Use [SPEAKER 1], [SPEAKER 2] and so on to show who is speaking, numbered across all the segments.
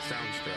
[SPEAKER 1] Sounds right.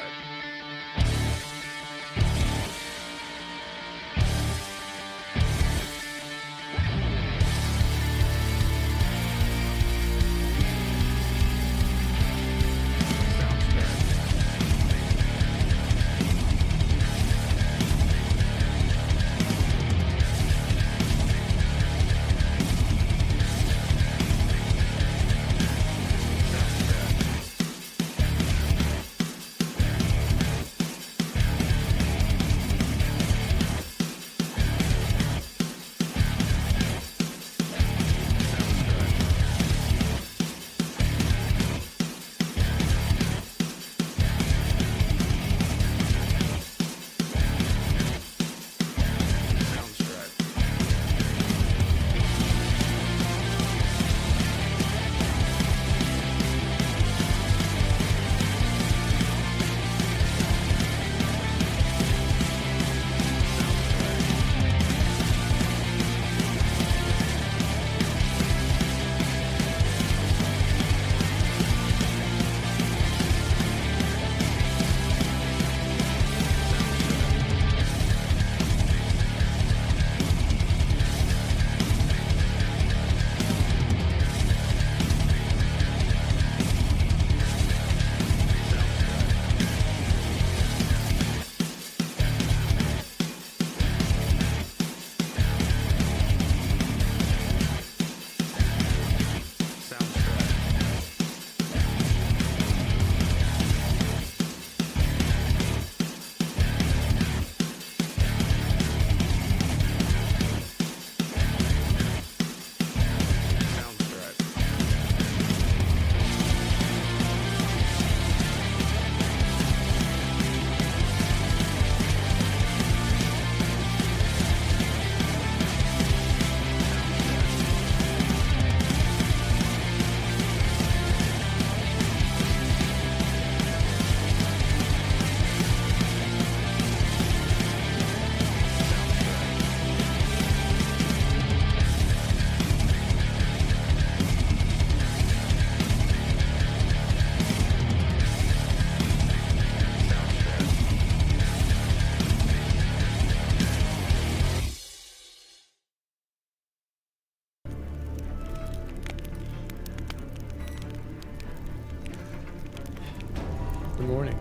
[SPEAKER 2] Good morning.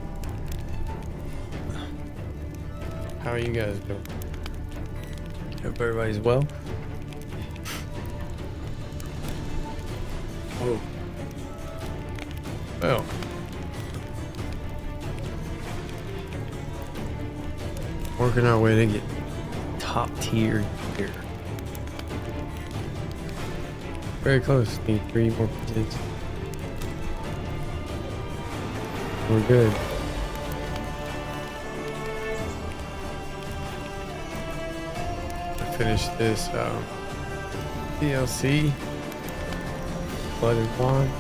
[SPEAKER 2] How are you guys doing? Hope everybody's well. Oh. Well. Working our way to get top tier here. Very close. Need 3 more pieces. We're good. Finish this DLC. Blood and Wine.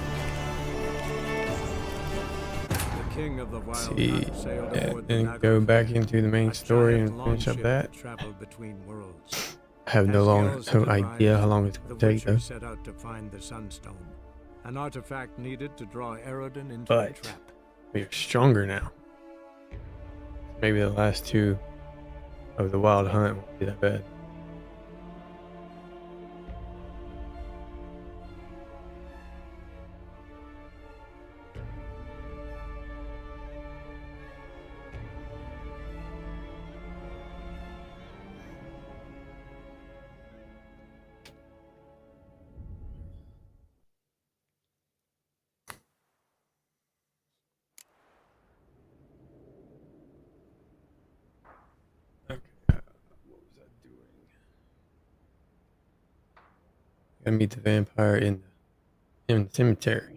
[SPEAKER 1] The king of the wild
[SPEAKER 2] See,
[SPEAKER 1] hunt sailed aboard the
[SPEAKER 2] and
[SPEAKER 1] Naga
[SPEAKER 2] go back
[SPEAKER 1] fleet,
[SPEAKER 2] into the main
[SPEAKER 1] a
[SPEAKER 2] story and
[SPEAKER 1] giant
[SPEAKER 2] finish up
[SPEAKER 1] longship
[SPEAKER 2] that.
[SPEAKER 1] traveled between worlds.
[SPEAKER 2] I have no idea how long it's
[SPEAKER 1] The
[SPEAKER 2] going to take
[SPEAKER 1] Witcher
[SPEAKER 2] though.
[SPEAKER 1] set out to find the Sunstone, an artifact needed to draw Eredin into
[SPEAKER 2] But
[SPEAKER 1] the trap.
[SPEAKER 2] we are stronger now. Maybe the last 2 of the wild hunt won't be that bad. Okay, what was I doing? Gotta meet the vampire in the cemetery.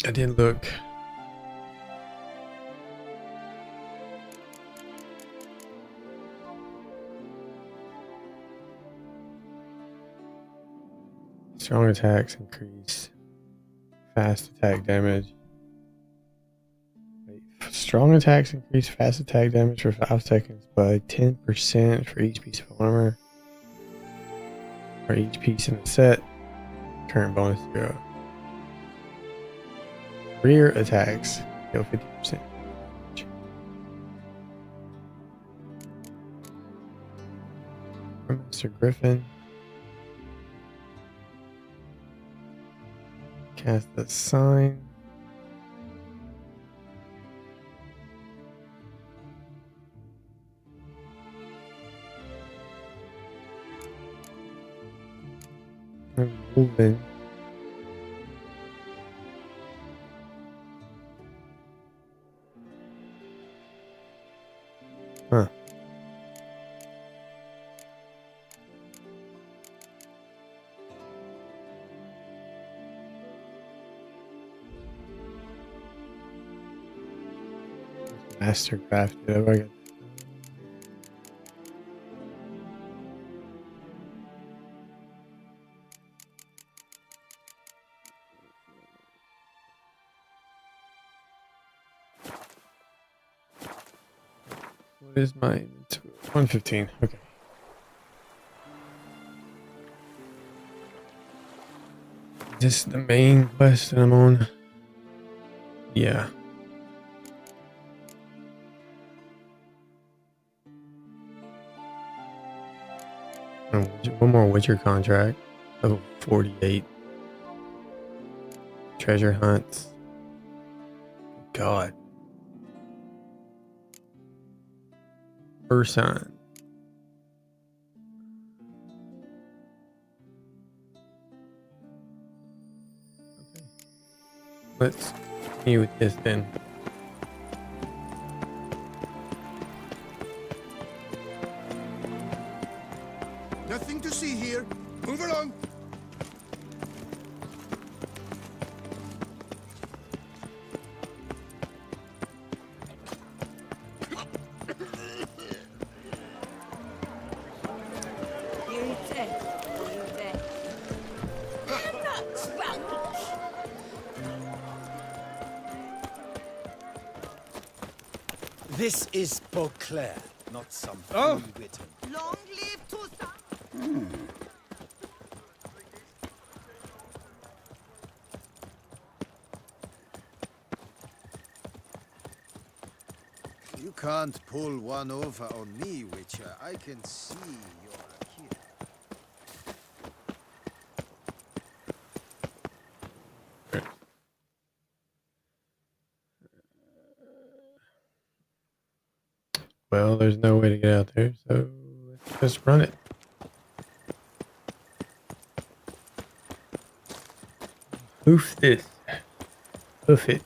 [SPEAKER 2] I did look. Strong attacks increase fast attack damage. Wait, strong attacks increase fast attack damage for 5 seconds by 10% for each piece of armor. For each piece in the set. Current bonus 0. Rear attacks heal 50%. Mr. Griffin. Cast the sign. I'm moving. Huh. Mastercraft. Did I get? What is mine? 115. Okay. Is this the main quest that I'm on? Yeah. Oh, one more Witcher contract. Level 48. Treasure hunts. God. Person. Okay. Let's continue with this then.
[SPEAKER 3] Nothing to see here. Move along.
[SPEAKER 4] This is Beauclair, not some free-written.
[SPEAKER 5] Long live Toussaint!
[SPEAKER 3] You can't pull one over on me, Witcher. I can see you're a kid.
[SPEAKER 2] Well, there's no way to get out there, so let's just run it. Hoof this. Hoof it.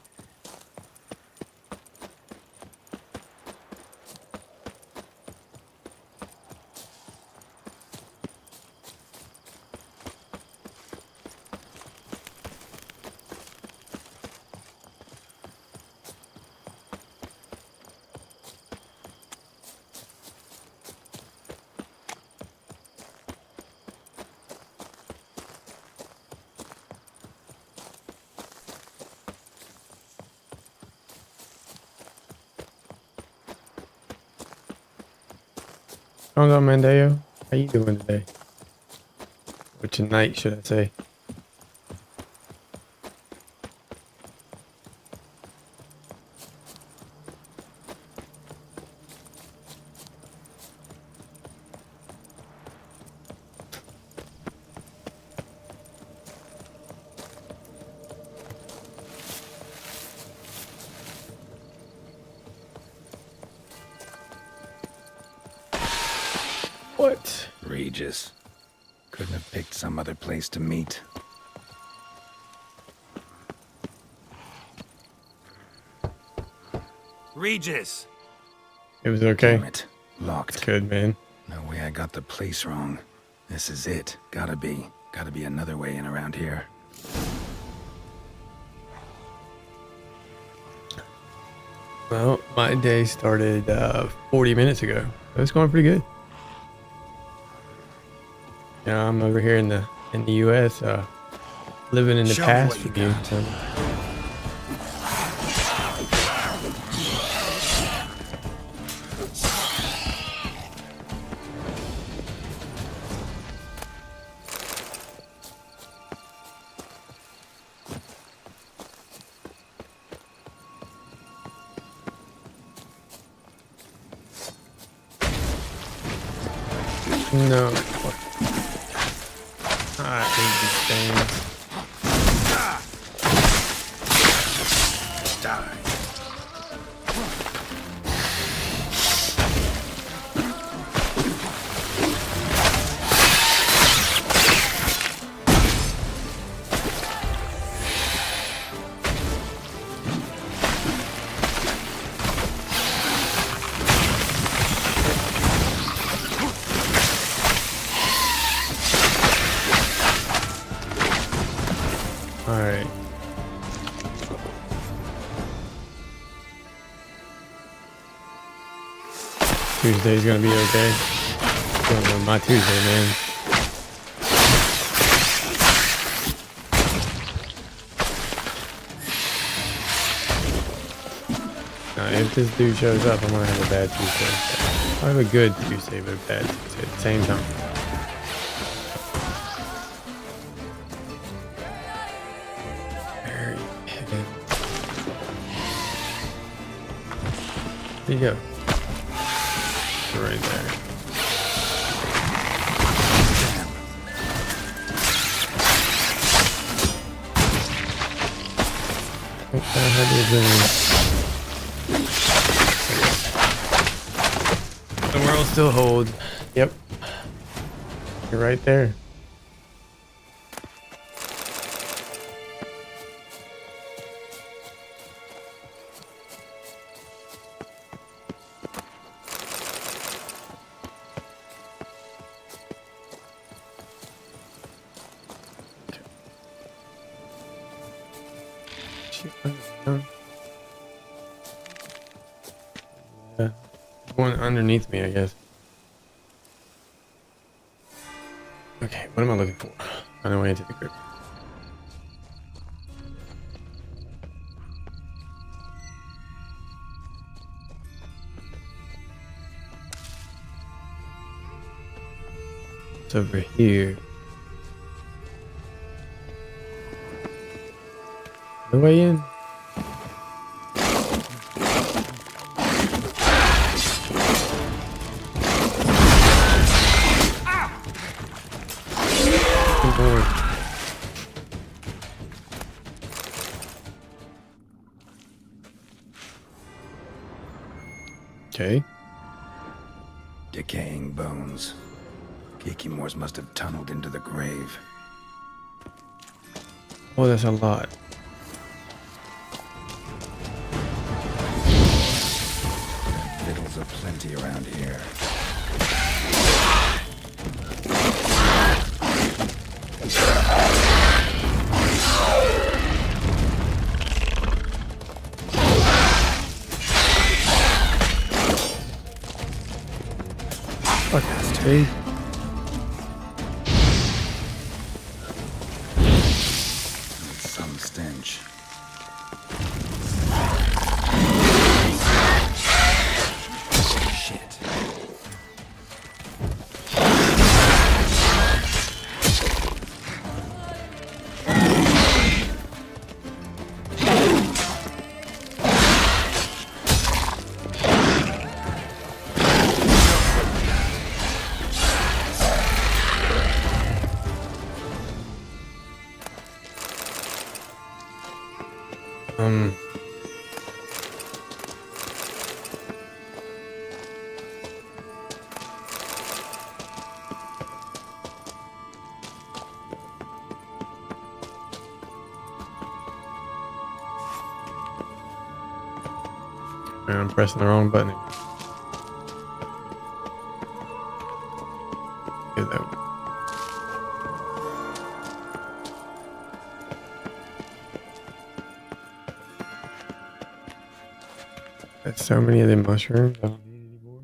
[SPEAKER 2] How's on Mandeo? How you doing today? Or tonight, should I say? What?
[SPEAKER 4] Regis. Couldn't have picked some other place to meet.
[SPEAKER 6] Regis!
[SPEAKER 2] It was okay.
[SPEAKER 4] Damn it. Locked.
[SPEAKER 2] Good, man.
[SPEAKER 4] No way I got the place wrong. This is it. Gotta be. Gotta be another way in around here.
[SPEAKER 2] Well, my day started 40 minutes ago. So it's going pretty good. You know, I'm over here in the US, living in the
[SPEAKER 4] Show me
[SPEAKER 2] past
[SPEAKER 4] what you
[SPEAKER 2] for you.
[SPEAKER 4] got.
[SPEAKER 2] So. No. I hate these things.
[SPEAKER 4] Die.
[SPEAKER 2] Alright. Tuesday's gonna be okay. Going on my Tuesday, man. If this dude shows up, I'm gonna have a bad Tuesday. I have a good Tuesday, but a bad Tuesday at the same time. There you go. Right there. The world still holds. Yep. You're right there. Yeah. One underneath me, I guess. Okay, what am I looking for? On the way into the group. It's over here. No way in? Okay.
[SPEAKER 4] Decaying bones. Kikimors must have tunneled into the grave.
[SPEAKER 2] Oh, that's a lot.
[SPEAKER 4] Victuals are plenty around here.
[SPEAKER 2] Fuck this, dude.
[SPEAKER 4] Some stench. Shit.
[SPEAKER 2] I'm pressing the wrong button. Get that one. Got so many of them mushrooms. I don't need any more.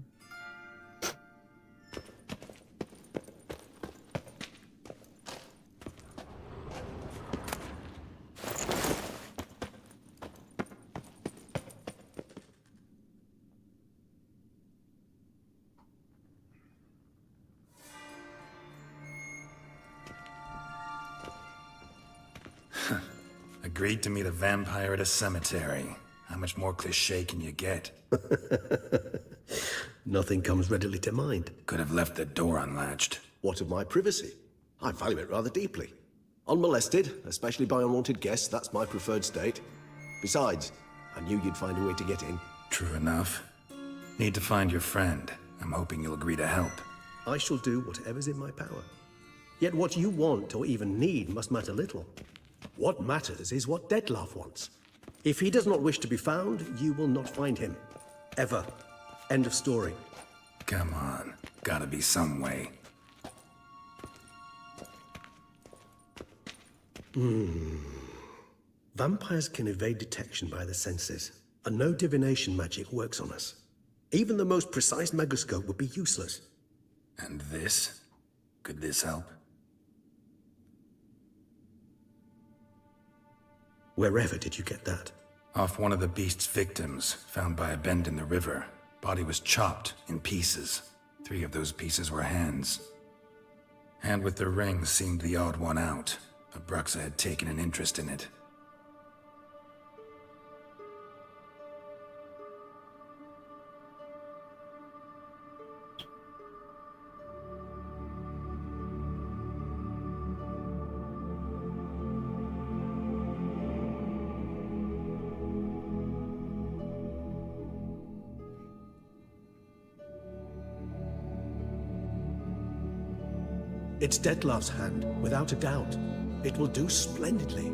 [SPEAKER 4] Agreed to meet a vampire at a cemetery. How much more cliché can you get?
[SPEAKER 6] Nothing comes readily to mind.
[SPEAKER 4] Could have left the door unlatched.
[SPEAKER 6] What of my privacy? I value it rather deeply. Unmolested, especially by unwanted guests, that's my preferred state. Besides, I knew you'd find a way to get in.
[SPEAKER 4] True enough. Need to find your friend. I'm hoping you'll agree to help.
[SPEAKER 6] I shall do whatever's in my power. Yet what you want or even need must matter little. What matters is what Dettlaff wants. If he does not wish to be found, you will not find him. Ever. End of story.
[SPEAKER 4] Come on. Gotta be some way.
[SPEAKER 6] Vampires can evade detection by the senses, and no divination magic works on us. Even the most precise megascope would be useless.
[SPEAKER 4] And this? Could this help?
[SPEAKER 6] Wherever did you get that?
[SPEAKER 4] Off one of the beast's victims, found by a bend in the river. Body was chopped in pieces. 3 of those pieces were hands. Hand with the ring seemed the odd one out, but Bruxa had taken an interest in it.
[SPEAKER 6] It's Dettlaff's hand, without a doubt. It will do splendidly.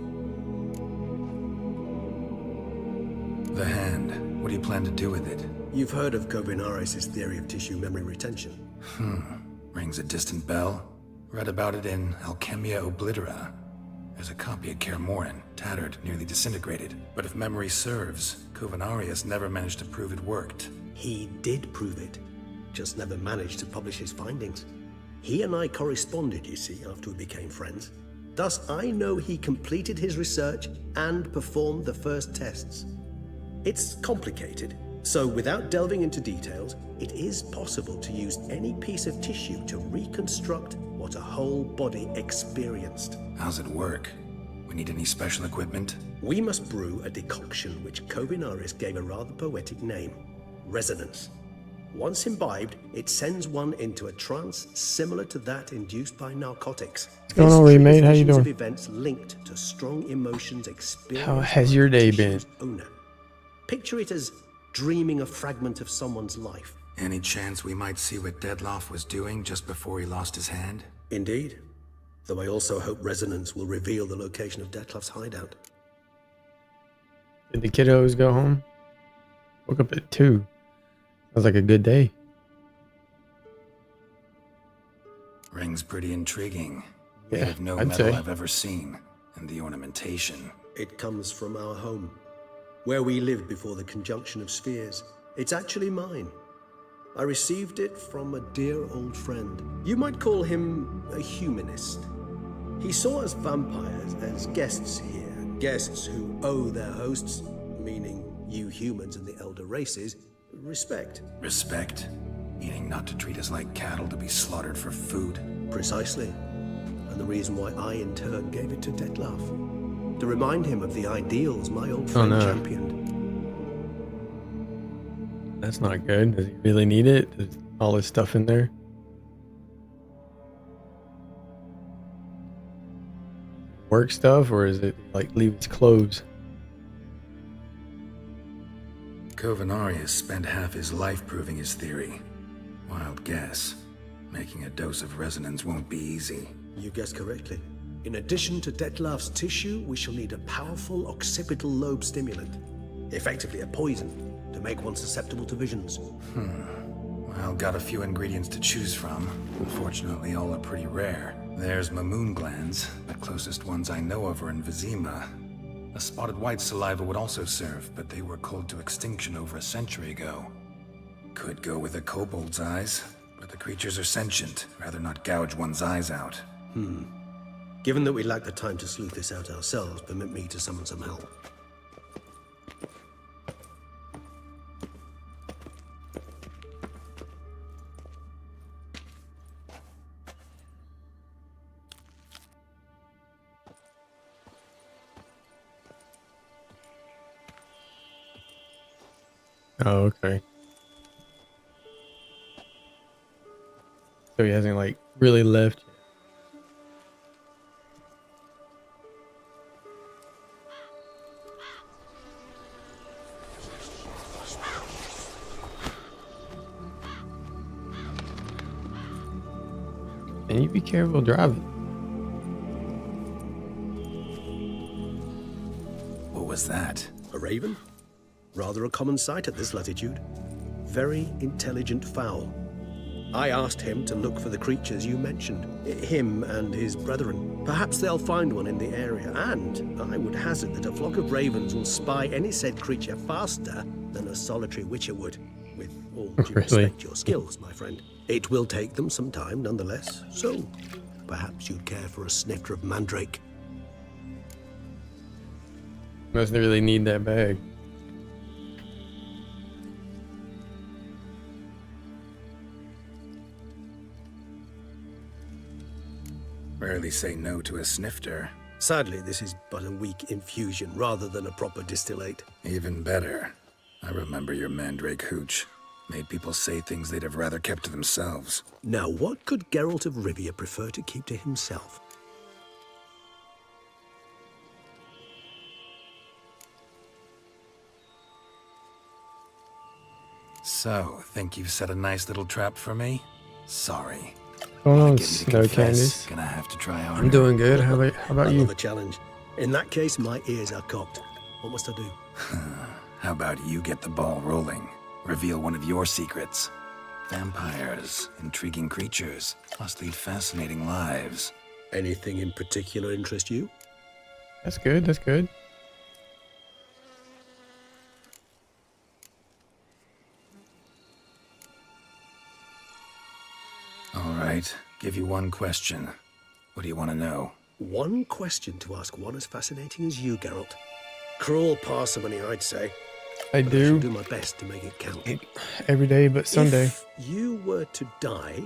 [SPEAKER 4] The hand. What do you plan to do with it?
[SPEAKER 6] You've heard of Kovinaris' theory of tissue memory retention.
[SPEAKER 4] Rings a distant bell. Read about it in Alchemia Oblitera. There's a copy of Kaer Morhen, tattered, nearly disintegrated. But if memory serves, Kovinaris never managed to prove it worked.
[SPEAKER 6] He did prove it, just never managed to publish his findings. He and I corresponded, you see, after we became friends. Thus, I know he completed his research and performed the first tests. It's complicated, so without delving into details, it is possible to use any piece of tissue to reconstruct what a whole body experienced.
[SPEAKER 4] How's it work? We need any special equipment?
[SPEAKER 6] We must brew a decoction which Kovinaris gave a rather poetic name, resonance. Once imbibed, it sends one into a trance similar to that induced by narcotics.
[SPEAKER 2] What's going on, Remade? How you doing?
[SPEAKER 6] Of events linked to strong emotions experienced.
[SPEAKER 2] How has your day been?
[SPEAKER 6] Owner. Picture it as dreaming a fragment of someone's life.
[SPEAKER 4] Any chance we might see what Dettlaff was doing just before he lost his hand?
[SPEAKER 6] Indeed. Though I also hope resonance will reveal the location of Dettlaff's hideout.
[SPEAKER 2] Did the kiddos go home? Woke up at 2. Sounds like a good day.
[SPEAKER 4] Ring's pretty intriguing.
[SPEAKER 2] Yeah,
[SPEAKER 4] Made of no
[SPEAKER 2] I'd
[SPEAKER 4] metal
[SPEAKER 2] say.
[SPEAKER 4] I've ever seen. And the ornamentation.
[SPEAKER 6] It comes from our home, where we lived before the conjunction of spheres. It's actually mine. I received it from a dear old friend. You might call him a humanist. He saw us vampires as guests here, guests who owe their hosts, meaning you humans and the elder races, respect.
[SPEAKER 4] Respect? Meaning not to treat us like cattle to be slaughtered for food.
[SPEAKER 6] Precisely. And the reason why I, in turn, gave it to Dettlaff. To remind him of the ideals my old friend championed.
[SPEAKER 2] That's not good. Does he really need it? There's all this stuff in there. Work stuff, or is it like leave his clothes?
[SPEAKER 4] Kovinaris spent half his life proving his theory. Wild guess. Making a dose of resonance won't be easy.
[SPEAKER 6] You guessed correctly. In addition to Dettlaff's tissue, we shall need a powerful occipital lobe stimulant. Effectively a poison, to make one susceptible to visions.
[SPEAKER 4] Well, got a few ingredients to choose from. Unfortunately, all are pretty rare. There's Mamoon glands, the closest ones I know of are in Vizima. A spotted white saliva would also serve, but they were cold to extinction over a century ago. Could go with a kobold's eyes, but the creatures are sentient. Rather not gouge one's eyes out.
[SPEAKER 6] Given that we lack the time to sleuth this out ourselves, permit me to summon some help.
[SPEAKER 2] Oh, okay. So he hasn't like really left yet. And you be careful driving.
[SPEAKER 4] What was that?
[SPEAKER 6] A raven? Rather a common sight at this latitude. Very intelligent fowl. I asked him to look for the creatures you mentioned. Him and his brethren. Perhaps they'll find one in the area, and I would hazard that a flock of ravens will spy any said creature faster than a solitary witcher would. With all due respect to your skills, my friend. It will take them some time, nonetheless. So, perhaps you'd care for a snifter of mandrake.
[SPEAKER 2] Must really need that bag.
[SPEAKER 4] Rarely say no to a snifter.
[SPEAKER 6] Sadly, this is but a weak infusion rather than a proper distillate.
[SPEAKER 4] Even better. I remember your mandrake hooch. Made people say things they'd have rather kept to themselves.
[SPEAKER 6] Now, what could Geralt of Rivia prefer to keep to himself?
[SPEAKER 4] So, think you've set a nice little trap for me? Sorry.
[SPEAKER 2] Going on,
[SPEAKER 4] Get me to
[SPEAKER 2] Snow
[SPEAKER 4] confess,
[SPEAKER 2] Candies.
[SPEAKER 4] Gonna have to try harder.
[SPEAKER 2] I'm doing good. How about
[SPEAKER 6] I
[SPEAKER 2] you?
[SPEAKER 6] love a challenge. In that case, my ears are cocked. What must I do?
[SPEAKER 4] How about you get the ball rolling? Reveal one of your secrets. Vampires, intriguing creatures, must lead fascinating lives.
[SPEAKER 6] Anything in particular interest you?
[SPEAKER 2] That's good. That's good.
[SPEAKER 4] All right, give you one question. What do you want to know?
[SPEAKER 6] One question to ask one as fascinating as you, Geralt. Cruel parsimony, I'd say.
[SPEAKER 2] I
[SPEAKER 6] But I shall
[SPEAKER 2] do
[SPEAKER 6] do my best to make it count.
[SPEAKER 2] every day but Sunday.
[SPEAKER 6] If you were to die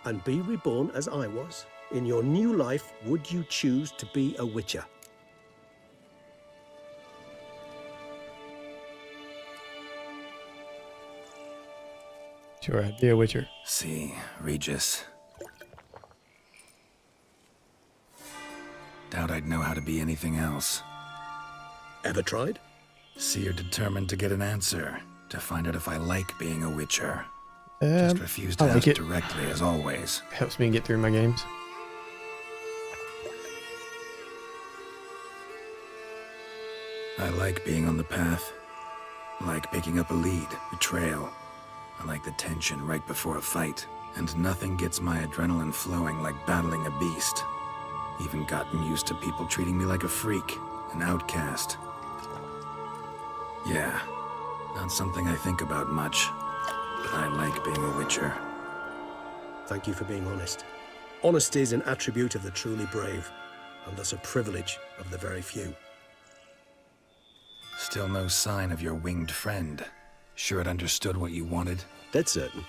[SPEAKER 6] and be reborn as I was, in your new life, would you choose to be a witcher?
[SPEAKER 2] Sure, I'd be a witcher.
[SPEAKER 4] See, Regis. Doubt I'd know how to be anything else.
[SPEAKER 6] Ever tried?
[SPEAKER 4] See, you're determined to get an answer. To find out if I like being a witcher. Just refuse to
[SPEAKER 2] I like
[SPEAKER 4] ask
[SPEAKER 2] it.
[SPEAKER 4] directly, as always.
[SPEAKER 2] Helps me get through my games.
[SPEAKER 4] I like being on the path. I like picking up a lead, a trail. I like the tension right before a fight. And nothing gets my adrenaline flowing like battling a beast. Even gotten used to people treating me like a freak, an outcast. Yeah, not something I think about much. But I like being a witcher.
[SPEAKER 6] Thank you for being honest. Honesty is an attribute of the truly brave, and thus a privilege of the very few.
[SPEAKER 4] Still no sign of your winged friend. Sure it understood what you wanted?
[SPEAKER 6] Dead certain.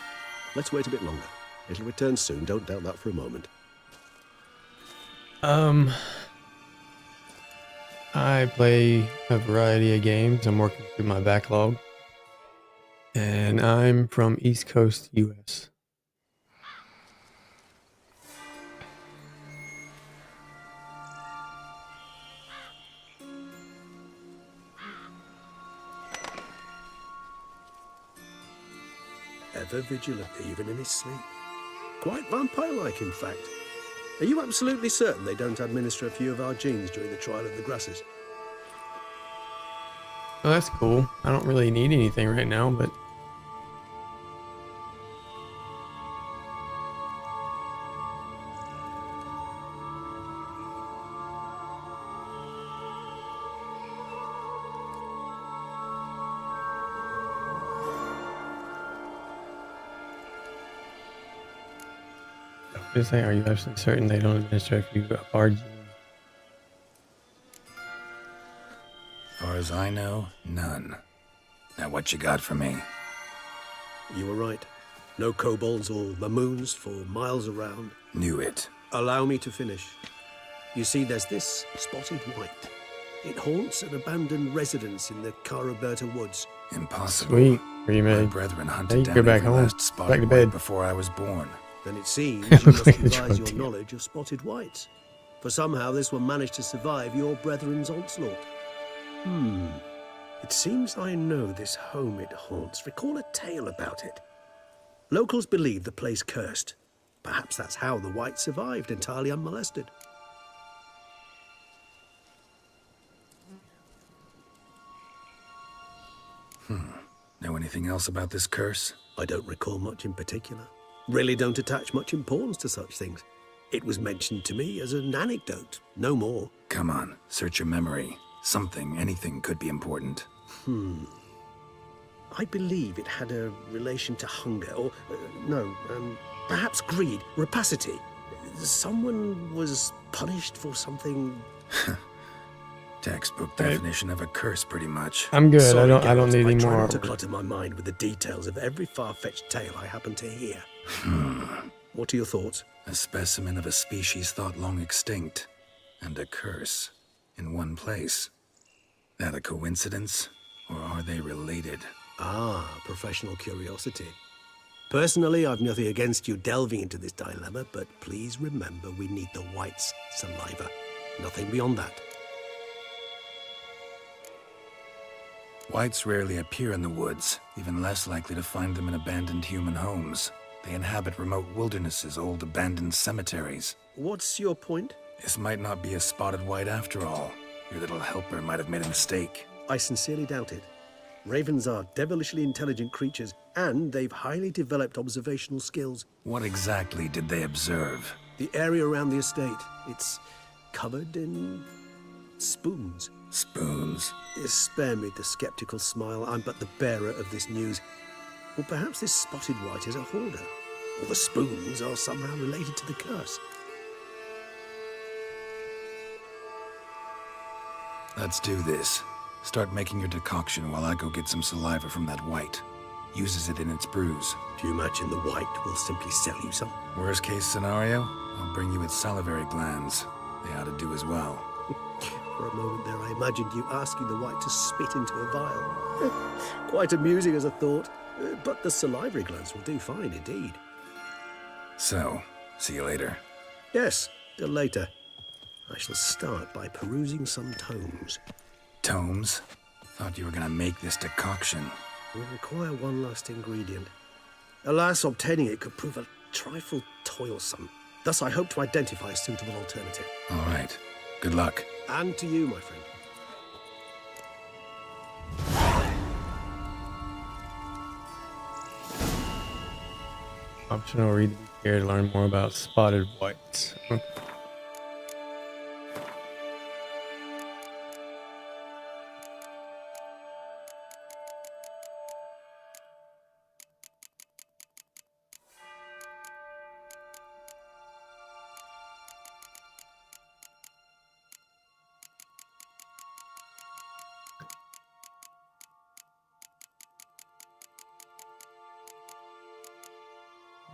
[SPEAKER 6] Let's wait a bit longer. It'll return soon, don't doubt that for a moment.
[SPEAKER 2] I play a variety of games. I'm working through my backlog. And I'm from East Coast, US.
[SPEAKER 6] Ever vigilant, even in his sleep. Quite vampire-like, in fact. Are you absolutely certain they don't administer a few of our genes during the trial of the grasses?
[SPEAKER 2] Well, that's cool. I don't really need anything right now, but Just say, are you absolutely certain they don't administer if you are gene?
[SPEAKER 4] Far as I know, none. Now what you got for me?
[SPEAKER 6] You were right. No kobolds or mamoons for miles around.
[SPEAKER 4] Knew it.
[SPEAKER 6] Allow me to finish. You see, there's this spotted white. It haunts an abandoned residence in the Caraberta woods.
[SPEAKER 4] Impossible.
[SPEAKER 2] Sweet.
[SPEAKER 4] My
[SPEAKER 2] Remade.
[SPEAKER 4] brethren
[SPEAKER 2] Hey,
[SPEAKER 4] hunted
[SPEAKER 2] you
[SPEAKER 4] down
[SPEAKER 2] go back
[SPEAKER 4] every
[SPEAKER 2] home.
[SPEAKER 4] last
[SPEAKER 2] Back
[SPEAKER 4] spotted
[SPEAKER 2] to
[SPEAKER 4] white
[SPEAKER 2] bed.
[SPEAKER 4] before I was born.
[SPEAKER 6] Then it seems
[SPEAKER 2] Looks
[SPEAKER 6] you must
[SPEAKER 2] like a
[SPEAKER 6] revise
[SPEAKER 2] drunk
[SPEAKER 6] your
[SPEAKER 2] deal.
[SPEAKER 6] knowledge of spotted whites. For somehow this one managed to survive your brethren's onslaught. It seems I know this home it haunts. Recall a tale about it. Locals believe the place cursed. Perhaps that's how the white survived entirely unmolested.
[SPEAKER 4] Know anything else about this curse?
[SPEAKER 6] I don't recall much in particular. Really don't attach much importance to such things. It was mentioned to me as an anecdote, no more.
[SPEAKER 4] Come on, search your memory. Something, anything could be important.
[SPEAKER 6] I believe it had a relation to hunger, or perhaps greed, rapacity. Someone was punished for something.
[SPEAKER 4] Textbook definition of a curse, pretty much.
[SPEAKER 2] I'm good.
[SPEAKER 6] Sorry,
[SPEAKER 2] I don't
[SPEAKER 6] Geralt,
[SPEAKER 2] need any
[SPEAKER 6] I try
[SPEAKER 2] more.
[SPEAKER 6] not to clutter my mind with the details of every far-fetched tale I happen to hear. What are your thoughts?
[SPEAKER 4] A specimen of a species thought long extinct, and a curse in one place. That a coincidence, or are they related?
[SPEAKER 6] Ah, professional curiosity. Personally, I've nothing against you delving into this dilemma, but please remember we need the white's saliva. Nothing beyond that.
[SPEAKER 4] Whites rarely appear in the woods, even less likely to find them in abandoned human homes. They inhabit remote wildernesses, old abandoned cemeteries.
[SPEAKER 6] What's your point?
[SPEAKER 4] This might not be a spotted white after all. Your little helper might have made a mistake.
[SPEAKER 6] I sincerely doubt it. Ravens are devilishly intelligent creatures, and they've highly developed observational skills.
[SPEAKER 4] What exactly did they observe?
[SPEAKER 6] The area around the estate, it's covered in spoons.
[SPEAKER 4] Spoons?
[SPEAKER 6] Spare me the skeptical smile. I'm but the bearer of this news. Or perhaps this spotted white is a hoarder. Or the spoons are somehow related to the curse.
[SPEAKER 4] Let's do this. Start making your decoction while I go get some saliva from that white. Uses it in its brews.
[SPEAKER 6] Do you imagine the white will simply sell you some?
[SPEAKER 4] Worst case scenario, I'll bring you its salivary glands. They ought to do as well.
[SPEAKER 6] For a moment there, I imagined you asking the white to spit into a vial. Quite amusing as a thought, but the salivary glands will do fine indeed.
[SPEAKER 4] So, see you later.
[SPEAKER 6] Yes, till later. I shall start by perusing some tomes.
[SPEAKER 4] Tomes? Thought you were gonna make this decoction.
[SPEAKER 6] We require one last ingredient. Alas, obtaining it could prove a trifle toilsome. Thus, I hope to identify a suitable alternative.
[SPEAKER 4] All right. Good luck.
[SPEAKER 6] And to you, my friend.
[SPEAKER 2] Optional read to be here to learn more about spotted whites. Okay.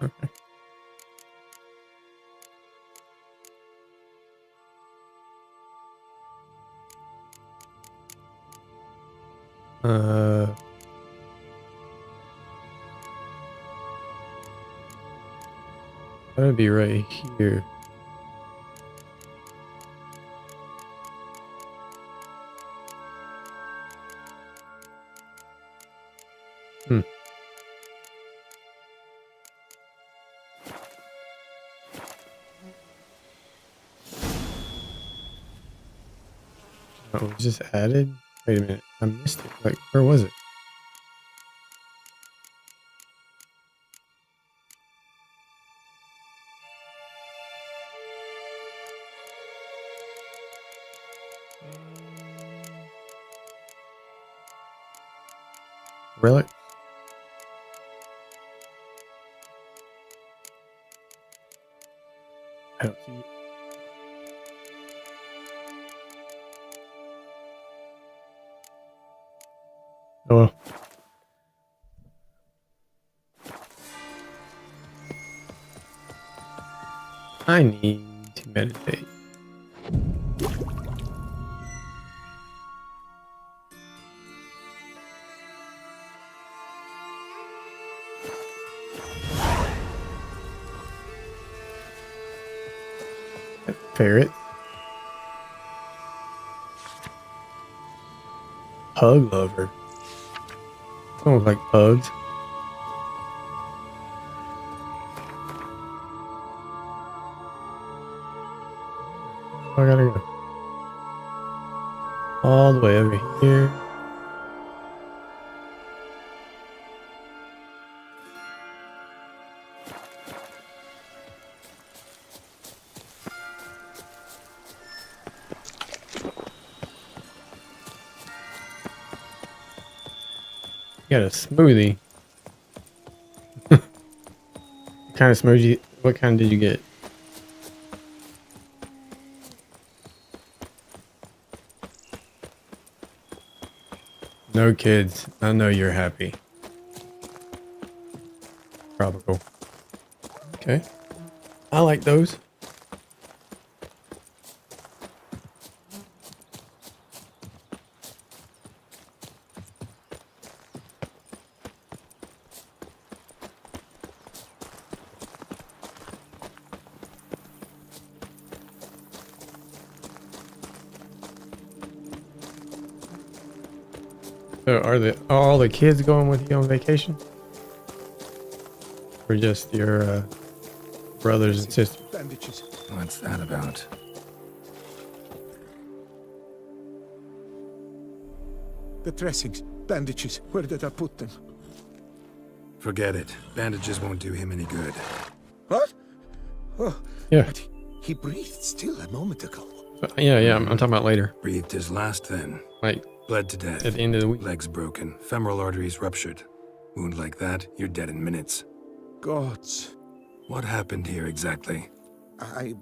[SPEAKER 2] Okay. That'd be right here. Oh, it was just added? Wait a minute, I missed it. Like, where was it? Relic? I don't see it. Oh well. I need to meditate. Ferret. Pug lover. Sounds like pugs. I gotta go. All the way over here. You got a smoothie. What kind of smoothie? What kind did you get? No kids. I know you're happy. Tropical. Okay. I like those. So are all the kids going with you on vacation? Or just your brothers and sisters?
[SPEAKER 3] Bandages.
[SPEAKER 4] What's that about?
[SPEAKER 3] The dressings. Bandages. Where did I put them?
[SPEAKER 4] Forget it. Bandages won't do him any good.
[SPEAKER 3] What? Oh,
[SPEAKER 2] Yeah.
[SPEAKER 3] but he breathed still a moment ago.
[SPEAKER 2] Yeah, I'm talking about later.
[SPEAKER 4] Breathed his last then.
[SPEAKER 2] Like
[SPEAKER 4] Bled to death.
[SPEAKER 2] at the end of the week.
[SPEAKER 4] Legs broken. Femoral arteries ruptured. Wound like that, you're dead in minutes.
[SPEAKER 3] Gods.
[SPEAKER 4] What happened here exactly?
[SPEAKER 3] I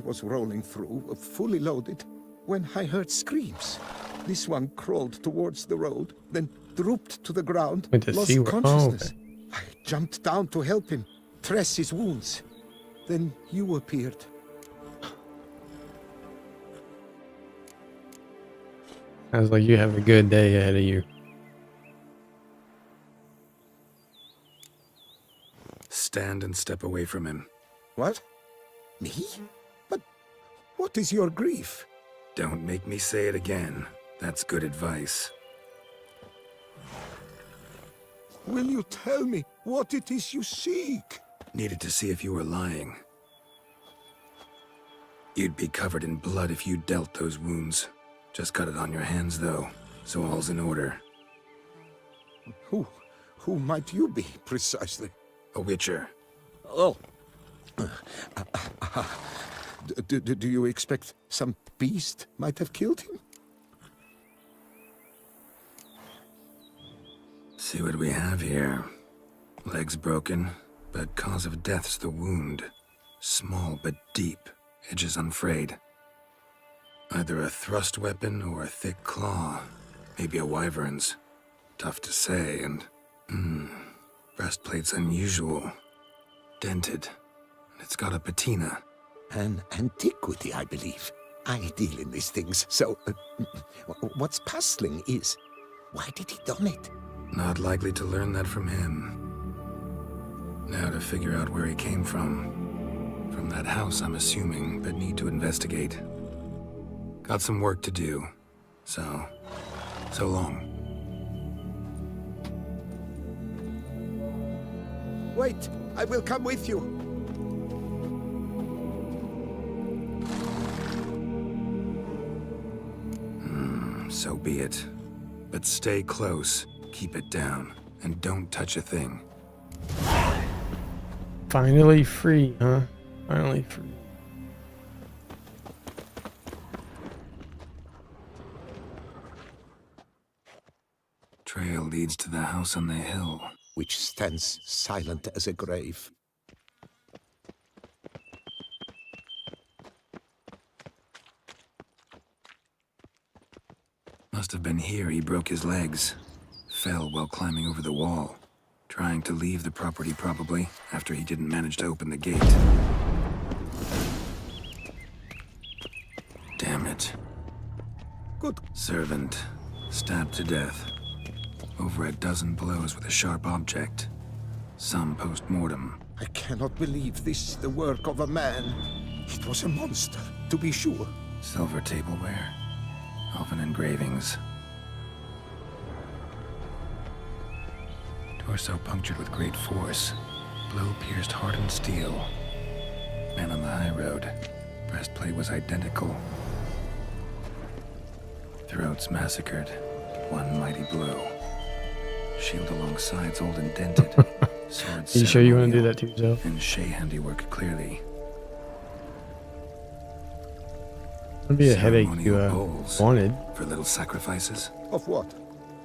[SPEAKER 3] was rolling through, fully loaded, when I heard screams. This one crawled towards the road, then drooped to the ground,
[SPEAKER 2] Went to
[SPEAKER 3] lost
[SPEAKER 2] see what- oh,
[SPEAKER 3] consciousness.
[SPEAKER 2] okay.
[SPEAKER 3] I jumped down to help him, dress his wounds. Then you appeared.
[SPEAKER 2] Sounds like you have a good day ahead of you.
[SPEAKER 4] Stand and step away from him.
[SPEAKER 3] What? Me? But what is your grief?
[SPEAKER 4] Don't make me say it again. That's good advice.
[SPEAKER 3] Will you tell me what it is you seek?
[SPEAKER 4] Needed to see if you were lying. You'd be covered in blood if you dealt those wounds. Just cut it on your hands, though, so all's in order.
[SPEAKER 3] Who might you be, precisely?
[SPEAKER 4] A witcher.
[SPEAKER 3] Oh. Do you expect some beast might have killed him?
[SPEAKER 4] See what we have here. Legs broken, but cause of death's the wound. Small but deep, edges unfrayed. Either a thrust weapon or a thick claw. Maybe a wyvern's. Tough to say, and... breastplate's unusual. Dented. And it's got a patina.
[SPEAKER 3] An antiquity, I believe. I deal in these things, so... what's puzzling is... why did he don it?
[SPEAKER 4] Not likely to learn that from him. Now to figure out where he came from. From that house, I'm assuming, but need to investigate. Got some work to do. So long.
[SPEAKER 3] Wait, I will come with you.
[SPEAKER 4] So be it. But stay close, keep it down, and don't touch a thing.
[SPEAKER 2] Finally free, huh? Finally free.
[SPEAKER 4] Trail leads to the house on the hill.
[SPEAKER 3] Which stands silent as a grave.
[SPEAKER 4] Must have been here he broke his legs. Fell while climbing over the wall. Trying to leave the property, probably, after he didn't manage to open the gate. Damn it.
[SPEAKER 3] Good.
[SPEAKER 4] Servant. Stabbed to death. Over a dozen blows with a sharp object. Some post-mortem.
[SPEAKER 3] I cannot believe this is the work of a man. It was a monster, to be sure.
[SPEAKER 4] Silver tableware. Elven engravings. Torso punctured with great force. Blow pierced hardened steel. Man on the high road. Breastplate was identical. Throats massacred. One mighty blow. Shield along sides old and dented. Sword
[SPEAKER 2] You sure you want to do
[SPEAKER 4] ceremonial.
[SPEAKER 2] that to yourself?
[SPEAKER 4] And Shea handiwork clearly.
[SPEAKER 2] It'd be a headache you
[SPEAKER 4] Ceremonial bowls.
[SPEAKER 2] wanted.
[SPEAKER 4] For little sacrifices.
[SPEAKER 3] Of what?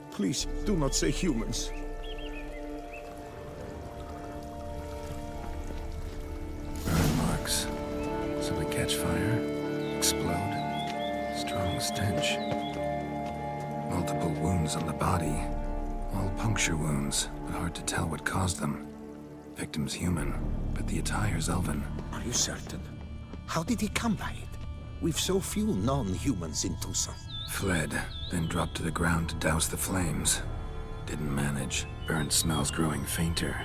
[SPEAKER 3] Please, do not say humans.
[SPEAKER 4] Burn marks. Simply catch fire. Explode. Strong stench. Multiple wounds on the body. All puncture wounds, but hard to tell what caused them. Victim's human, but the attire's elven.
[SPEAKER 3] Are you certain? How did he come by it? We've so few non-humans in Tucson.
[SPEAKER 4] Fled, then dropped to the ground to douse the flames. Didn't manage. Burnt smells growing fainter.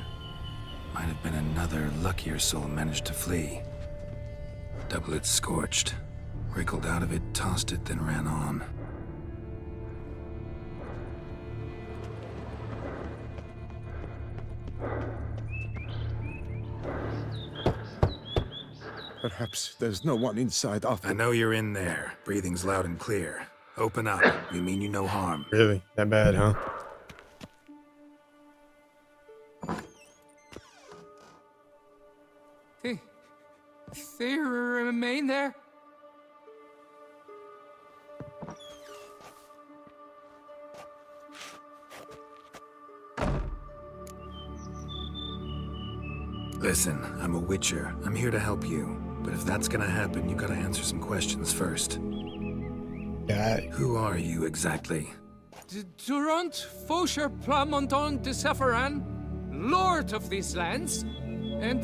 [SPEAKER 4] Might have been another luckier soul managed to flee. Doublet scorched. Wriggled out of it, tossed it, then ran on.
[SPEAKER 3] Perhaps there's no one inside after.
[SPEAKER 4] I know you're in there. Breathing's loud and clear. Open up. We mean you no harm.
[SPEAKER 2] Really? That bad, huh?
[SPEAKER 7] They remain there?
[SPEAKER 4] Listen, I'm a witcher. I'm here to help you. But if that's gonna happen, you gotta answer some questions first.
[SPEAKER 2] Yeah.
[SPEAKER 4] Who are you exactly?
[SPEAKER 7] Durant Faucher Plamondon de Safaran, Lord of these lands, and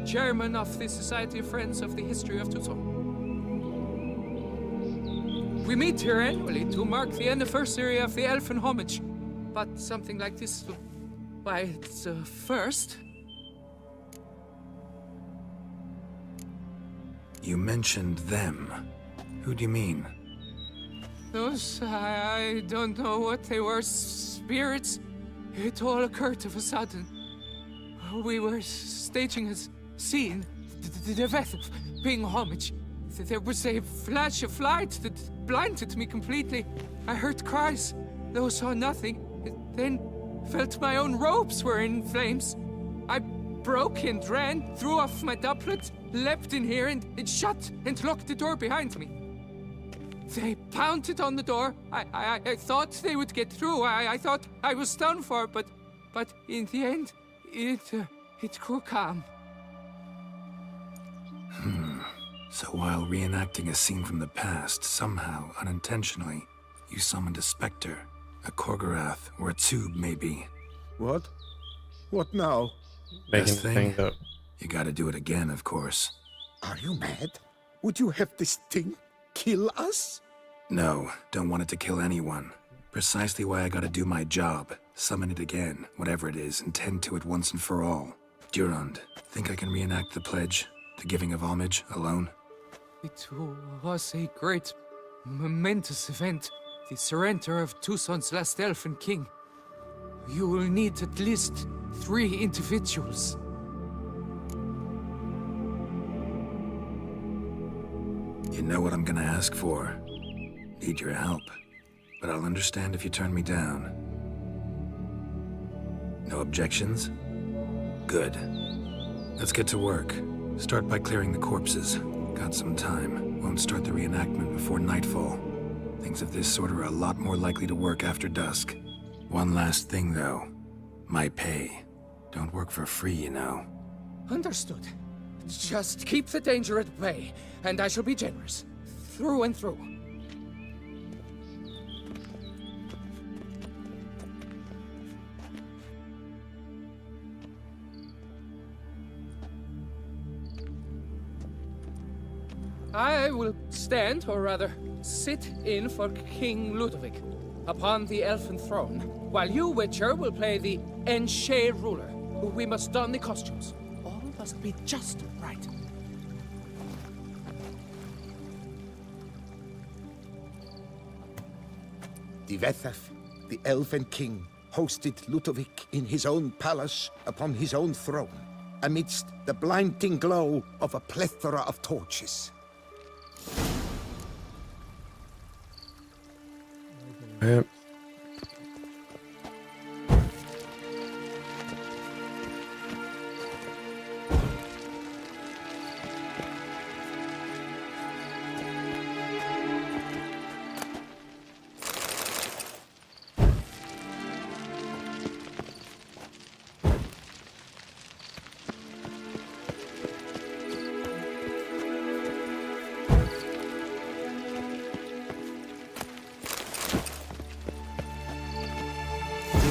[SPEAKER 7] Chairman of the Society of Friends of the History of Tucson. We meet here annually to mark the anniversary of the Elfin Homage, but something like this, why, it's a first.
[SPEAKER 4] You mentioned them. Who do you mean?
[SPEAKER 7] Those, I don't know what they were, spirits. It all occurred of a sudden. We were staging a scene, the death of paying homage. There was a flash of light that blinded me completely. I heard cries, though saw nothing. Then felt my own robes were in flames. I broke and ran, threw off my doublet, leapt in here and it shut and locked the door behind me. They pounded on the door. I thought they would get through. I thought I was done for, but in the end, it grew calm.
[SPEAKER 4] So while reenacting a scene from the past, somehow, unintentionally, you summoned a specter, a Korgorath, or a tube, maybe.
[SPEAKER 3] What? What now?
[SPEAKER 2] Making
[SPEAKER 4] Best thing?
[SPEAKER 2] things up.
[SPEAKER 4] You gotta do it again, of course.
[SPEAKER 3] Are you mad? Would you have this thing kill us?
[SPEAKER 4] No, don't want it to kill anyone. Precisely why I gotta do my job. Summon it again, whatever it is, and tend to it once and for all. Durand, think I can reenact the pledge, the giving of homage, alone?
[SPEAKER 7] It was a great, momentous event. The surrender of Tucson's last elfin king. You will need at least 3 individuals.
[SPEAKER 4] You know what I'm gonna ask for. Need your help. But I'll understand if you turn me down. No objections? Good. Let's get to work. Start by clearing the corpses. Got some time. Won't start the reenactment before nightfall. Things of this sort are a lot more likely to work after dusk. One last thing, though. My pay. Don't work for free, you know.
[SPEAKER 7] Understood. Just keep the danger at bay, and I shall be generous. Through and through. I will stand, or rather, sit in for King Ludovic upon the elfin throne, while you, Witcher, will play the Enche ruler. We must don the costumes. All must be just right.
[SPEAKER 3] Divethaf, the elven king, hosted Ludovic in his own palace upon his own throne, amidst the blinding glow of a plethora of torches.
[SPEAKER 2] Yep.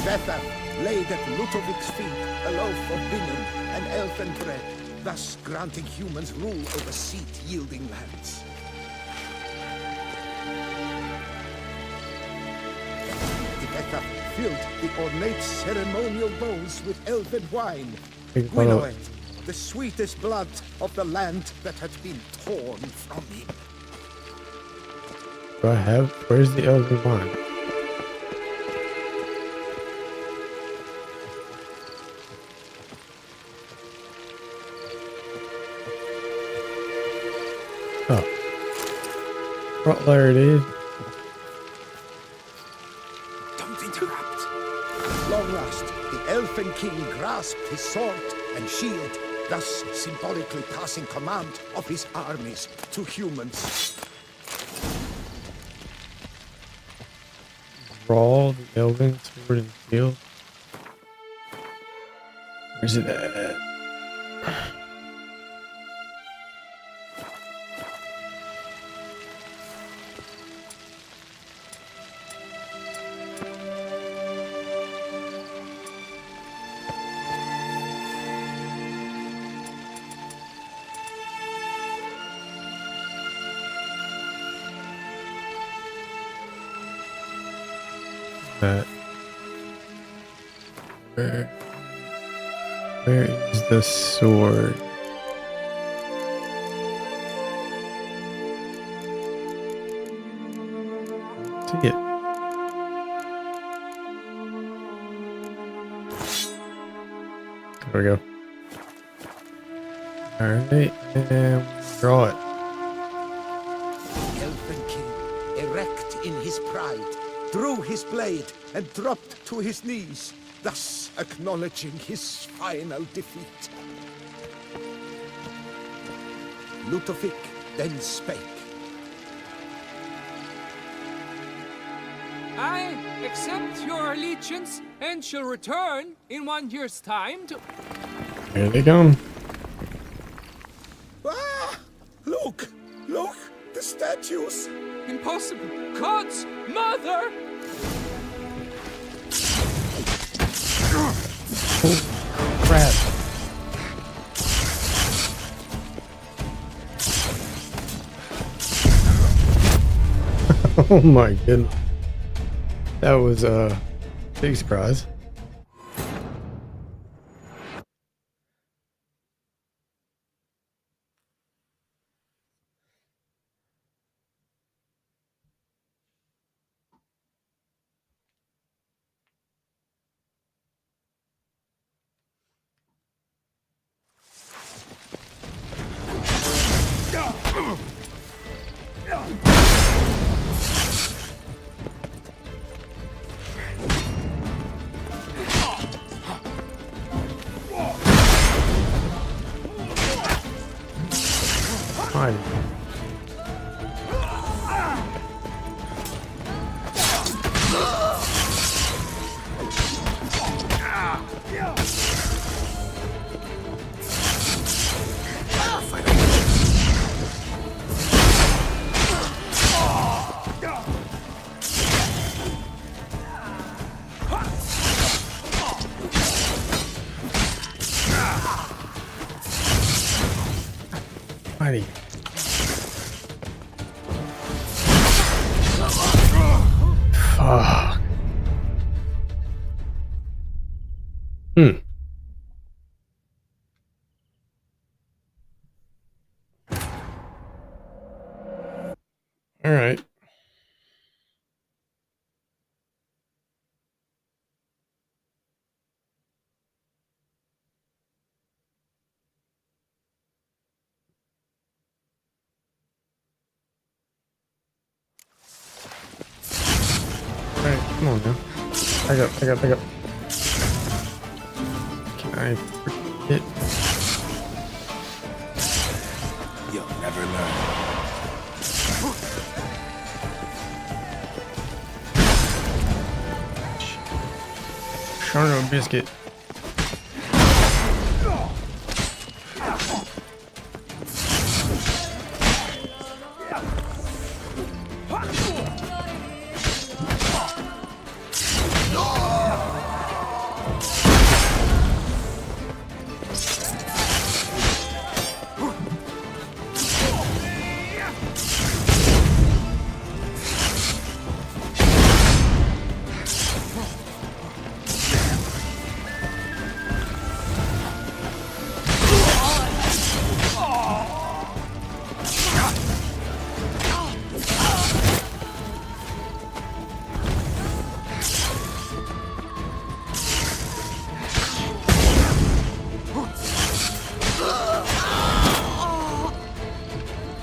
[SPEAKER 3] Divethaf laid at Ludovic's feet a loaf of binion and elfin bread, thus granting humans rule over seed-yielding lands. Divethaf filled the ornate ceremonial bowls with elfin wine, Guinoet, the sweetest blood of the land that had been torn from him.
[SPEAKER 2] Do I have? Where's the elven wine? Oh. Well, there it is.
[SPEAKER 3] Don't interrupt. At long last, the elfin king grasped his sword and shield, thus symbolically passing command of his armies to humans.
[SPEAKER 2] Raw, the elven sword and shield. Where's it at? Where is the sword? See it. There we go. Alright, and draw it.
[SPEAKER 3] The elfin king, erect in his pride, drew his blade and dropped to his knees, thus acknowledging his final defeat. Ludovic then spake.
[SPEAKER 7] I accept your allegiance and shall return in 1 year's time to...
[SPEAKER 2] Here they come.
[SPEAKER 3] Ah! Look! Look! The statues!
[SPEAKER 7] Impossible! God's mother!
[SPEAKER 2] Crap. Oh my goodness. That was a big surprise. Fine. Mighty. Oh. Hmm. All right. All right, come on now. Back up, back up, back up. Can I forget?
[SPEAKER 4] You'll never learn.
[SPEAKER 2] Sharno biscuit.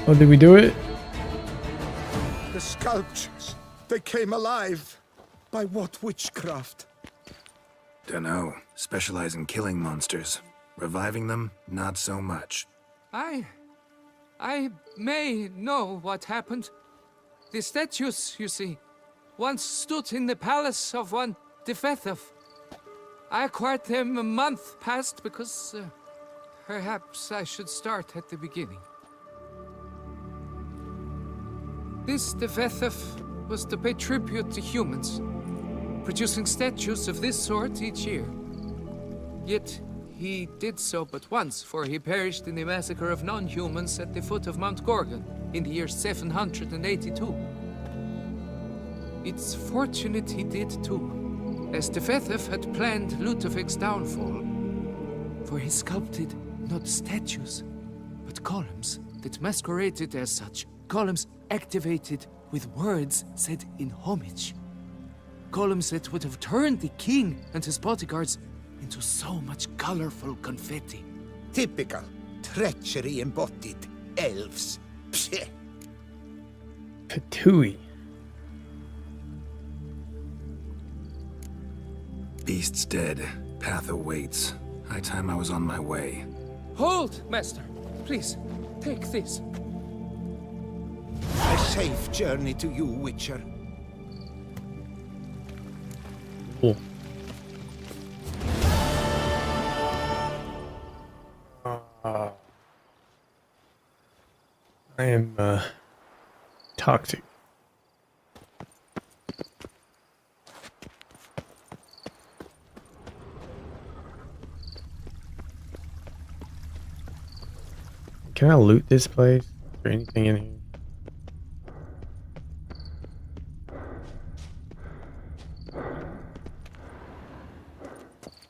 [SPEAKER 2] Oh, did we do it?
[SPEAKER 3] The sculptures, they came alive. By what witchcraft?
[SPEAKER 4] Dunno. Specialize in killing monsters. Reviving them, not so much.
[SPEAKER 7] I may know what happened. The statues, you see, once stood in the palace of one Defethov. I acquired them a month past because perhaps I should start at the beginning. This Defethov was to pay tribute to humans, producing statues of this sort each year. Yet he did so but once, for he perished in the massacre of non-humans at the foot of Mount Gorgon in the year 782. It's fortunate he did too, as Defethov had planned Ludovic's downfall, for he sculpted not statues, but columns that masqueraded as such. Columns activated with words said in homage. Columns that would have turned the king and his bodyguards into so much colorful confetti.
[SPEAKER 3] Typical treachery embodied elves. Psheh.
[SPEAKER 2] Patooey.
[SPEAKER 4] Beast's dead. Path awaits. High time I was on my way.
[SPEAKER 7] Hold, master. Please, take this.
[SPEAKER 3] A safe journey to you, Witcher.
[SPEAKER 2] Cool. I am toxic. Can I loot this place? Is there anything in here?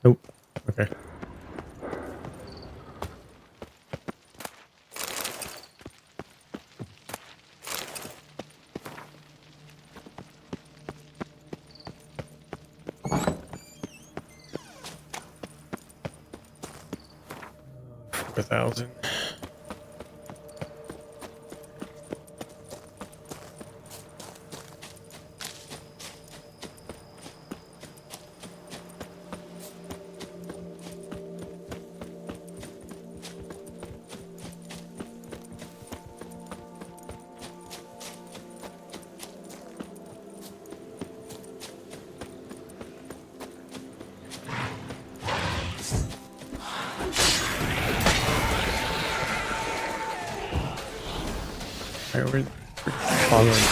[SPEAKER 2] Nope. Okay. $4,000. Alright, we're following.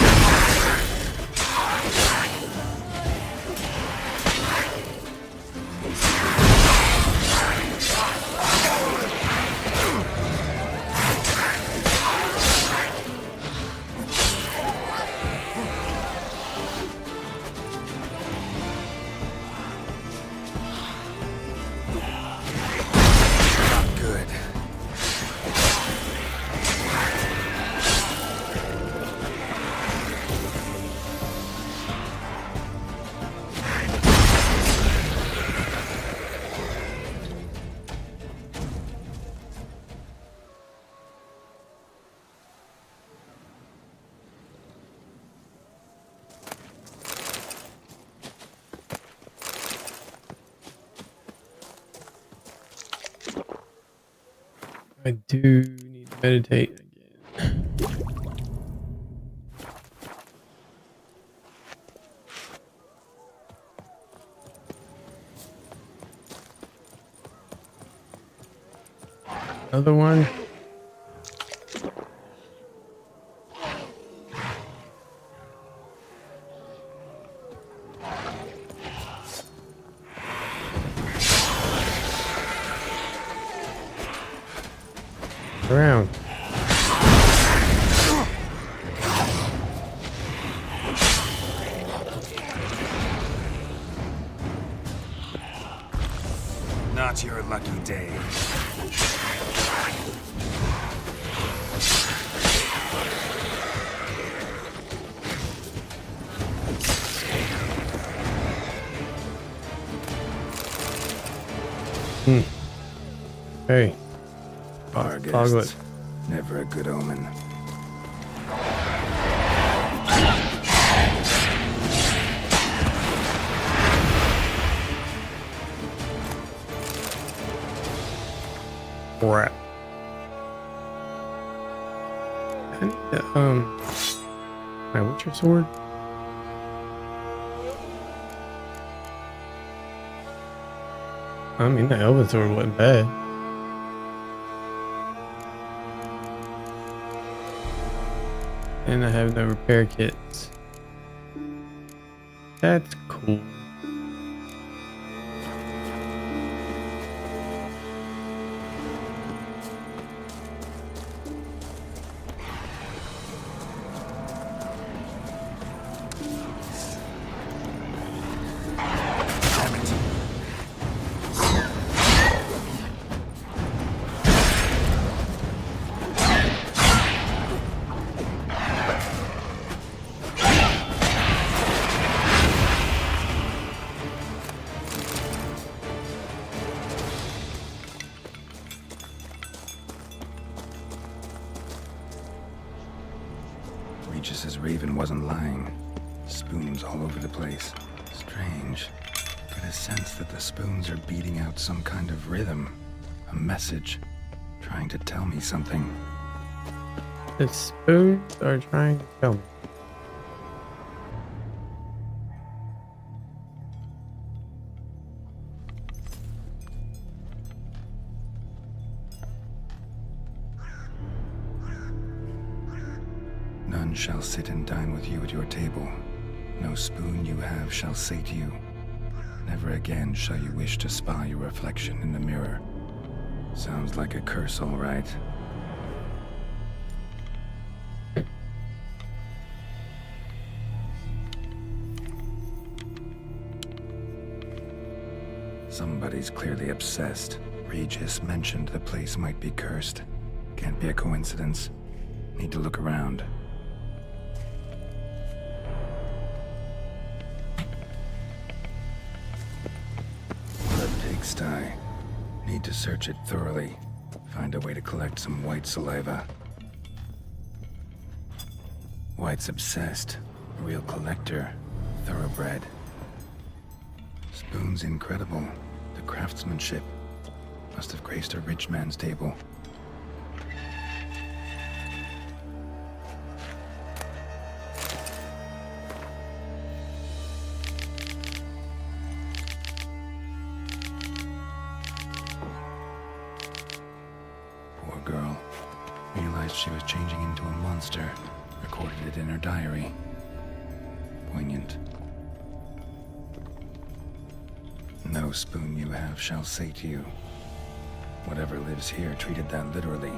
[SPEAKER 2] I do need to meditate again. Another one. Around.
[SPEAKER 4] Not your lucky day.
[SPEAKER 2] Hey.
[SPEAKER 4] Argus. Never a good omen.
[SPEAKER 2] Crap. I need to, alright, what's your sword? I mean, the Elven sword wasn't bad. And I have no repair kits. That's cool.
[SPEAKER 4] Regis's raven wasn't lying. Spoons all over the place. Strange. Get a sense that the spoons are beating out some kind of rhythm. A message. Trying to tell me something.
[SPEAKER 2] The spoons are trying to tell me.
[SPEAKER 4] None shall sit and dine with you at your table. No spoon you have shall sate you. Never again shall you wish to spy your reflection in the mirror. Sounds like a curse, all right. Somebody's clearly obsessed. Regis mentioned the place might be cursed. Can't be a coincidence. Need to look around. The pigsty. Need to search it thoroughly. Find a way to collect some white saliva. White's obsessed. A real collector. Thoroughbred. Spoon's incredible. The craftsmanship. Must have graced a rich man's table. Poor girl. Realized she was changing into a monster. Recorded it in her diary. Poignant. No spoon you have shall sate you. Whatever lives here treated that literally.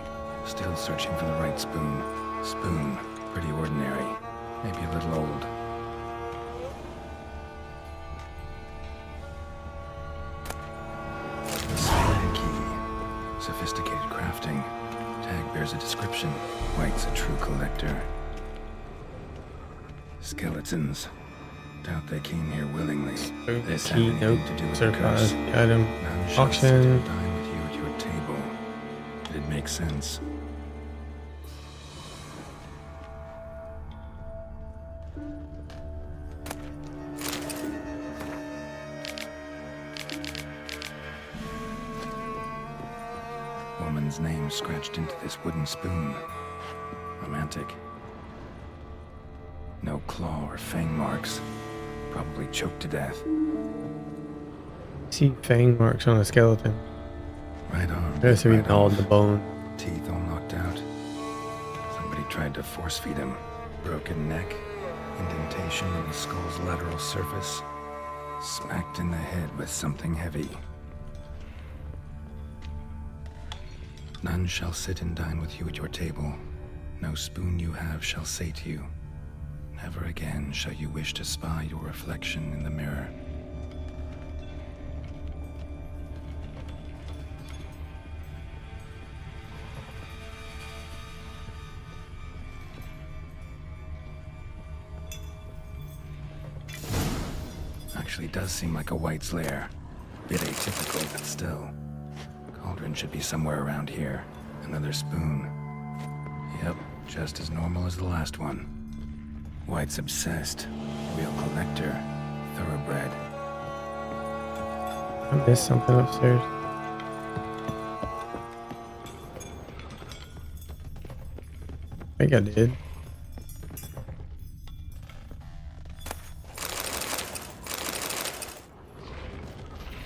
[SPEAKER 4] Still searching for the right spoon. Spoon, pretty ordinary. Maybe a little old. Slide key. Sophisticated crafting. Tag bears a description. White's a true collector. Skeletons. Doubt they came here willingly. This had
[SPEAKER 2] Key
[SPEAKER 4] anything
[SPEAKER 2] note
[SPEAKER 4] to do with the
[SPEAKER 2] certifies
[SPEAKER 4] curse.
[SPEAKER 2] the item
[SPEAKER 4] None shall sit
[SPEAKER 2] auction.
[SPEAKER 4] and dine with you at your table. Did it make sense? Woman woman's name scratched into this wooden spoon. Romantic. No claw or fang marks. Probably choked to death.
[SPEAKER 2] See fang marks on a skeleton.
[SPEAKER 4] Right arm.
[SPEAKER 2] That's to be
[SPEAKER 4] right
[SPEAKER 2] gnawed in
[SPEAKER 4] off.
[SPEAKER 2] the bone.
[SPEAKER 4] Teeth all knocked out. Somebody tried to force feed him. Broken neck. Indentation in the skull's lateral surface. Smacked in the head with something heavy. None shall sit and dine with you at your table. No spoon you have shall say to you, never again shall you wish to spy your reflection in the mirror. Actually does seem like a White's lair. Bit atypical, but still. Cauldron should be somewhere around here. Another spoon. Yep, just as normal as the last one. White's obsessed. Real collector. Thoroughbred.
[SPEAKER 2] I missed something upstairs. I think I did.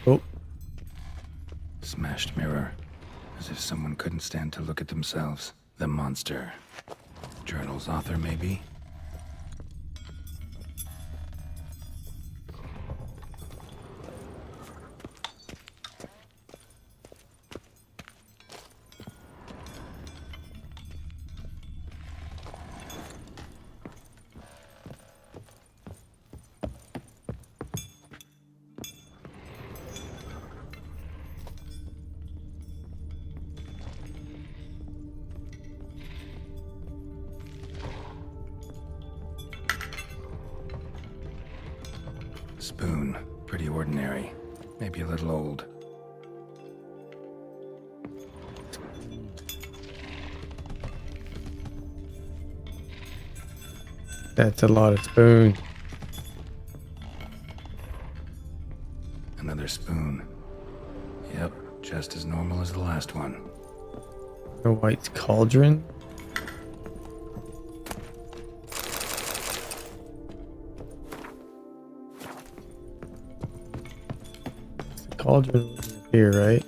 [SPEAKER 2] Oh,
[SPEAKER 4] Smashed mirror. As if someone couldn't stand to look at themselves. The monster. Journal's author, maybe? Spoon. Pretty ordinary. Maybe a little old.
[SPEAKER 2] that's a lot of spoon.
[SPEAKER 4] Another spoon. Yep, just as normal as the last one.
[SPEAKER 2] The White's cauldron. The cauldron was here, right?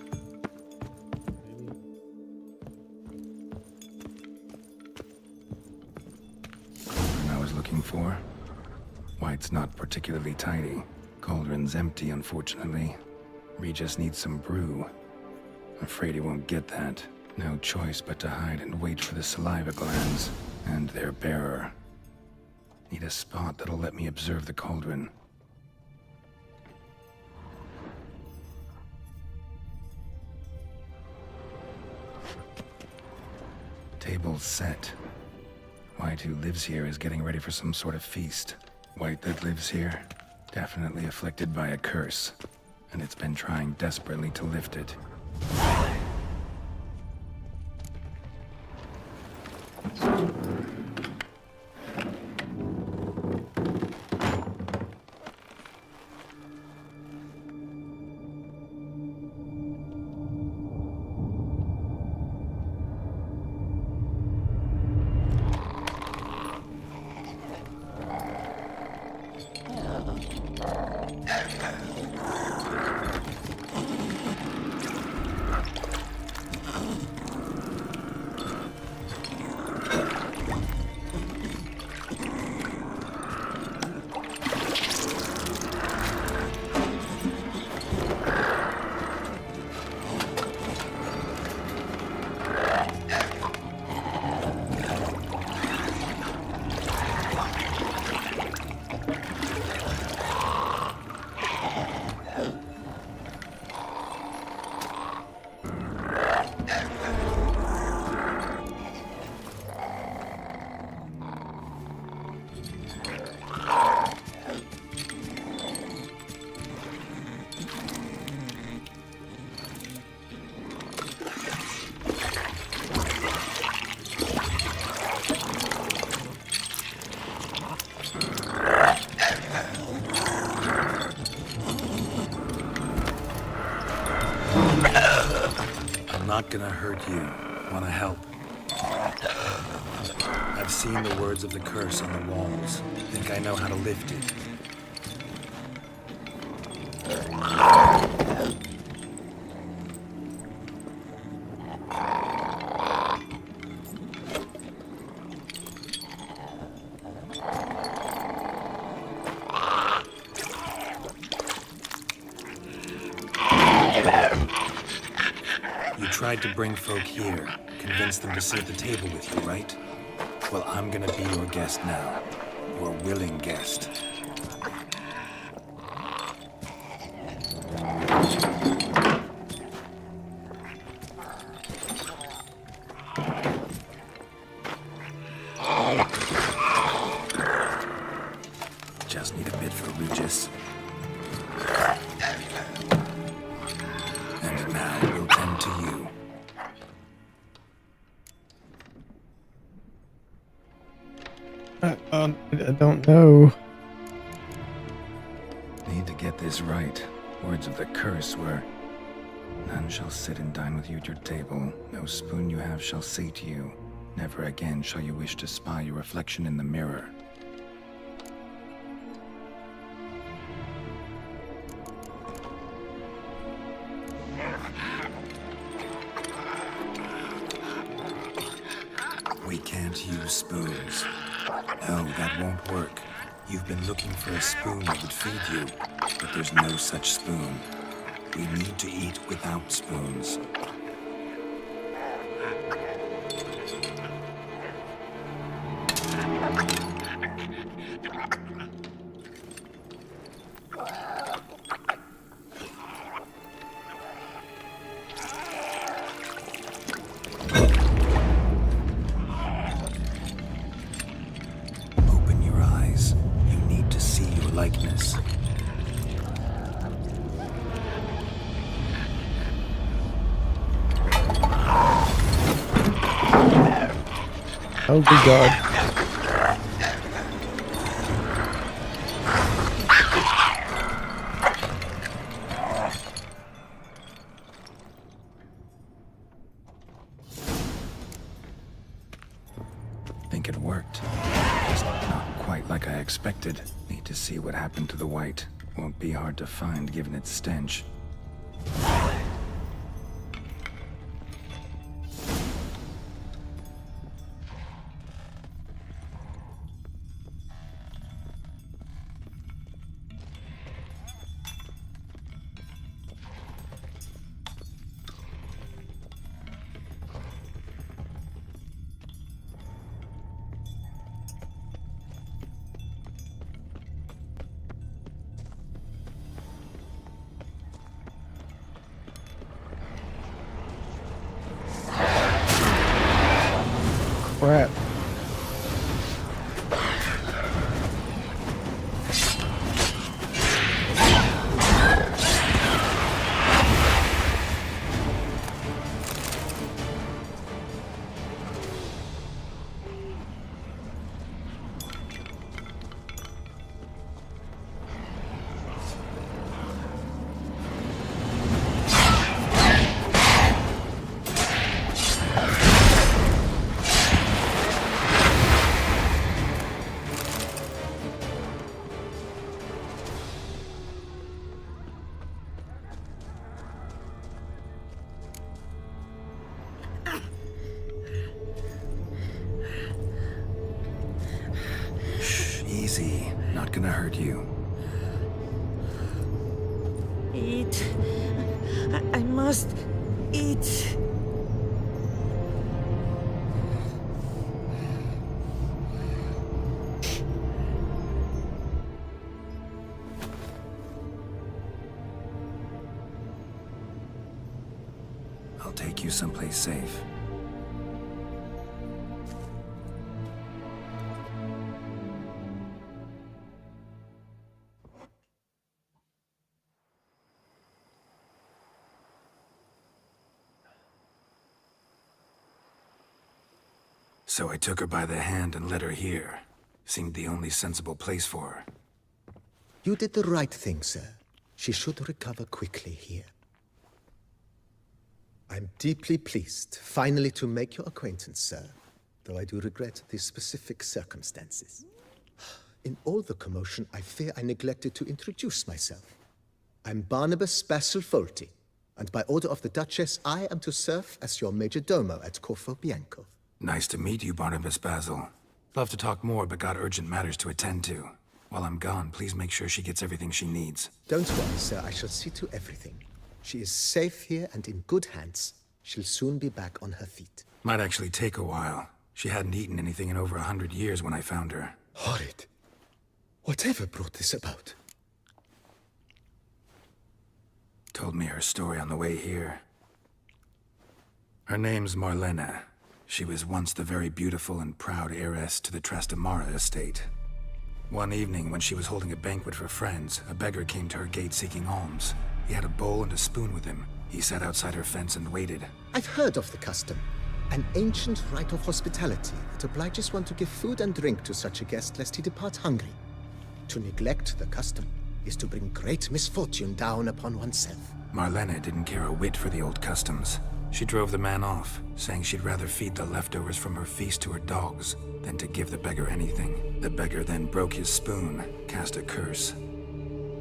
[SPEAKER 4] I was looking for. White's not particularly tidy. Cauldron's empty, unfortunately. Regis needs some brew. Afraid he won't get that. No choice but to hide and wait for the saliva glands and their bearer. Need a spot that'll let me observe the cauldron. Table's set. White, who lives here, is getting ready for some sort of feast. White that lives here, definitely afflicted by a curse, and it's been trying desperately to lift it. not gonna hurt you. Wanna help? I've seen the words of the curse on the walls. Think I know how to lift it. You tried to bring folk here, convince them to sit at the table with you, right? Well, I'm gonna be your guest now. Your willing guest. Just need a bit for Regis. And now we'll tend to you.
[SPEAKER 2] I don't know.
[SPEAKER 4] Need to get this right. Words of the curse were, none shall sit and dine with you at your table. No spoon you have shall say to you, never again shall you wish to spy your reflection in the mirror. We can't use spoons. No, that won't work. You've been looking for a spoon that would feed you, but there's no such spoon. We need to eat without spoons. Open your eyes. You need to see your likeness.
[SPEAKER 2] Oh, good God.
[SPEAKER 4] Think it worked. Just not quite like I expected. Need to see what happened to the white. Won't be hard to find given its stench.
[SPEAKER 2] Crap.
[SPEAKER 4] Easy. Not gonna hurt you.
[SPEAKER 5] Eat. I must eat.
[SPEAKER 4] I'll take you someplace safe. So I took her by the hand and led her here. Seemed the only sensible place for her.
[SPEAKER 3] You did the right thing, sir. She should recover quickly here. I'm deeply pleased finally to make your acquaintance, sir, though I do regret the specific circumstances. In all the commotion, I fear I neglected to introduce myself. I'm Barnabas Basil Folty, and by order of the Duchess, I am to serve as your major domo at Corfo Bianco.
[SPEAKER 4] Nice to meet you, Barnabas Basil. Love to talk more, but got urgent matters to attend to. While I'm gone, please make sure she gets everything she needs.
[SPEAKER 3] Don't worry, sir. I shall see to everything. She is safe here and in good hands. She'll soon be back on her feet.
[SPEAKER 4] Might actually take a while. She hadn't eaten anything in over 100 years when I found her.
[SPEAKER 3] Horrid. Whatever brought this about?
[SPEAKER 4] Told me her story on the way here. Her name's Marlena. She was once the very beautiful and proud heiress to the Trastamara estate. One evening, when she was holding a banquet for friends, a beggar came to her gate seeking alms. He had a bowl and a spoon with him. He sat outside her fence and waited.
[SPEAKER 3] I've heard of the custom. An ancient rite of hospitality that obliges one to give food and drink to such a guest lest he depart hungry. To neglect the custom is to bring great misfortune down upon oneself.
[SPEAKER 4] Marlena didn't care a whit for the old customs. She drove the man off, saying she'd rather feed the leftovers from her feast to her dogs than to give the beggar anything. The beggar then broke his spoon, cast a curse.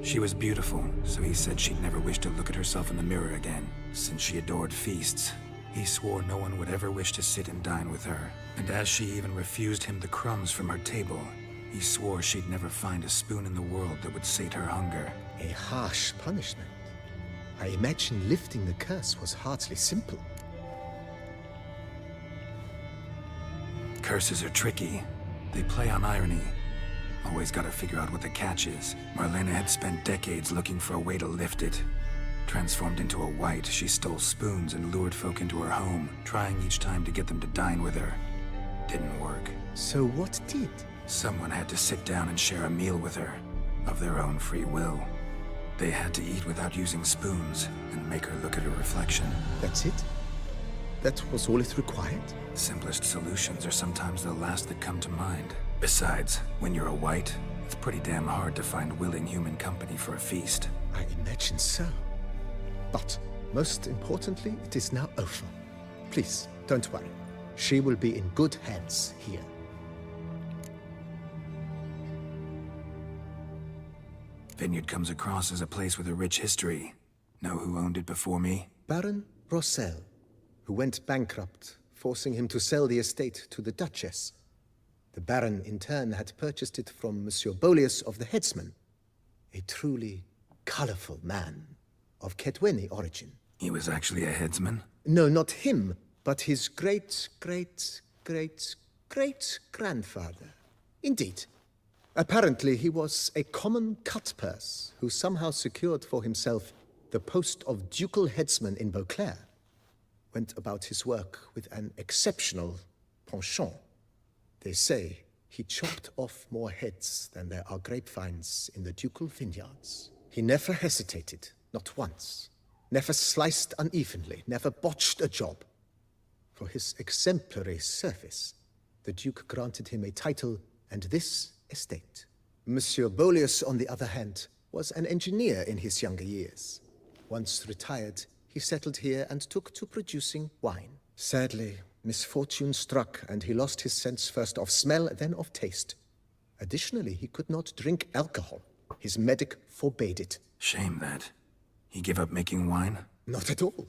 [SPEAKER 4] She was beautiful, so he said she'd never wish to look at herself in the mirror again. Since she adored feasts, he swore no one would ever wish to sit and dine with her. And as she even refused him the crumbs from her table, he swore she'd never find a spoon in the world that would sate her hunger.
[SPEAKER 3] A harsh punishment. I imagine lifting the curse was hardly simple.
[SPEAKER 4] Curses are tricky. They play on irony. Always gotta figure out what the catch is. Marlena had spent decades looking for a way to lift it. Transformed into a wight, she stole spoons and lured folk into her home, trying each time to get them to dine with her. Didn't work.
[SPEAKER 3] So what did?
[SPEAKER 4] Someone had to sit down and share a meal with her, of their own free will. They had to eat without using spoons, and make her look at her reflection.
[SPEAKER 3] That's it? That was all it required?
[SPEAKER 4] Simplest solutions are sometimes the last that come to mind. Besides, when you're a wight, it's pretty damn hard to find willing human company for a feast.
[SPEAKER 3] I imagine so. But, most importantly, it is now over. Please, don't worry. She will be in good hands here.
[SPEAKER 4] Vineyard comes across as a place with a rich history. Know who owned it before me?
[SPEAKER 3] Baron Rossel, who went bankrupt, forcing him to sell the estate to the Duchess. The Baron, in turn, had purchased it from Monsieur Bolius of the Headsman, a truly colorful man of Ketweni origin.
[SPEAKER 4] He was actually a headsman?
[SPEAKER 3] No, not him, but his great-great-great-great-grandfather. Indeed. Apparently, he was a common cutpurse who somehow secured for himself the post of ducal headsman in Beauclair. Went about his work with an exceptional penchant. They say he chopped off more heads than there are grapevines in the ducal vineyards. He never hesitated, not once. Never sliced unevenly, never botched a job. For his exemplary service, the Duke granted him a title and this estate. Monsieur Bolius, on the other hand, was an engineer in his younger years. Once retired, he settled here and took to producing wine. Sadly, misfortune struck and he lost his sense first of smell, then of taste. Additionally, he could not drink alcohol. His medic forbade it.
[SPEAKER 4] Shame that. He gave up making wine?
[SPEAKER 3] Not at all.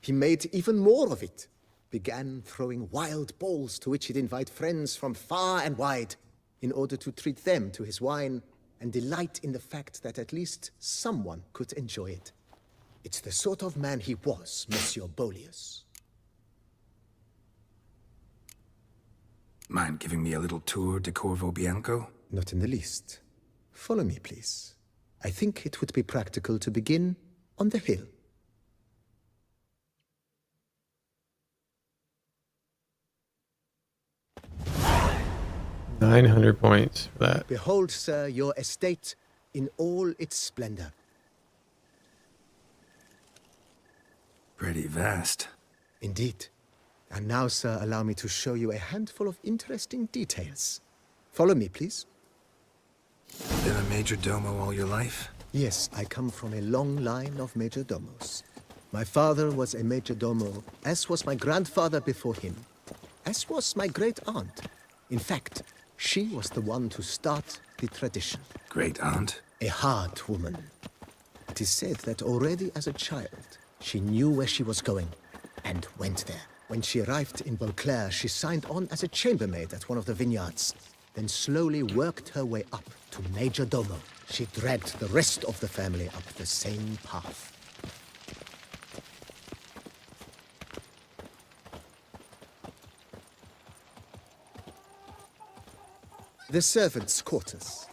[SPEAKER 3] He made even more of it. Began throwing wild balls to which he'd invite friends from far and wide in order to treat them to his wine and delight in the fact that at least someone could enjoy it. It's the sort of man he was, Monsieur Bolius.
[SPEAKER 4] Mind giving me a little tour de Corvo Bianco?
[SPEAKER 3] Not in the least. Follow me, please. I think it would be practical to begin on the hill.
[SPEAKER 2] 900 points for that.
[SPEAKER 3] Behold, sir, your estate in all its splendor.
[SPEAKER 4] Pretty vast.
[SPEAKER 3] Indeed. And now, sir, allow me to show you a handful of interesting details. Follow me, please.
[SPEAKER 4] Been a major domo all your life?
[SPEAKER 3] Yes, I come from a long line of major domos. My father was a major domo, as was my grandfather before him, as was my great aunt. In fact, she was the one to start the tradition.
[SPEAKER 4] Great aunt?
[SPEAKER 3] A hard woman. It is said that already as a child, she knew where she was going and went there. When she arrived in Beauclair, she signed on as a chambermaid at one of the vineyards, then slowly worked her way up to major domo. She dragged the rest of the family up the same path. The servants' quarters.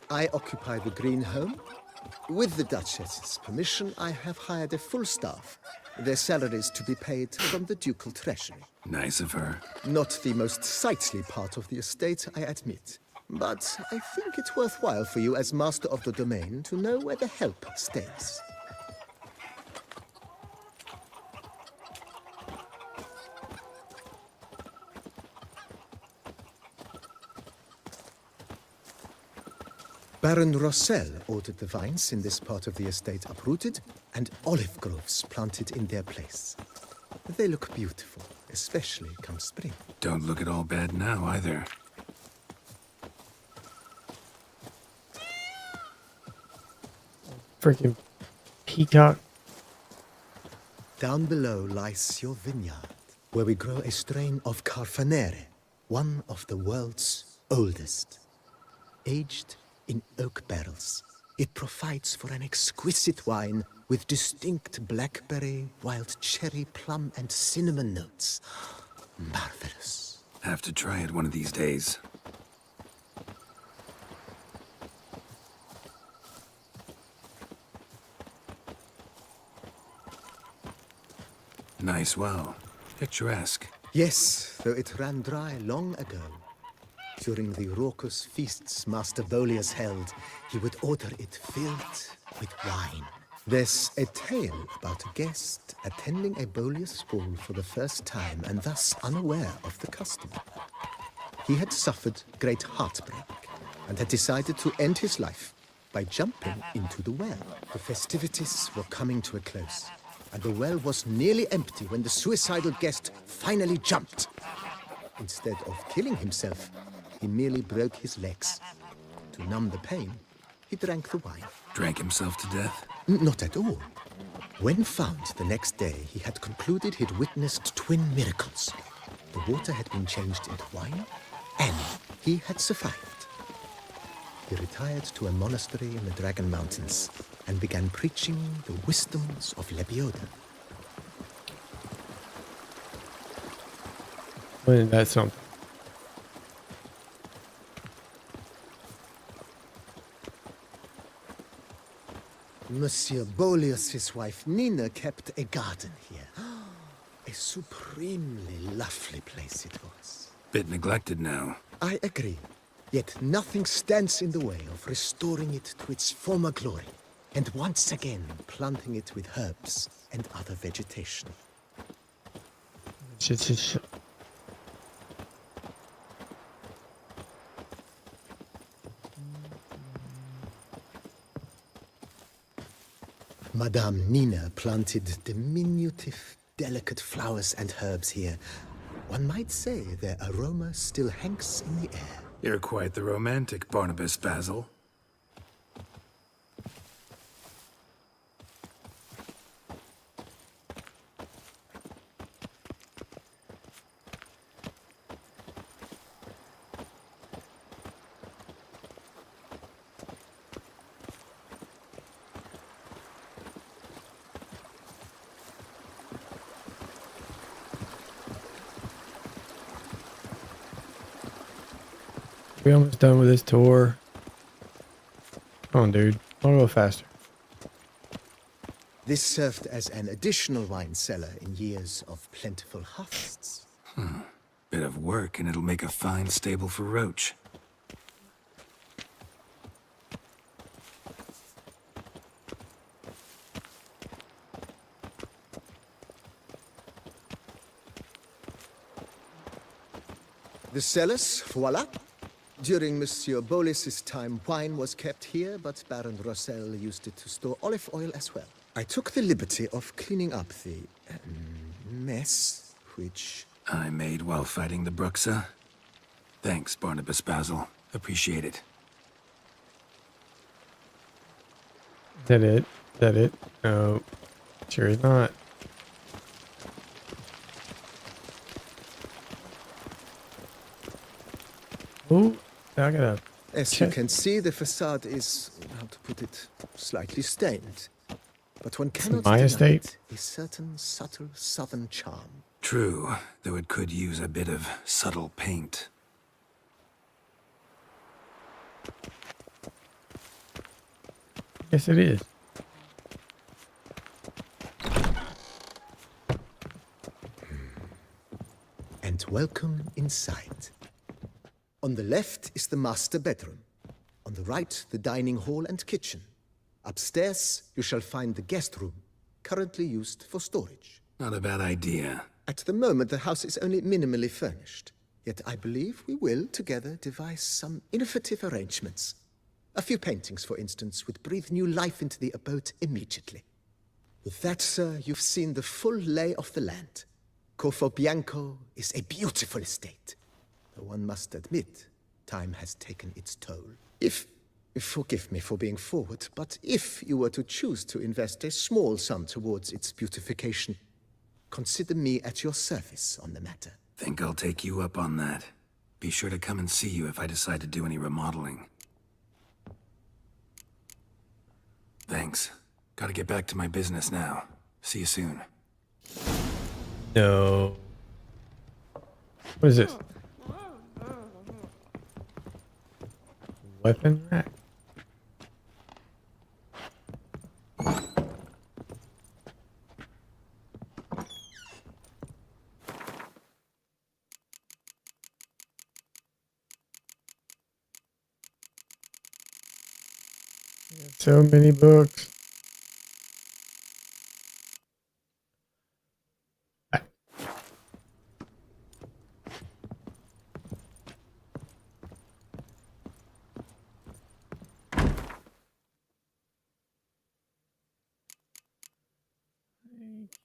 [SPEAKER 3] I occupy the green home. With the Duchess's permission, I have hired a full staff. Their salaries to be paid from the ducal treasury.
[SPEAKER 4] Nice of her.
[SPEAKER 3] Not the most sightly part of the estate, I admit. But I think it's worthwhile for you as master of the domain to know where the help stays. Baron Rossel ordered the vines in this part of the estate uprooted and olive groves planted in their place. They look beautiful, especially come spring.
[SPEAKER 4] Don't look at all bad now, either.
[SPEAKER 2] Freaking peacock.
[SPEAKER 3] Down below lies your vineyard, where we grow a strain of Carfanere, one of the world's oldest. Aged in oak barrels, it provides for an exquisite wine with distinct blackberry, wild cherry, plum, and cinnamon notes. Marvelous.
[SPEAKER 4] Have to try it one of these days. Nice well. Picturesque.
[SPEAKER 3] Yes, though it ran dry long ago. During the raucous feasts Master Bolius held, he would order it filled with wine. There's a tale about a guest attending a Bolius ball for the first time and thus unaware of the custom. He had suffered great heartbreak and had decided to end his life by jumping into the well. The festivities were coming to a close, and the well was nearly empty when the suicidal guest finally jumped. Instead of killing himself, he merely broke his legs. To numb the pain, he drank the wine.
[SPEAKER 4] Drank himself to death?
[SPEAKER 3] Not at all. When found the next day, he had concluded he'd witnessed twin miracles. The water had been changed into wine, and he had survived. He retired to a monastery in the Dragon Mountains and began preaching the wisdoms of Lebioda.
[SPEAKER 2] Wasn't that something?
[SPEAKER 3] Monsieur Bolius's wife Nina kept a garden here. A supremely lovely place it was.
[SPEAKER 4] Bit neglected now.
[SPEAKER 3] I agree. Yet nothing stands in the way of restoring it to its former glory, and once again planting it with herbs and other vegetation.
[SPEAKER 2] Shit.
[SPEAKER 3] Madame Nina planted diminutive, delicate flowers and herbs here. One might say their aroma still hangs in the air.
[SPEAKER 4] You're quite the romantic, Barnabas Basil.
[SPEAKER 2] We almost done with this tour. Come on, dude. A little faster.
[SPEAKER 3] This served as an additional wine cellar in years of plentiful harvests.
[SPEAKER 4] Bit of work and it'll make a fine stable for Roach.
[SPEAKER 3] The cellars, voila. During Monsieur Bolis's time, wine was kept here, but Baron Rossel used it to store olive oil as well. I took the liberty of cleaning up the mess, which...
[SPEAKER 4] I made while fighting the Bruxa. Thanks, Barnabas Basil. Appreciate it.
[SPEAKER 2] Is that it? Is that it? No. Sure is not. Oh, I got a
[SPEAKER 3] As you can see, the facade is, how to put it, slightly stained. But one cannot
[SPEAKER 2] my
[SPEAKER 3] deny
[SPEAKER 2] estate.
[SPEAKER 3] it, a certain subtle southern charm.
[SPEAKER 4] True, though it could use a bit of subtle paint.
[SPEAKER 2] Yes, it is.
[SPEAKER 3] And welcome inside. On the left is the master bedroom. On the right, the dining hall and kitchen. Upstairs, you shall find the guest room, currently used for storage.
[SPEAKER 4] Not a bad idea.
[SPEAKER 3] At the moment, the house is only minimally furnished. Yet I believe we will, together, devise some innovative arrangements. A few paintings, for instance, would breathe new life into the abode immediately. With that, sir, you've seen the full lay of the land. Corvo Bianco is a beautiful estate. Though one must admit, time has taken its toll. Forgive me for being forward, but if you were to choose to invest a small sum towards its beautification, consider me at your service on the matter.
[SPEAKER 4] Think I'll take you up on that. Be sure to come and see you if I decide to do any remodeling. Thanks. Gotta get back to my business now. See you soon.
[SPEAKER 2] No. What is this? Weapon rack. So many books.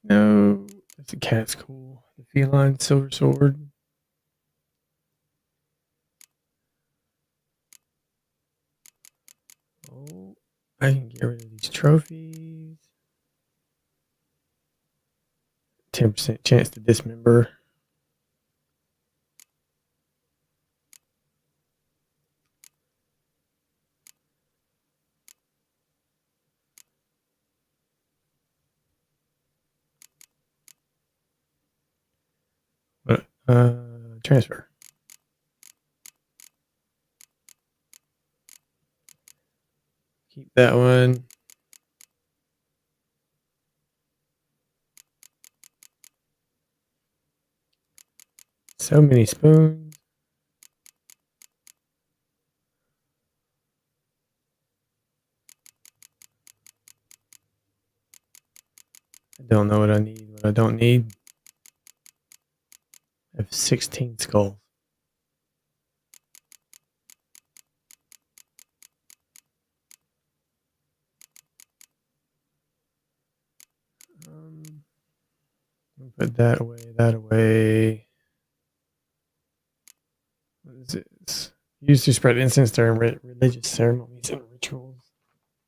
[SPEAKER 2] No, that's a cat's cool. The feline silver sword. Oh, I can get rid of these trophies. 10% chance to dismember. Transfer. Keep that one. So many spoons. I don't know what I need, what I don't need. I have 16 skulls. Put that away, that away. What is this? Used to spread incense during religious ceremonies and rituals.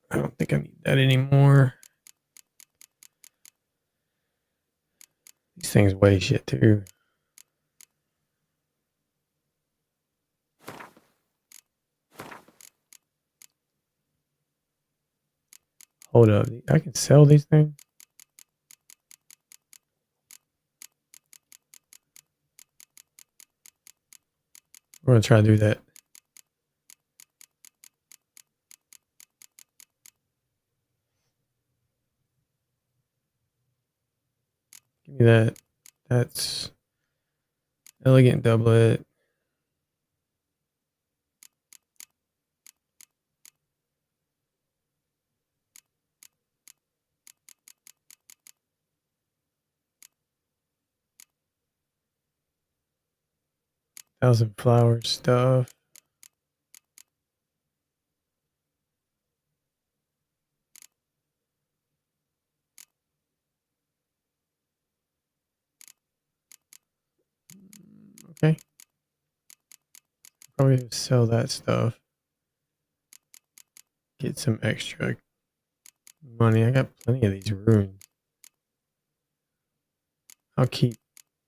[SPEAKER 2] I don't think I need that anymore. These things weigh shit too. Hold up. I can sell these things? We're going to try to do that. Give me that. That's elegant doublet. Thousand Flower stuff. Okay. Probably sell that stuff. Get some extra money. I got plenty of these runes. I'll keep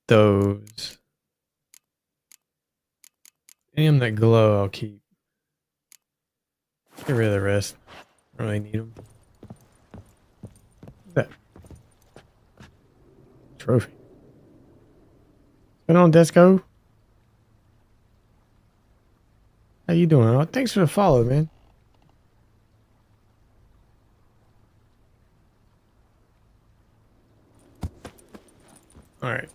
[SPEAKER 2] those. Any of them that glow, I'll keep. Get rid of the rest. I don't really need them. That trophy. What's going on, Desco? How you doing? Oh, thanks for the follow, man. All right.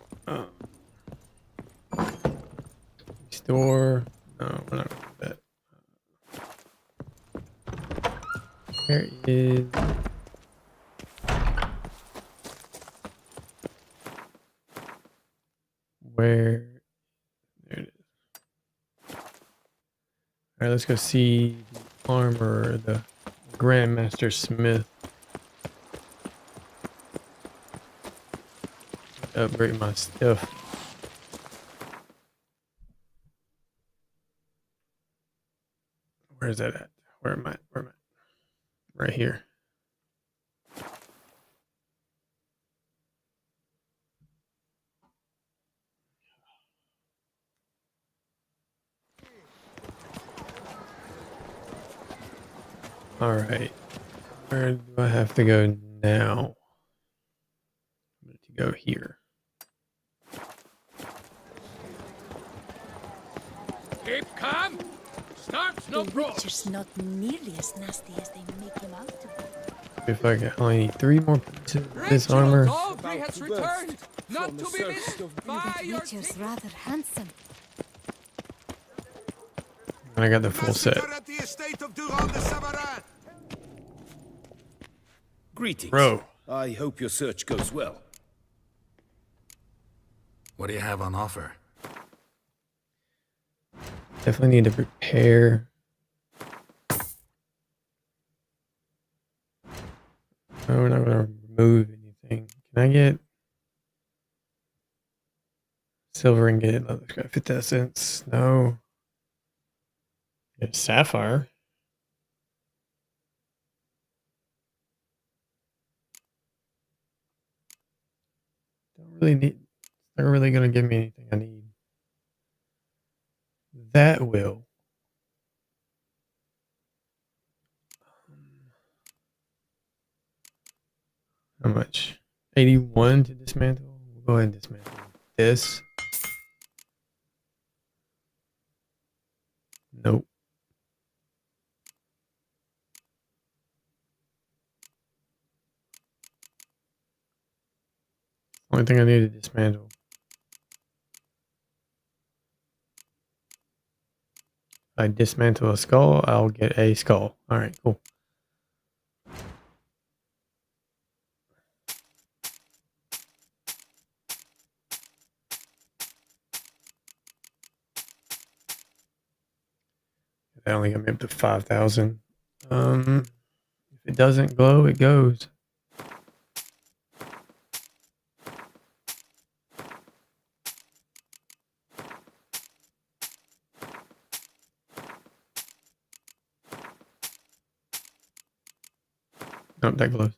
[SPEAKER 2] Store. No, we're not gonna do that. Where is? Where? There it is. All right, let's go see the armor, the Grandmaster Smith. Upgrade my stuff. Where's that at? Where am I? Where am I? Right here. All right. Where do I have to go now? I'm going to go here.
[SPEAKER 3] Keep calm. Start no
[SPEAKER 8] The
[SPEAKER 3] brawl.
[SPEAKER 8] Witcher's not nearly as nasty as they make him out to be.
[SPEAKER 2] If I can only need 3 more pieces of this armor.
[SPEAKER 7] Dalby has returned, not to be missed by
[SPEAKER 8] That
[SPEAKER 7] your
[SPEAKER 8] Witcher's rather handsome.
[SPEAKER 2] And I got the full set.
[SPEAKER 3] At the estate of Durand de Savarin.
[SPEAKER 9] Greetings.
[SPEAKER 2] Bro.
[SPEAKER 9] I hope your search goes well.
[SPEAKER 4] What do you have on offer?
[SPEAKER 2] Definitely need to prepare. No, we're not going to remove anything. Can I get silver ingot? Let's go 50 cents. No. Get sapphire. Don't really need. It's not really going to give me anything I need. That will. How much? 81 to dismantle? We'll go ahead and dismantle this. Nope. Only thing I need to dismantle. If I dismantle a skull, I'll get a skull. Alright, cool. That only got me up to 5,000. If it doesn't glow, it goes. Nope, that glows.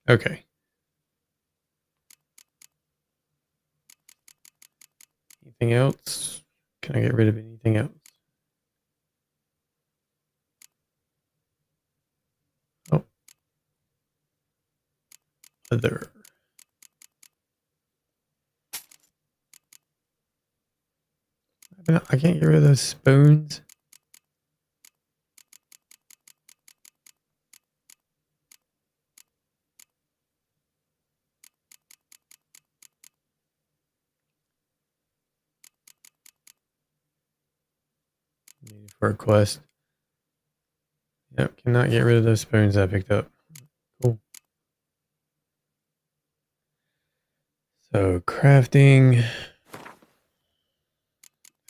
[SPEAKER 2] Okay. Anything else? Can I get rid of anything else? Oh. Other. I can't get rid of those spoons. Needed for a quest. Yep, cannot get rid of those spoons I picked up. Cool. So crafting.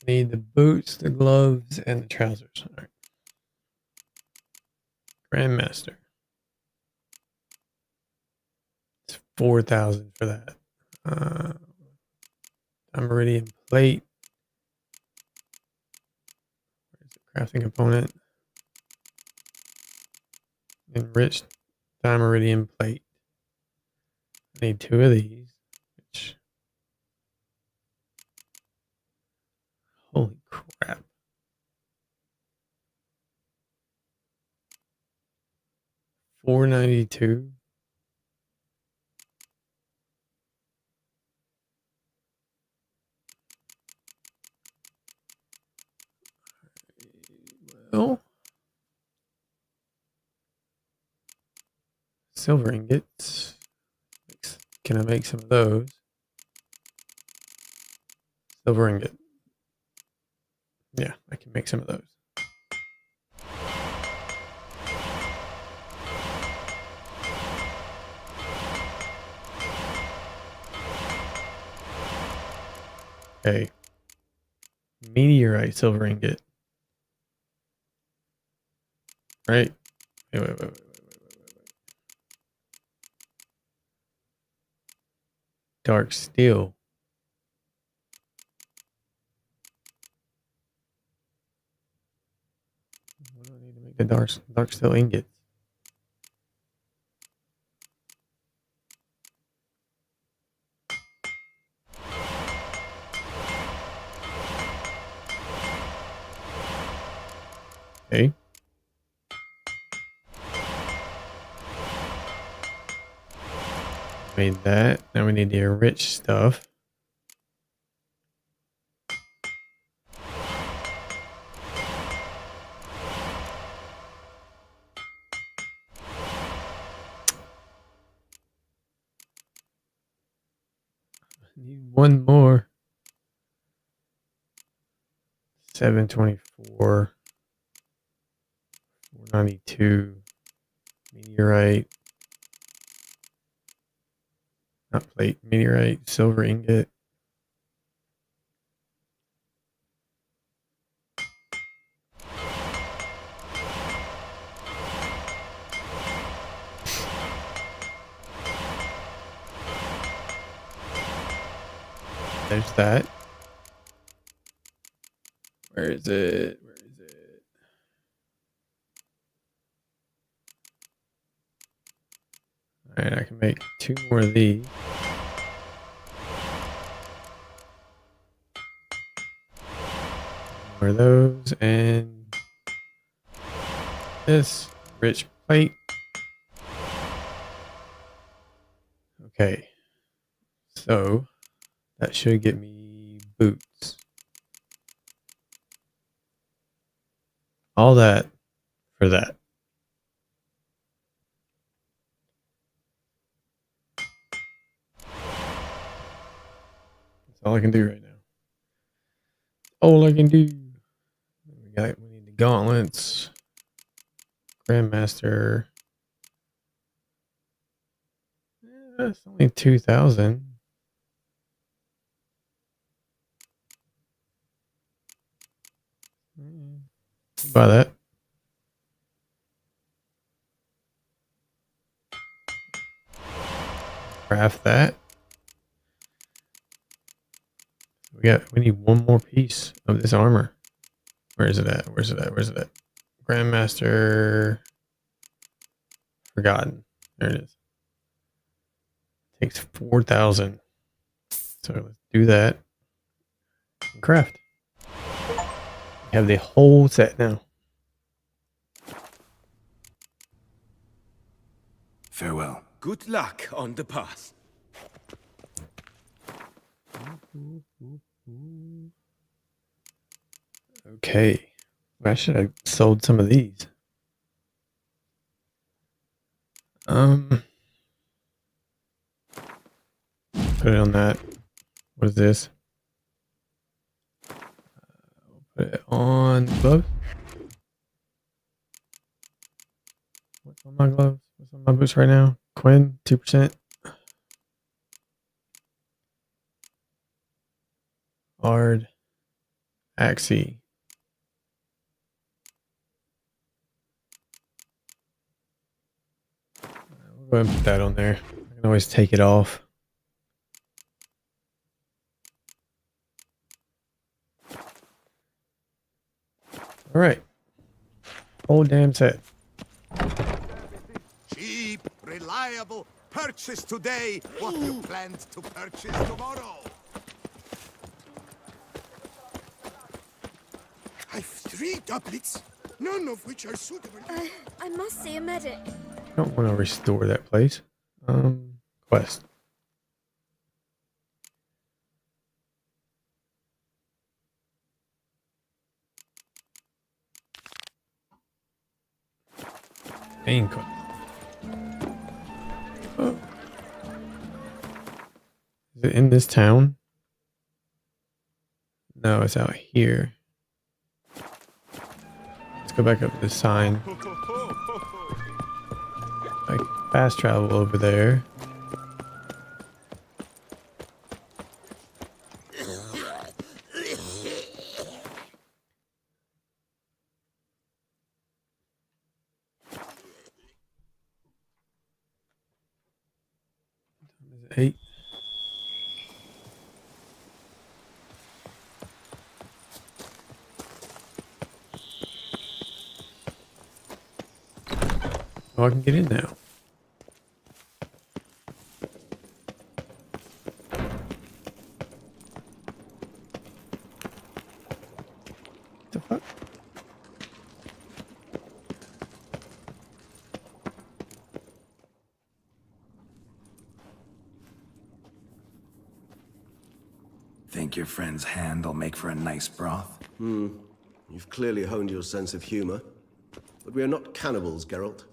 [SPEAKER 2] Need the boots, the gloves, and the trousers. All right. Grandmaster. It's 4,000 for that. Meridian plate. Where's the crafting component? Enriched Meridian plate. I need 2 of these. Which, holy crap. $492. Well, silver ingots. Can I make some of those? Silver ingot. Yeah, I can make some of those. Okay. Meteorite silver ingot. Right? Wait. Dark steel. What do I need to make the dark steel ingots? Okay. Made that. Now we need the enriched stuff. I need one more. 724. 492. Meteorite. Not plate. Meteorite. Silver ingot. There's that. Where is it? Alright, I can make 2 more of these. More of those, and this rich plate. Okay, so that should get me boots. All that for that. That's all I can do right now. All I can do. We need the gauntlets. Grandmaster. That's only 2,000. Buy that. Craft that. We need one more piece of this armor. Where is it at? Grandmaster. Forgotten. There it is. Takes 4,000. So let's do that. And craft. We have the whole set now.
[SPEAKER 4] Farewell.
[SPEAKER 9] Good luck on the path.
[SPEAKER 2] Okay. I should have sold some of these. Put it on that. What is this? Put it on gloves. What's on my gloves? What's on my boots right now? Quinn, 2%. Ard, Backseat. We'll go ahead and put that on there. I can always take it off. All right. Whole damn set.
[SPEAKER 3] Cheap, reliable, purchase today what you planned to purchase tomorrow. I've 3 doublets, none of which are suitable.
[SPEAKER 8] I must see a medic.
[SPEAKER 2] I don't want to restore that place. Quest. Main quest. Oh. Is it in this town? No, it's out here. Let's go back up to the sign. I can fast travel over there. Is it 8? Oh, I can get in now. What the fuck?
[SPEAKER 4] Think your friend's hand will make for a nice broth?
[SPEAKER 6] You've clearly honed your sense of humor. But we are not cannibals, Geralt.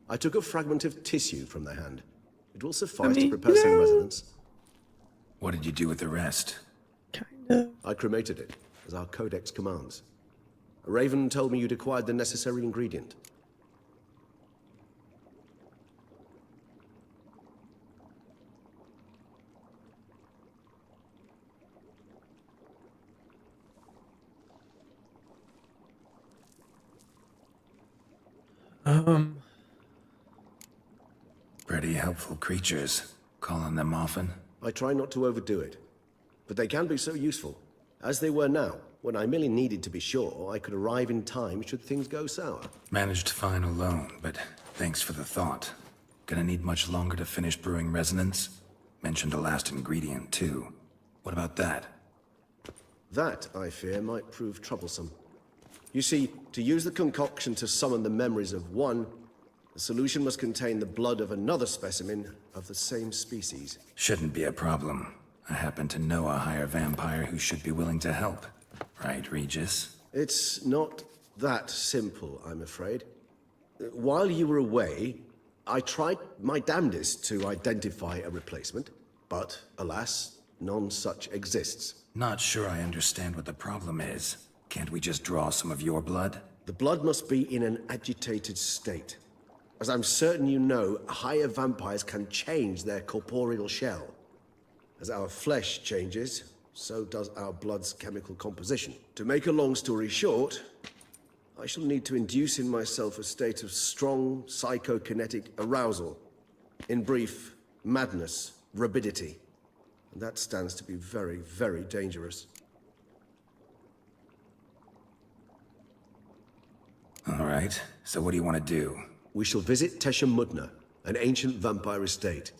[SPEAKER 6] I took a fragment of tissue from their hand. It will suffice to prepare some resonance.
[SPEAKER 4] What did you do with the rest?
[SPEAKER 2] Kinda.
[SPEAKER 6] I cremated it, as our codex commands. A raven told me you'd acquired the necessary ingredient.
[SPEAKER 4] Pretty helpful creatures. Calling them often?
[SPEAKER 6] I try not to overdo it, but they can be so useful, as they were now, when I merely needed to be sure I could arrive in time should things go sour.
[SPEAKER 4] Managed fine alone, but thanks for the thought. Gonna need much longer to finish brewing resonance? Mentioned a last ingredient, too. What about that?
[SPEAKER 6] That, I fear, might prove troublesome. You see, to use the concoction to summon the memories of one, the solution must contain the blood of another specimen of the same species.
[SPEAKER 4] Shouldn't be a problem. I happen to know a higher vampire who should be willing to help. Right, Regis?
[SPEAKER 6] It's not that simple, I'm afraid. While you were away, I tried my damnedest to identify a replacement, but alas, none such exists.
[SPEAKER 4] Not sure I understand what the problem is. Can't we just draw some of your blood?
[SPEAKER 6] The blood must be in an agitated state. As I'm certain you know, higher vampires can change their corporeal shell. As our flesh changes, so does our blood's chemical composition. To make a long story short, I shall need to induce in myself a state of strong psychokinetic arousal. In brief, madness, rabidity. And that stands to be very, very dangerous.
[SPEAKER 4] All right, so what do you want to do?
[SPEAKER 6] We shall visit Tesha Mudna, an ancient vampire estate.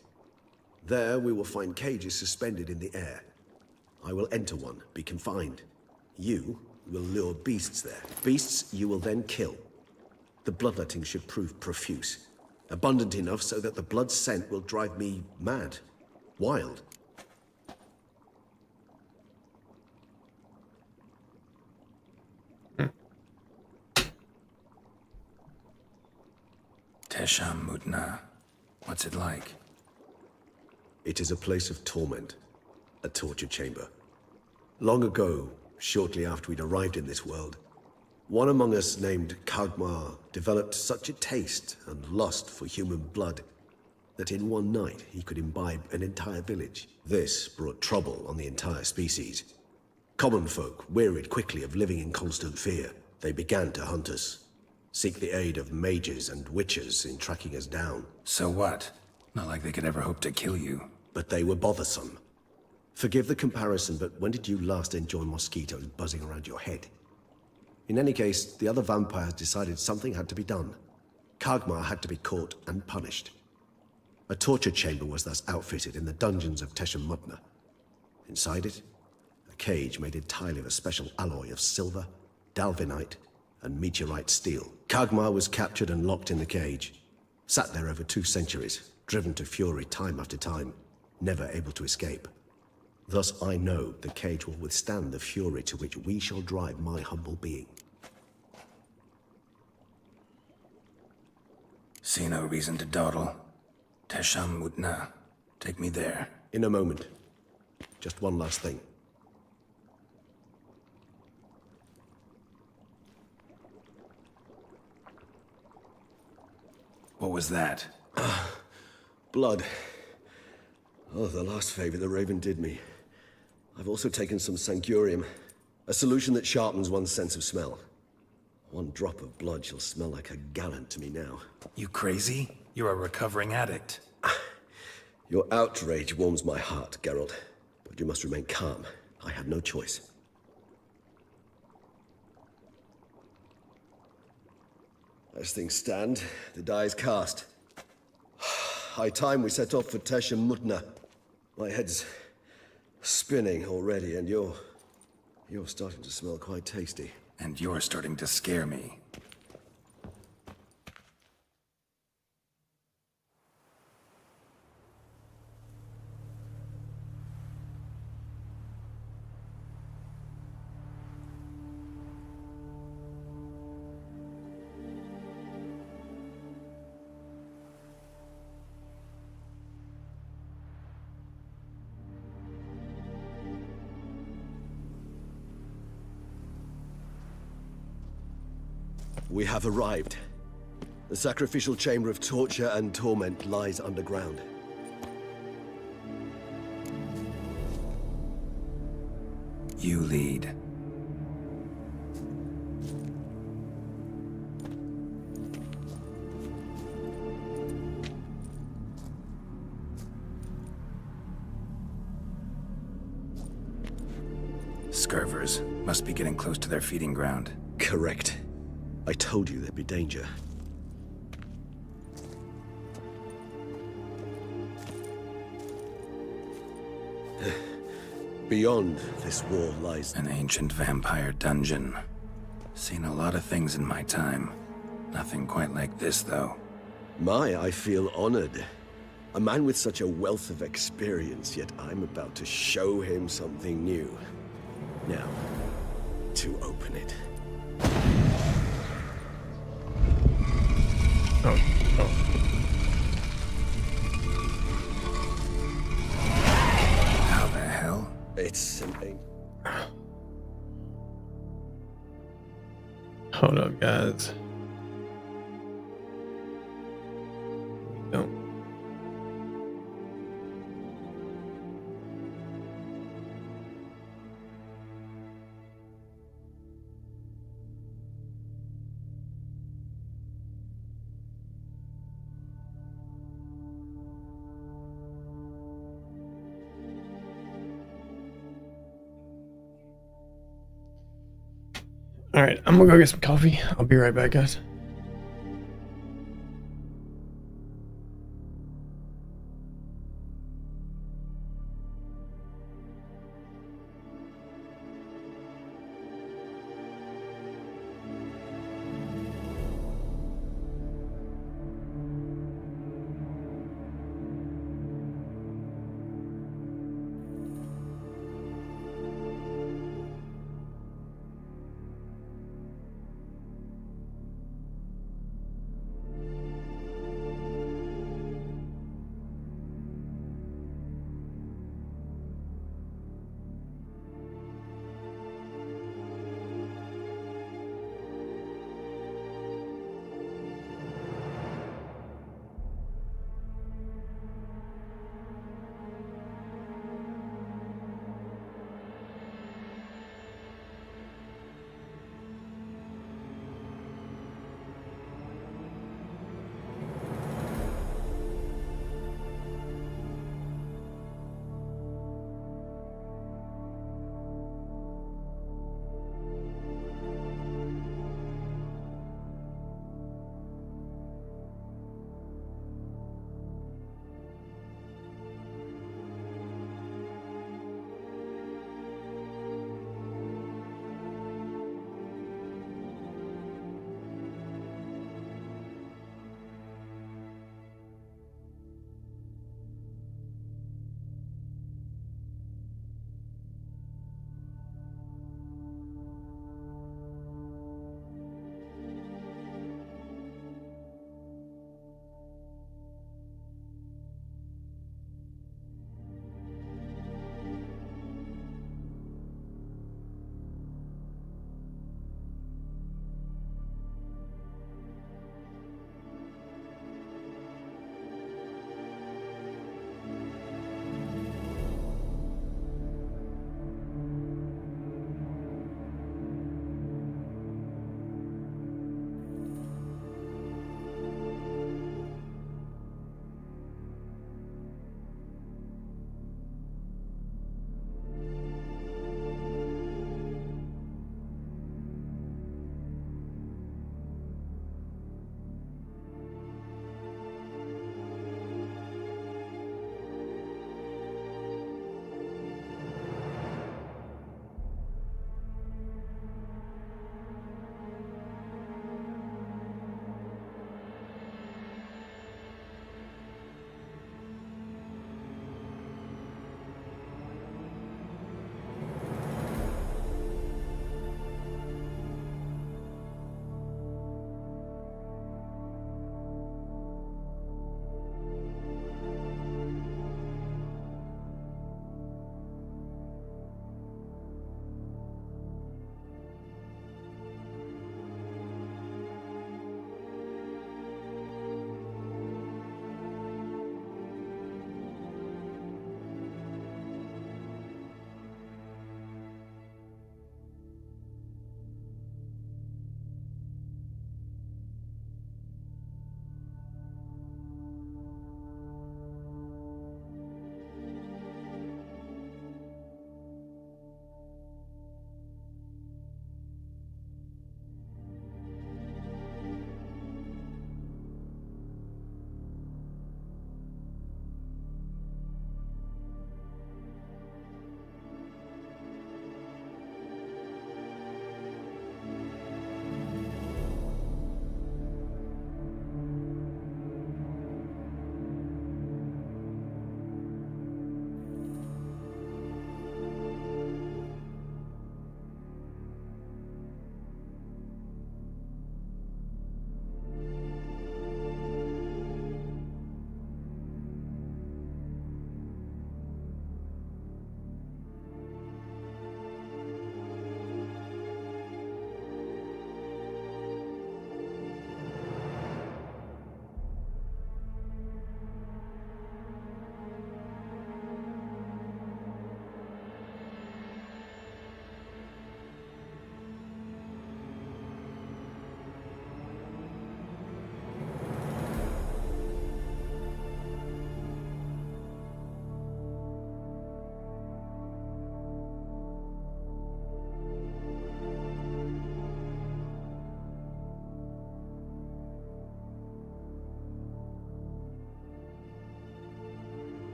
[SPEAKER 6] There we will find cages suspended in the air. I will enter one, be confined. You will lure beasts there. Beasts you will then kill. The bloodletting should prove profuse. Abundant enough so that the blood scent will drive me mad. Wild.
[SPEAKER 4] Tesha Mudna. What's it like?
[SPEAKER 6] It is a place of torment. A torture chamber. Long ago, shortly after we'd arrived in this world, one among us named Kagmar developed such a taste and lust for human blood that in one night he could imbibe an entire village. This brought trouble on the entire species. Common folk wearied quickly of living in constant fear. They began to hunt us, seek the aid of mages and witches in tracking us down.
[SPEAKER 4] So what? Not like they could ever hope to kill you.
[SPEAKER 6] But they were bothersome. Forgive the comparison, but when did you last enjoy mosquitoes buzzing around your head? In any case, the other vampires decided something had to be done. Kagmar had to be caught and punished. A torture chamber was thus outfitted in the dungeons of Teshamudna. Inside it, a cage made entirely of a special alloy of silver, dalvinite, and meteorite steel. Kagmar was captured and locked in the cage. Sat there over 2 centuries, driven to fury time after time, never able to escape. Thus I know the cage will withstand the fury to which we shall drive my humble being.
[SPEAKER 4] See no reason to dawdle. Teshamudna. Take me there.
[SPEAKER 6] In a moment. Just one last thing.
[SPEAKER 4] What was that?
[SPEAKER 6] Blood. Oh, the last favor the Raven did me. I've also taken some Sancurium, a solution that sharpens one's sense of smell. 1 drop of blood shall smell like a gallon to me now.
[SPEAKER 4] You crazy? You're a recovering addict.
[SPEAKER 6] Your outrage warms my heart, Geralt. But you must remain calm. I had no choice. As things stand, the die is cast. High time we set off for Teshamudna. My head's spinning already, and you're starting to smell quite tasty.
[SPEAKER 4] And you're starting to scare me.
[SPEAKER 6] We have arrived. The sacrificial chamber of torture and torment lies underground.
[SPEAKER 4] You lead. Scurvers must be getting close to their feeding ground.
[SPEAKER 6] Correct. I told you there'd be danger. Beyond this wall lies
[SPEAKER 4] An ancient vampire dungeon. Seen a lot of things in my time. Nothing quite like this, though.
[SPEAKER 6] I feel honored. A man with such a wealth of experience, yet I'm about to show him something new. Now, to open it.
[SPEAKER 4] How the hell?
[SPEAKER 6] It's something.
[SPEAKER 2] Hold up, guys. Don't. All right, I'm gonna go get some coffee. I'll be right back, guys.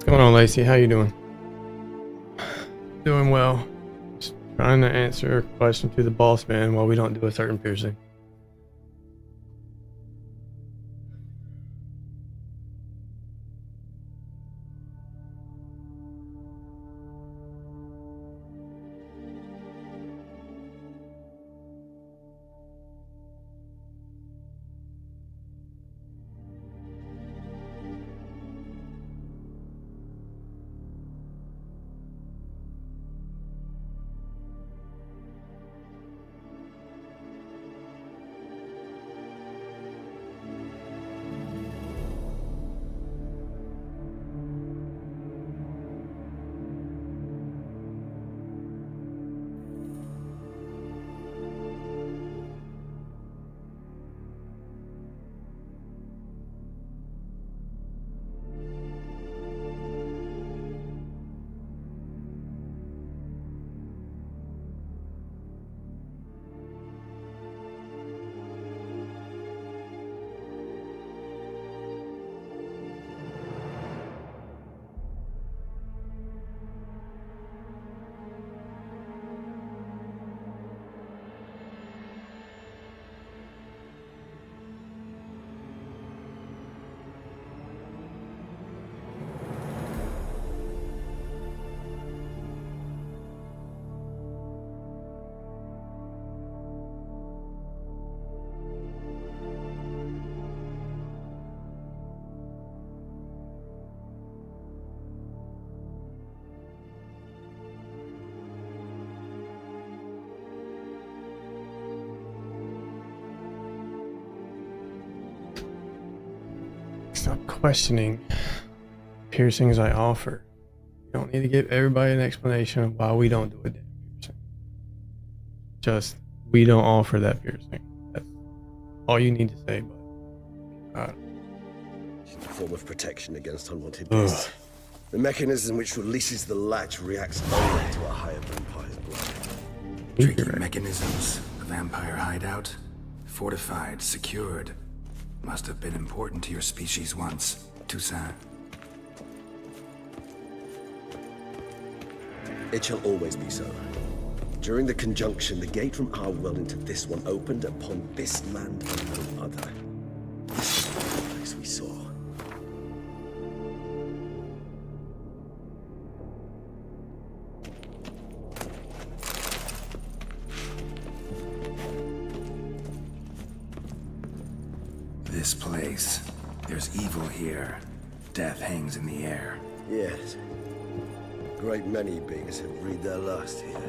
[SPEAKER 2] going on, Lacey? How you doing? Doing well. Just trying to answer a question to the boss man while we don't do a certain piercing. Stop questioning piercings I offer. You don't need to give everybody an explanation of why we don't do a damn piercing. Just, we don't offer that piercing. That's all you need to say, but
[SPEAKER 6] It's a form of protection against unwanted beasts. The mechanism which releases the latch reacts only to a higher vampire's blood.
[SPEAKER 4] Tricky mechanisms. A vampire hideout. Fortified, secured. Must have been important to your species once, Toussaint.
[SPEAKER 6] It shall always be so. During the conjunction, the gate from our well into this one opened upon this land and no other. This is the place we saw.
[SPEAKER 4] This place. There's evil here. Death hangs in the air.
[SPEAKER 6] Yes. A great many beings have breathed their last here.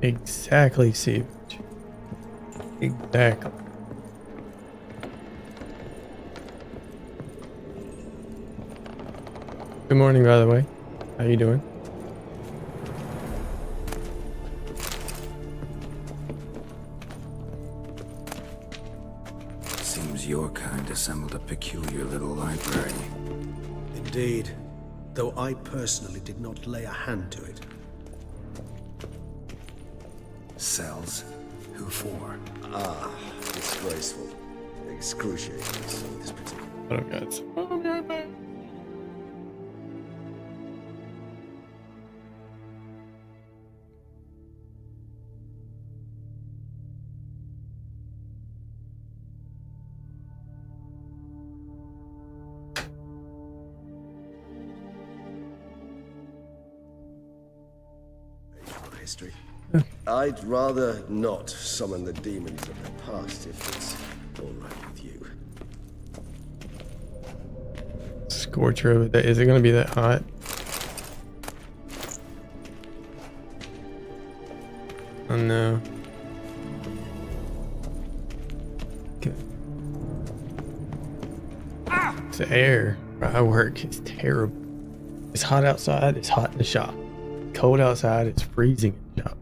[SPEAKER 2] exactly, Siege. Exactly. Good morning, by the way. How you doing?
[SPEAKER 4] Seems your kind assembled a peculiar little library.
[SPEAKER 6] Indeed. Though I personally did not lay a hand to it.
[SPEAKER 4] Cells? Who for?
[SPEAKER 6] Ah, disgraceful. Excruciating, so this particular.
[SPEAKER 2] Oh, God. Oh, God, man.
[SPEAKER 6] History. I'd rather not summon the demons of the past if it's all right with you.
[SPEAKER 2] Scorcher of the day. Is it gonna be that hot? Oh no. Okay. It's the air where I work. It's terrible. It's hot outside. It's hot in the shop. Cold outside. It's freezing in the shop.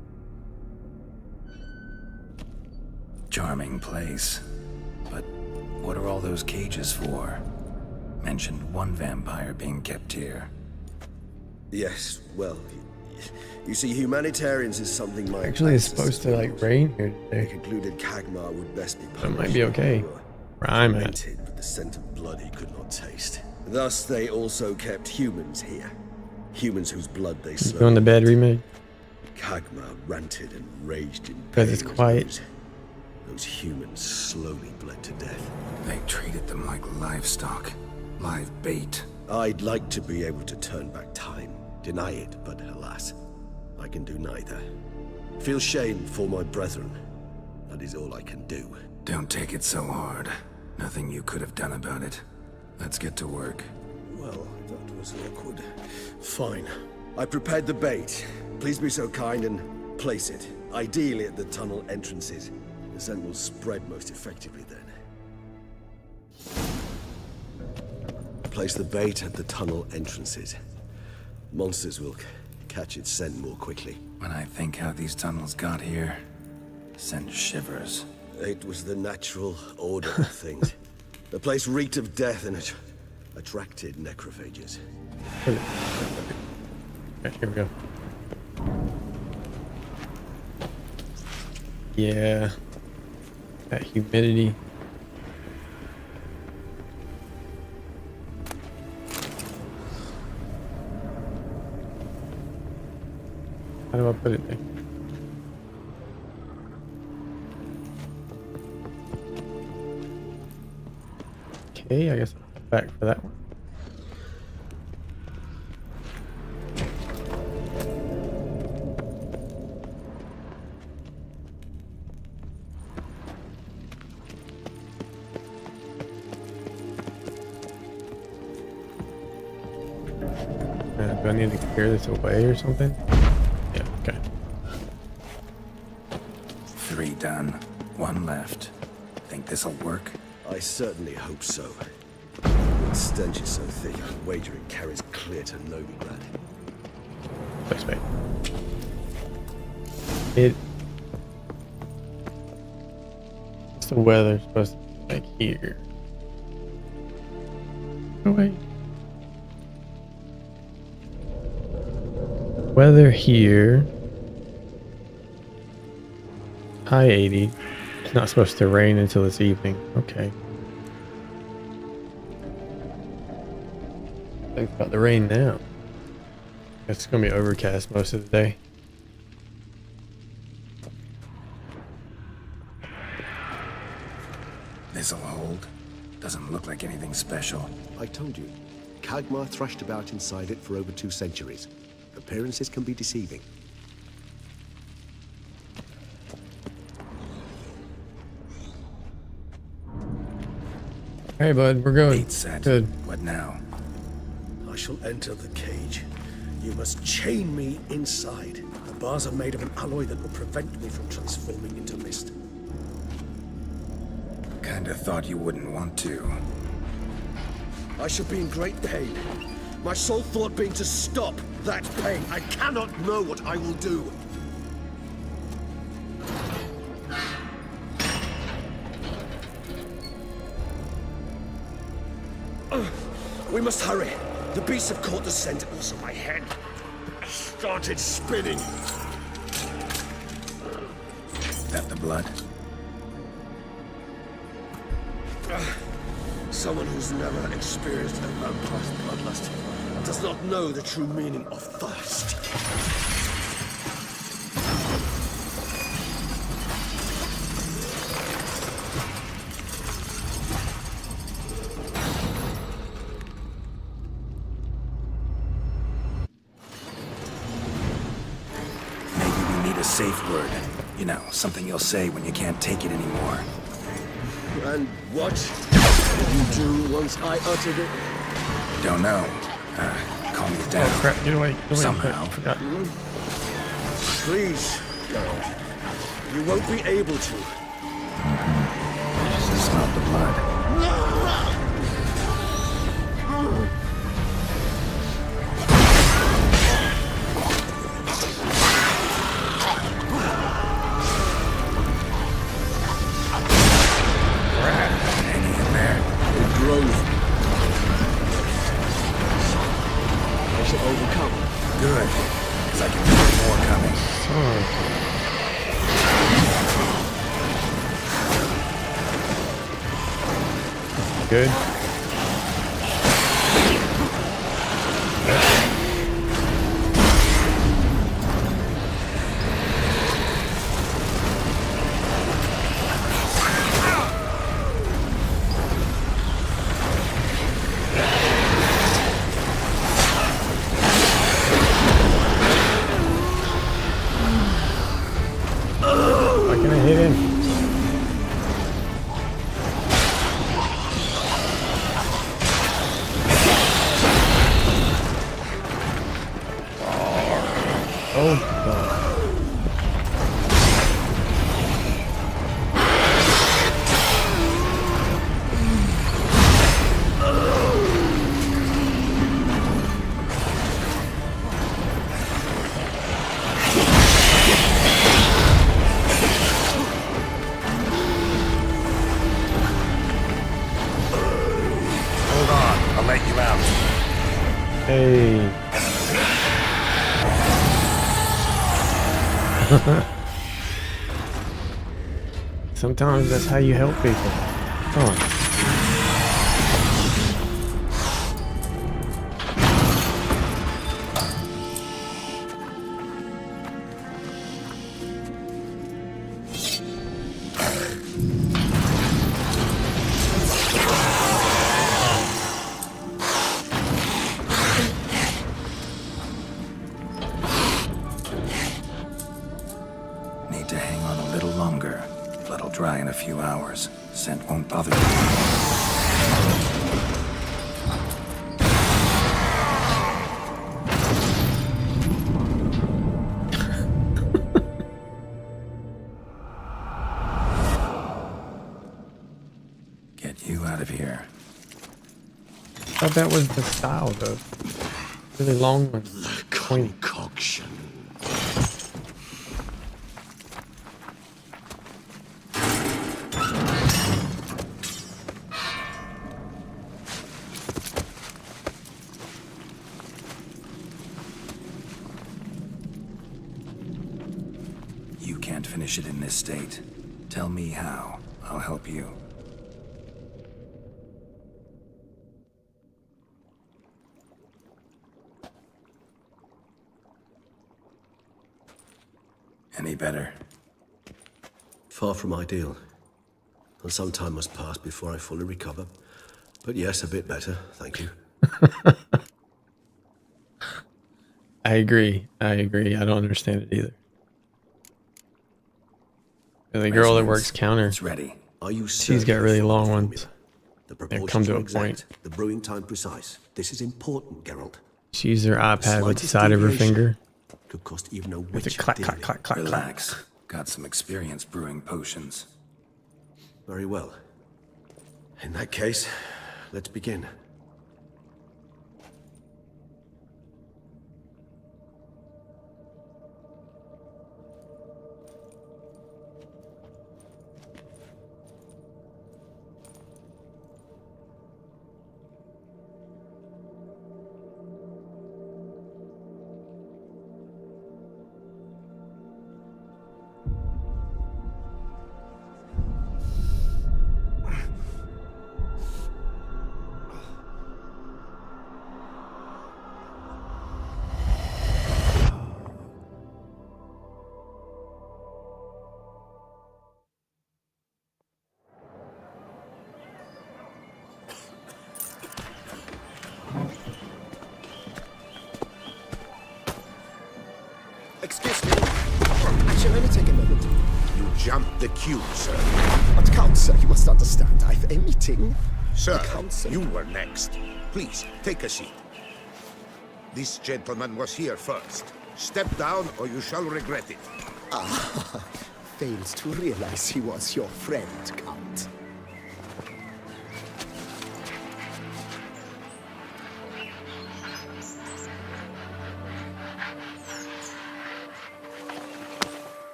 [SPEAKER 4] Charming place. But what are all those cages for? Mentioned one vampire being kept here.
[SPEAKER 6] Yes, well, you see, humanitarians is something my
[SPEAKER 2] Actually, it's
[SPEAKER 6] ancestors
[SPEAKER 2] supposed to like
[SPEAKER 6] taught.
[SPEAKER 2] rain here
[SPEAKER 6] They
[SPEAKER 2] today.
[SPEAKER 6] concluded Kagmar would best be
[SPEAKER 2] So it
[SPEAKER 6] punished.
[SPEAKER 2] might be okay. Where I'm at.
[SPEAKER 6] Fermented with the scent of blood he could not taste. Thus, they also kept humans here. Humans whose blood they slowly...
[SPEAKER 2] Going to bed remake.
[SPEAKER 6] Kagma ranted and raged in pain.
[SPEAKER 2] Because it's quiet.
[SPEAKER 6] Those humans slowly bled to death.
[SPEAKER 4] They treated them like livestock. Live bait.
[SPEAKER 6] I'd like to be able to turn back time. Deny it, but alas, I can do neither. Feel shame for my brethren. That is all I can do.
[SPEAKER 4] Don't take it so hard. Nothing you could have done about it. Let's get to work.
[SPEAKER 6] Well, that was awkward. Fine. I prepared the bait. Please be so kind and place it. Ideally at the tunnel entrances. The scent will spread most effectively then. Place the bait at the tunnel entrances. Monsters will catch its scent more quickly.
[SPEAKER 4] When I think how these tunnels got here, send shivers.
[SPEAKER 6] It was the natural order of things. The place reeked of death and it attracted necrophages.
[SPEAKER 2] Okay, here we go. Yeah. That humidity. How do I put it there? Okay, I guess I'll come back for that one. Do I need to clear this away or something? Yeah, okay.
[SPEAKER 4] 3 done. 1 left. Think this'll work?
[SPEAKER 6] I certainly hope so. The stench is so thick, I wager it carries clear to Novigrad.
[SPEAKER 2] Wait. What's the weather supposed to be like here? Oh wait. Weather here. High 80. It's not supposed to rain until this evening. Okay. Think about the rain now. It's gonna be overcast most of the day.
[SPEAKER 4] This'll hold. Doesn't look like anything special.
[SPEAKER 6] I told you, Kagmar thrashed about inside it for over 2 centuries. Appearances can be deceiving.
[SPEAKER 2] Hey bud, we're going.
[SPEAKER 4] Bait set.
[SPEAKER 2] Good.
[SPEAKER 4] What now?
[SPEAKER 6] I shall enter the cage. You must chain me inside. The bars are made of an alloy that will prevent me from transforming into mist.
[SPEAKER 4] Kinda thought you wouldn't want to.
[SPEAKER 6] I shall be in great pain. My sole thought being to stop that pain. I cannot know what I will do. We must hurry. The beasts have caught the scent, also my head started spinning.
[SPEAKER 4] That the blood?
[SPEAKER 6] Someone who's never experienced a vampire's bloodlust does not know the true meaning of thirst.
[SPEAKER 4] Safe word. You know, something you'll say when you can't take it anymore.
[SPEAKER 6] And what did you do once I uttered it?
[SPEAKER 4] Don't know. Calm me down.
[SPEAKER 2] Oh crap, get away.
[SPEAKER 4] Somehow.
[SPEAKER 2] I forgot.
[SPEAKER 6] Please, God. You won't be able to.
[SPEAKER 4] Just smell the blood. Good, because I can feel more coming.
[SPEAKER 2] Good. Why can't I hit him? Oh god.
[SPEAKER 4] Hold on, I'll let you out.
[SPEAKER 2] Hey. Sometimes that's how you help people. Come on.
[SPEAKER 4] Need to hang on a little longer. Blood'll dry in a few hours. Scent won't bother you. Get you out of here.
[SPEAKER 2] I thought that was the style though. Really long one. Pointy.
[SPEAKER 3] Concoction.
[SPEAKER 4] You can't finish it in this state. Tell me how. I'll help you. Any better?
[SPEAKER 6] Far from ideal. And some time must pass before I fully recover. But yes, a bit better, thank you.
[SPEAKER 2] I agree. I don't understand it either. The girl that works counter,
[SPEAKER 4] It's ready.
[SPEAKER 6] Are you
[SPEAKER 2] she's got
[SPEAKER 6] certain
[SPEAKER 2] really
[SPEAKER 6] of the
[SPEAKER 2] long
[SPEAKER 6] formula?
[SPEAKER 2] ones.
[SPEAKER 6] The
[SPEAKER 2] come
[SPEAKER 6] proportions
[SPEAKER 2] to
[SPEAKER 6] are
[SPEAKER 2] a
[SPEAKER 6] exact,
[SPEAKER 2] point.
[SPEAKER 6] the brewing time precise. This is important, Geralt.
[SPEAKER 2] She used her iPad with the
[SPEAKER 6] Slightest
[SPEAKER 2] side of her
[SPEAKER 6] deviation
[SPEAKER 2] finger.
[SPEAKER 6] Could cost even a
[SPEAKER 2] With
[SPEAKER 6] witch
[SPEAKER 2] a clack,
[SPEAKER 6] dearly.
[SPEAKER 2] clack, clack, clack, clack.
[SPEAKER 4] Relax. Got some experience brewing potions.
[SPEAKER 6] Very well. In that case, let's begin.
[SPEAKER 3] Excuse me. Actually, let me take a moment.
[SPEAKER 10] You jumped the queue, sir.
[SPEAKER 3] But Count, sir, you must understand. I've a meeting.
[SPEAKER 10] Sir,
[SPEAKER 3] Council.
[SPEAKER 10] you were next. Please, take a seat. This gentleman was here first. Step down or you shall regret it.
[SPEAKER 3] Fails to realize he was your friend, Count.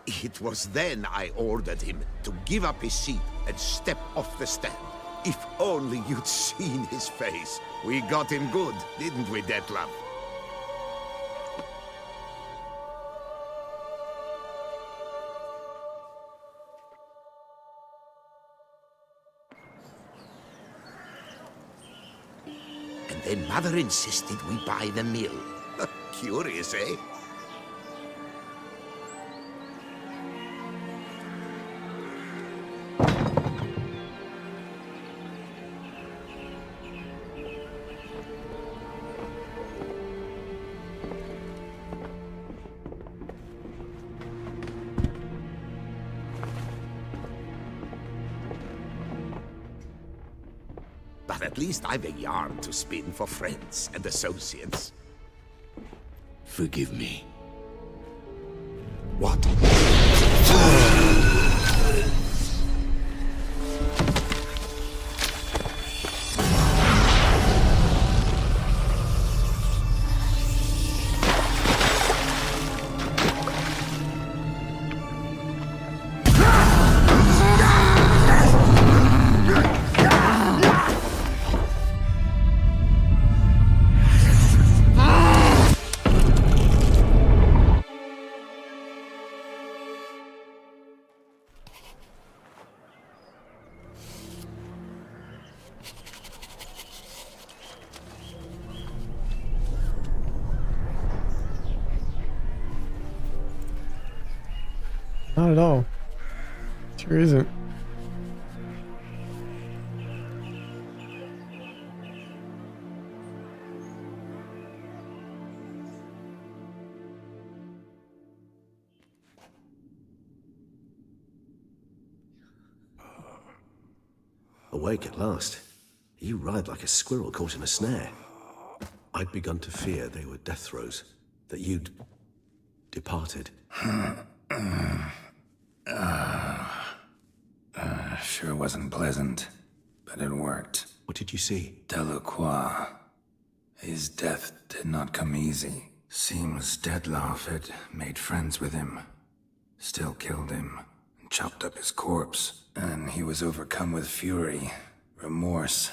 [SPEAKER 10] It was then I ordered him to give up his seat and step off the stand. If only you'd seen his face. We got him good, didn't we, Detlef? And then Mother insisted we buy the mill. Curious, eh? But at least I've a yarn to spin for friends and associates.
[SPEAKER 9] Forgive me.
[SPEAKER 10] What?
[SPEAKER 2] Not at all. Sure isn't.
[SPEAKER 6] Awake at last. You ride like a squirrel caught in a snare. I'd begun to fear they were death throes, that you'd departed.
[SPEAKER 4] Sure wasn't pleasant, but it worked.
[SPEAKER 6] What did you see?
[SPEAKER 4] Delacroix. His death did not come easy. Seems Detlef had made friends with him. Still killed him, and chopped up his corpse. And he was overcome with fury, remorse.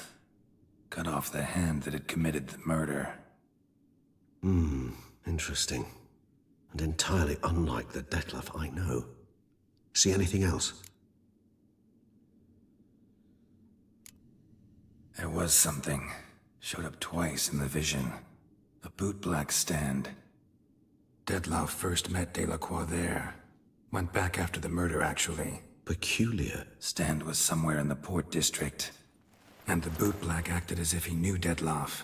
[SPEAKER 4] Cut off the hand that had committed the murder.
[SPEAKER 6] Interesting. And entirely unlike the Detlef I know. See anything else?
[SPEAKER 4] There was something. Showed up twice in the vision. A bootblack stand. Detlef first met Delacroix there. Went back after the murder, actually.
[SPEAKER 6] Peculiar.
[SPEAKER 4] Stand was somewhere in the port district. And the bootblack acted as if he knew Detlef.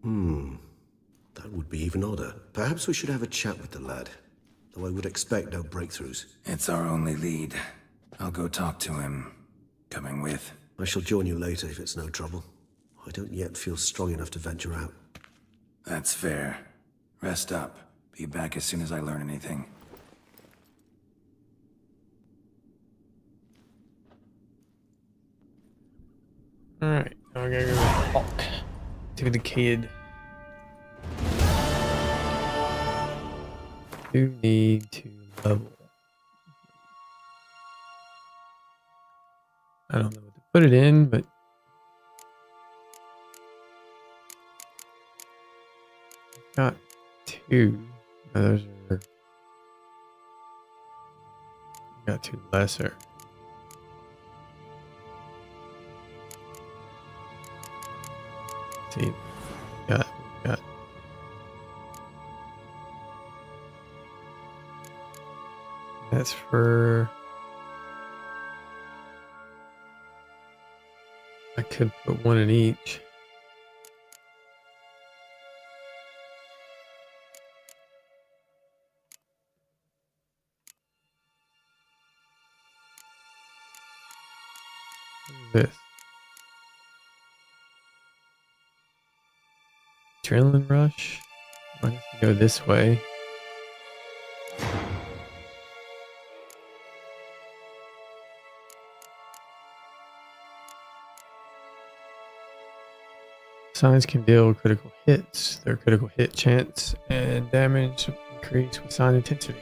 [SPEAKER 6] That would be even odder. Perhaps we should have a chat with the lad. Though I would expect no breakthroughs.
[SPEAKER 4] It's our only lead. I'll go talk to him. Coming with.
[SPEAKER 6] I shall join you later if it's no trouble. I don't yet feel strong enough to venture out.
[SPEAKER 4] That's fair. Rest up. Be back as soon as I learn anything.
[SPEAKER 2] Alright, now we're gonna go talk to the kid. Do need to level. I don't know what to put it in, but got two. Those are got two lesser. See, got that's for. I could put one in each. What is this? Adrenaline rush? I guess we go this way. Signs can deal critical hits. Their critical hit chance and damage increase with sign intensity.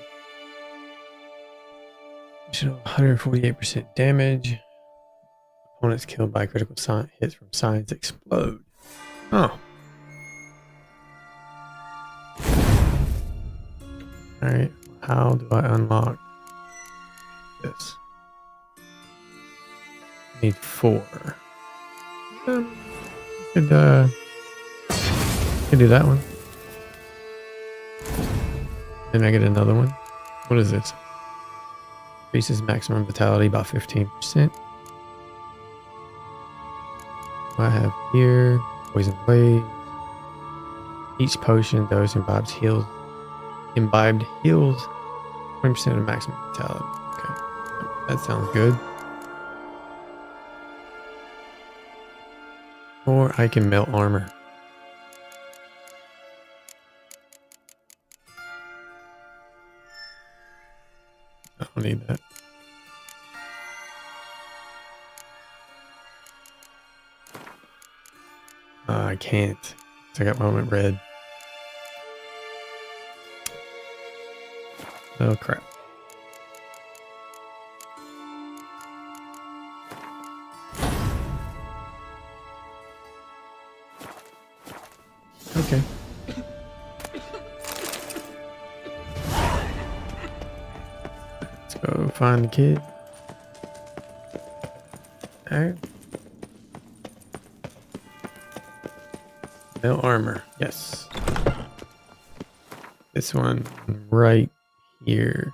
[SPEAKER 2] Additional 148% damage Opponents killed by critical hits from signs explode. Oh. Alright, how do I unlock this? Need 4. Could do that one. Then I get another one. What is this? Increases maximum vitality by 15%. I have here poison blade. Each potion dose imbibed heals 20% of maximum vitality. Okay, that sounds good. Or I can melt armor. I don't need that. I can't. I got moment red. Oh crap. Okay. Let's go find the kid. Alright. No armor. Yes. This one right here.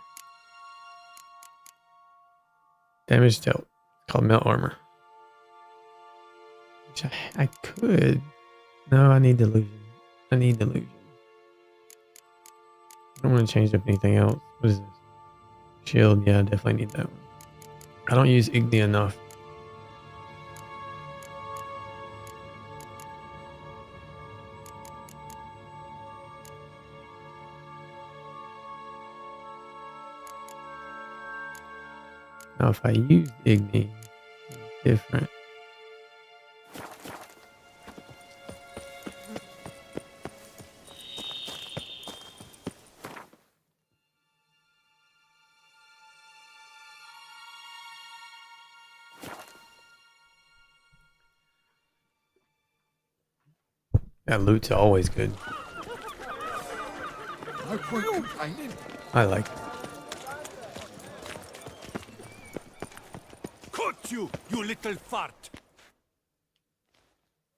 [SPEAKER 2] Damage dealt. Called melt armor. Which I could. No, I need delusion. I need delusion. I don't want to change up anything else. What is this? Shield. Yeah, I definitely need that one. I don't use Igni enough. Now, if I use Igni, it's different. That loot's always good. I like it.
[SPEAKER 3] You little fart!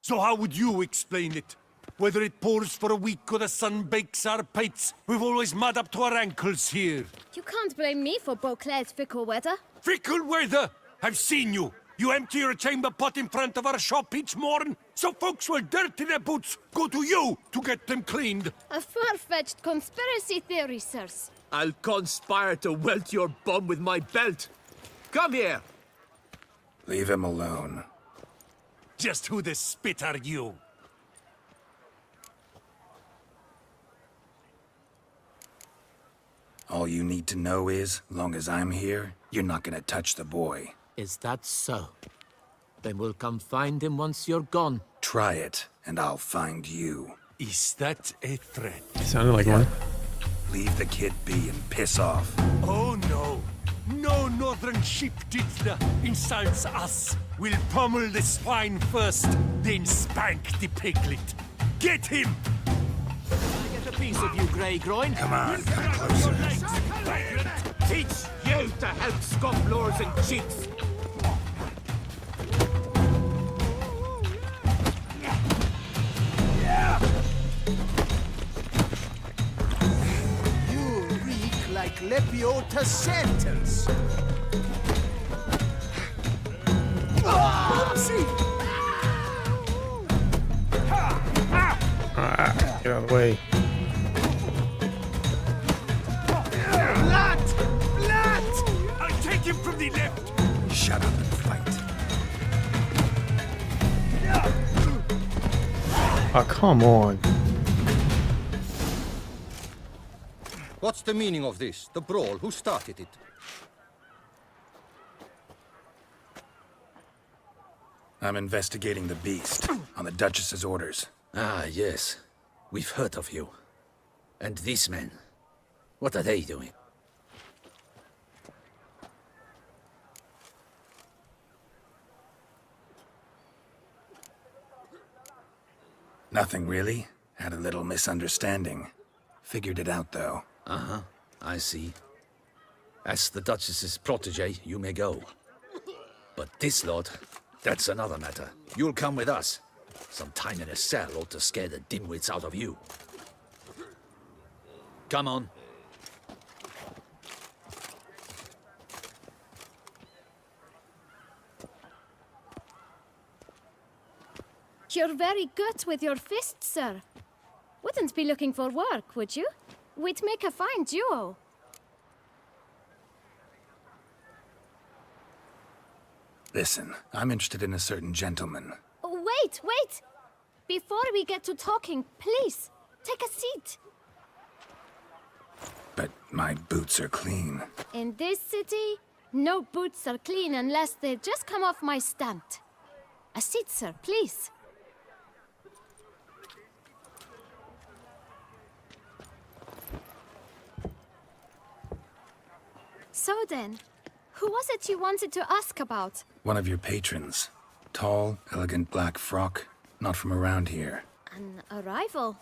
[SPEAKER 3] So how would you explain it? Whether it pours for a week or the sun bakes our pates, we've always mud up to our ankles here.
[SPEAKER 8] You can't blame me for Beauclair's fickle weather.
[SPEAKER 3] Fickle weather! I've seen you! You empty your chamber pot in front of our shop each morn, so folks will dirty their boots, go to you to get them cleaned.
[SPEAKER 8] A far-fetched conspiracy theory, sirs.
[SPEAKER 9] I'll conspire to welt your bum with my belt. Come here.
[SPEAKER 4] Leave him alone.
[SPEAKER 3] Just who the spit are you?
[SPEAKER 4] All you need to know is, long as I'm here, you're not gonna touch the boy.
[SPEAKER 9] Is that so? Then we'll come find him once you're gone.
[SPEAKER 4] Try it, and I'll find you.
[SPEAKER 3] Is that a threat?
[SPEAKER 2] Sounded like one.
[SPEAKER 4] Leave the kid be and piss off.
[SPEAKER 3] Oh no! No northern sheep didna insults us. We'll pummel the swine first, then spank the piglet. Get him!
[SPEAKER 9] Get a piece of you, Grey Groin.
[SPEAKER 4] Come on, come closer.
[SPEAKER 9] Teach you to help scofflaws and cheats.
[SPEAKER 3] You reek like Lepiota sentence.
[SPEAKER 2] Get out of the way.
[SPEAKER 3] Blood! Blood! I'll take him from the left.
[SPEAKER 4] Shut up and fight.
[SPEAKER 2] Oh, come on.
[SPEAKER 11] What's the meaning of this? The brawl? Who started it?
[SPEAKER 4] I'm investigating the beast, on the Duchess's orders.
[SPEAKER 9] Ah, yes. We've heard of you. And these men, what are they doing?
[SPEAKER 4] Nothing really. Had a little misunderstanding. Figured it out, though.
[SPEAKER 9] Uh-huh, I see. As the Duchess's protege, you may go. But this lot, that's another matter. You'll come with us. Some time in a cell ought to scare the dimwits out of you. Come on.
[SPEAKER 8] You're very good with your fists, sir. Wouldn't be looking for work, would you? We'd make a fine duo.
[SPEAKER 4] Listen, I'm interested in a certain gentleman.
[SPEAKER 8] Oh, wait! Before we get to talking, please, take a seat.
[SPEAKER 4] But my boots are clean.
[SPEAKER 8] In this city, no boots are clean unless they just come off my stand. A seat, sir, please. So then, who was it you wanted to ask about?
[SPEAKER 4] One of your patrons. Tall, elegant black frock. Not from around here.
[SPEAKER 8] An arrival?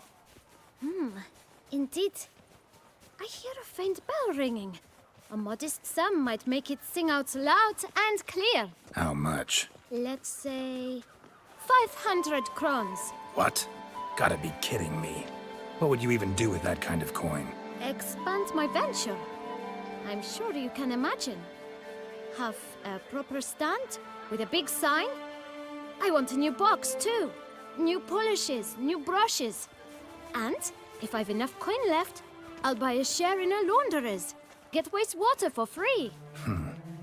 [SPEAKER 8] Indeed. I hear a faint bell ringing. A modest sum might make it sing out loud and clear.
[SPEAKER 4] How much?
[SPEAKER 8] Let's say 500 crowns.
[SPEAKER 4] What? Gotta be kidding me. What would you even do with that kind of coin?
[SPEAKER 8] Expand my venture. I'm sure you can imagine. Have a proper stand with a big sign. I want a new box too. New polishes, new brushes. And if I've enough coin left, I'll buy a share in a launderer's. Get wastewater for free.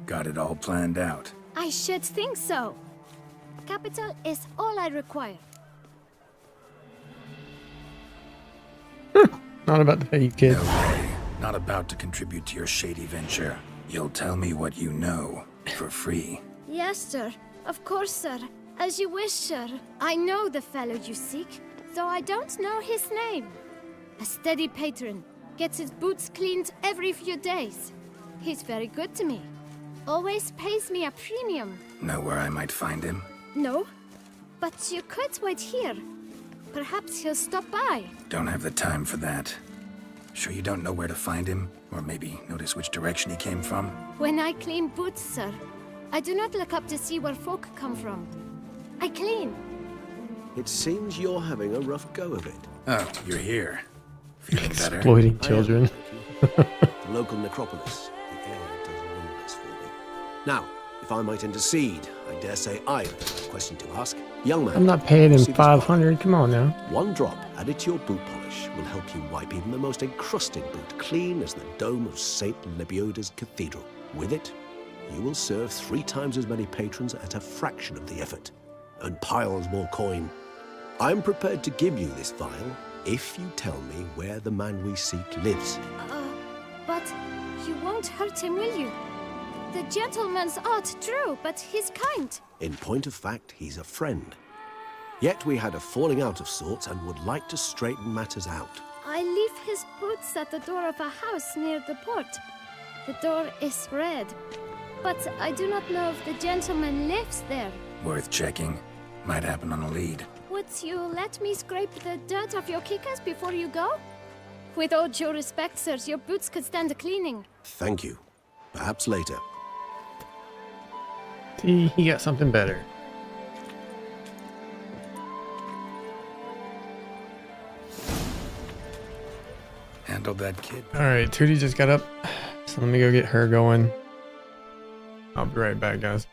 [SPEAKER 4] Got it all planned out.
[SPEAKER 8] I should think so. Capital is all I require.
[SPEAKER 2] Not about to pay you, kid.
[SPEAKER 4] No way. Not about to contribute to your shady venture. You'll tell me what you know, for free.
[SPEAKER 8] Yes, sir. Of course, sir. As you wish, sir. I know the fellow you seek, though I don't know his name. A steady patron. Gets his boots cleaned every few days. He's very good to me. Always pays me a premium.
[SPEAKER 4] Know where I might find him?
[SPEAKER 8] No, but you could wait here. Perhaps he'll stop by.
[SPEAKER 4] Don't have the time for that. Sure you don't know where to find him? Or maybe notice which direction he came from?
[SPEAKER 8] When I clean boots, sir, I do not look up to see where folk come from. I clean.
[SPEAKER 6] It seems you're having a rough go of it.
[SPEAKER 4] Oh, you're here. Feeling better?
[SPEAKER 2] Exploiting children.
[SPEAKER 6] The local necropolis. The air does wonders for me. Now, if I might intercede, I dare say I have a question to ask. Young man,
[SPEAKER 2] I'm not paying him
[SPEAKER 6] see this
[SPEAKER 2] 500. Come on now.
[SPEAKER 6] one drop added to your boot polish will help you wipe even the most encrusted boot clean as the dome of St. Lebioda's cathedral. With it, you will serve 3 times as many patrons at a fraction of the effort, and piles more coin. I'm prepared to give you this vial if you tell me where the man we seek lives.
[SPEAKER 8] But you won't hurt him, will you? The gentleman's art true, but he's kind.
[SPEAKER 6] In point of fact, he's a friend. Yet we had a falling out of sorts and would like to straighten matters out.
[SPEAKER 8] I leave his boots at the door of a house near the port. The door is red, but I do not know if the gentleman lives there.
[SPEAKER 4] Worth checking. Might happen on a lead.
[SPEAKER 8] Would you let me scrape the dirt off your kickers before you go? With all due respect, sirs, your boots could stand a cleaning.
[SPEAKER 6] Thank you. Perhaps later.
[SPEAKER 2] See, he got something better.
[SPEAKER 4] Handled that kid.
[SPEAKER 2] Alright, Tootie just got up. So let me go get her going. I'll be right back, guys.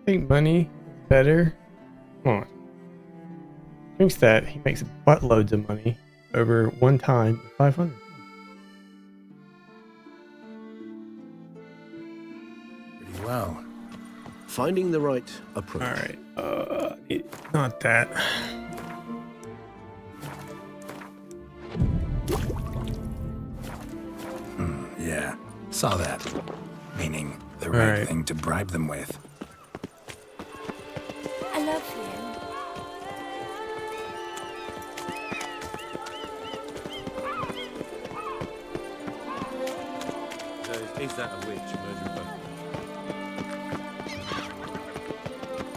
[SPEAKER 2] think money is better. Come on. Thinks that he makes buttloads of money over one time, 500.
[SPEAKER 4] Pretty well.
[SPEAKER 6] Finding the right approach.
[SPEAKER 2] All right. Not that.
[SPEAKER 4] Yeah, saw that. Meaning the right
[SPEAKER 2] Right.
[SPEAKER 4] thing to bribe them with.
[SPEAKER 8] I love you.
[SPEAKER 11] Is that a witch murdering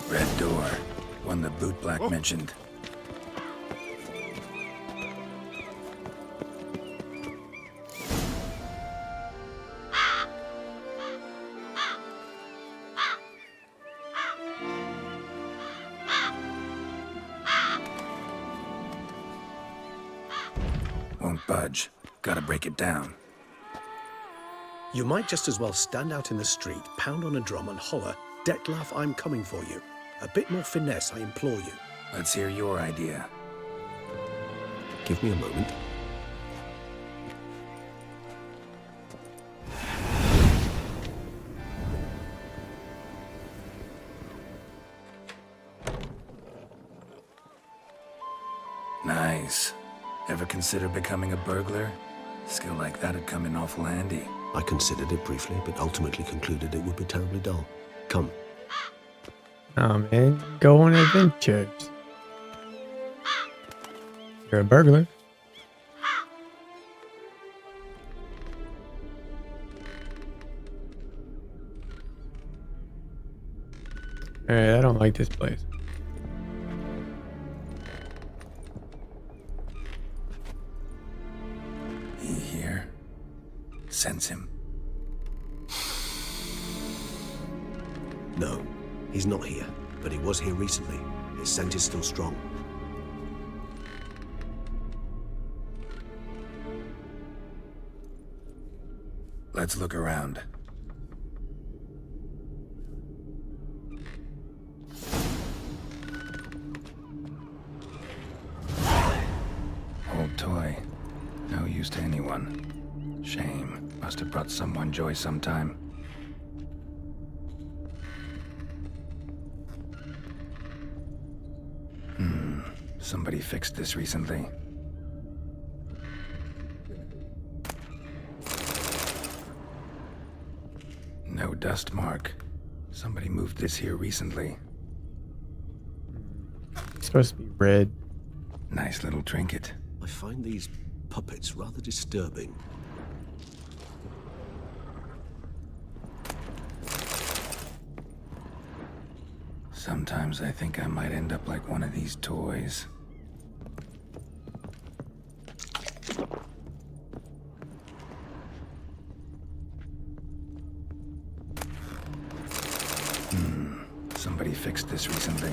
[SPEAKER 4] Red door. One the bootblack mentioned. Won't budge. Gotta break it down.
[SPEAKER 6] You might just as well stand out in the street, pound on a drum and holler, "Detlef, I'm coming for you." A bit more finesse, I implore you.
[SPEAKER 4] Let's hear your idea.
[SPEAKER 6] Give me a moment.
[SPEAKER 4] Nice. Ever consider becoming a burglar? Skill like that'd come in awful handy.
[SPEAKER 6] I considered it briefly, but ultimately concluded it would be terribly dull. Come.
[SPEAKER 2] Oh man, go on adventures. You're a burglar. Alright, I don't like this place.
[SPEAKER 4] He here? Sense him.
[SPEAKER 6] No, he's not here, but he was here recently. His scent is still strong.
[SPEAKER 4] Let's look around. Old toy. No use to anyone. Shame. Must have brought someone joy sometime. Somebody fixed this recently. No dust mark. Somebody moved this here recently.
[SPEAKER 2] It's supposed to be red.
[SPEAKER 4] Nice little trinket.
[SPEAKER 6] I find these puppets rather disturbing.
[SPEAKER 4] Sometimes I think I might end up like one of these toys. Somebody fixed this recently.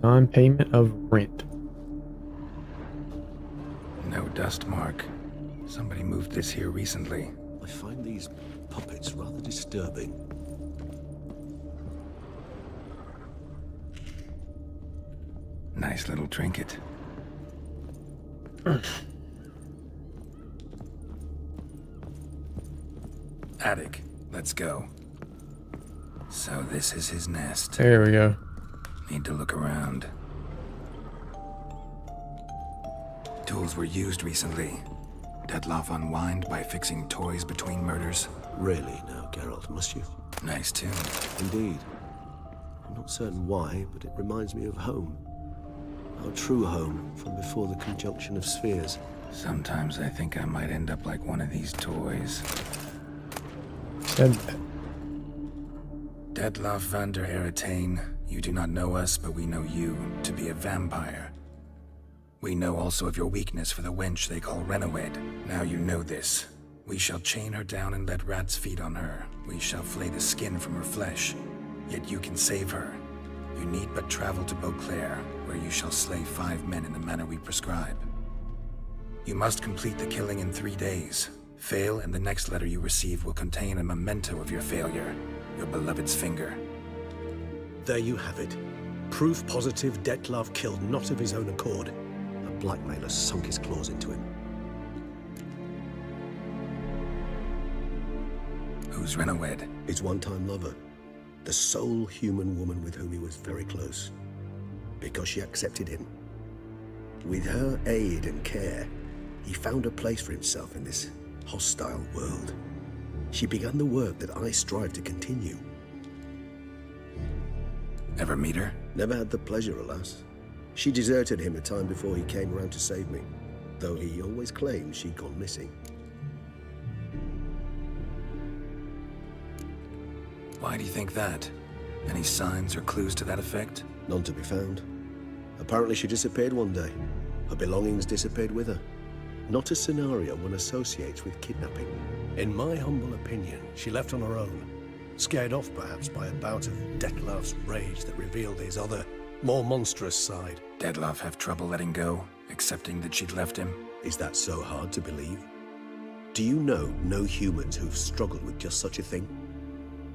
[SPEAKER 2] Non-payment of rent.
[SPEAKER 4] No dust mark. Somebody moved this here recently.
[SPEAKER 6] I find these puppets rather disturbing.
[SPEAKER 4] Nice little trinket. Attic, let's go. So this is his nest.
[SPEAKER 2] There we go.
[SPEAKER 4] Need to look around. Tools were used recently. Detlef unwind by fixing toys between murders.
[SPEAKER 6] Really now, Geralt, must you?
[SPEAKER 4] Nice tune.
[SPEAKER 6] Indeed. I'm not certain why, but it reminds me of home. Our true home from before the conjunction of spheres.
[SPEAKER 4] Sometimes I think I might end up like one of these toys.
[SPEAKER 2] Said that.
[SPEAKER 4] Detlef van der Eretain, you do not know us, but we know you to be a vampire. We know also of your weakness for the wench they call Renawed. Now you know this. We shall chain her down and let rats feed on her. We shall flay the skin from her flesh. Yet you can save her. You need but travel to Beauclair, where you shall slay 5 men in the manner we prescribe. You must complete the killing in 3 days. Fail, and the next letter you receive will contain a memento of your failure. Your beloved's finger.
[SPEAKER 6] There you have it. Proof positive Dettlaff killed not of his own accord. A blackmailer sunk his claws into him.
[SPEAKER 4] Who's Renawed?
[SPEAKER 6] His one-time lover. The sole human woman with whom he was very close. Because she accepted him. With her aid and care, he found a place for himself in this hostile world. She began the work that I strive to continue.
[SPEAKER 4] Ever meet her?
[SPEAKER 6] Never had the pleasure, alas. She deserted him a time before he came around to save me, though he always claimed she'd gone missing.
[SPEAKER 4] Why do you think that? Any signs or clues to that effect?
[SPEAKER 6] None to be found. Apparently she disappeared one day. Her belongings disappeared with her. Not a scenario one associates with kidnapping. In my humble opinion, she left on her own. Scared off, perhaps, by a bout of Dettlaff's rage that revealed his other, more monstrous side.
[SPEAKER 4] Dettlaff have trouble letting go, accepting that she'd left him?
[SPEAKER 6] Is that so hard to believe? Do you know no humans who've struggled with just such a thing?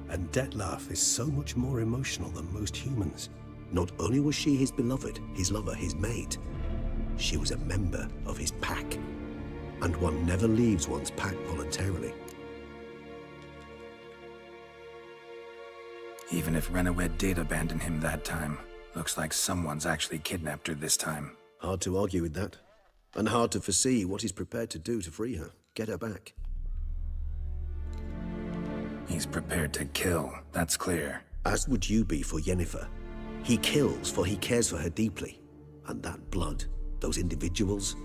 [SPEAKER 6] And Dettlaff is so much more emotional than most humans. Not only was she his beloved, his lover, his mate, she was a member of his pack. And one never leaves one's pack voluntarily.
[SPEAKER 4] Even if Renawed did abandon him that time, looks like someone's actually kidnapped her this time.
[SPEAKER 6] Hard to argue with that. And hard to foresee what he's prepared to do to free her, get her back.
[SPEAKER 4] He's prepared to kill, that's clear.
[SPEAKER 6] As would you be for Yennefer. He kills for he cares for her deeply. And that blood, those individuals,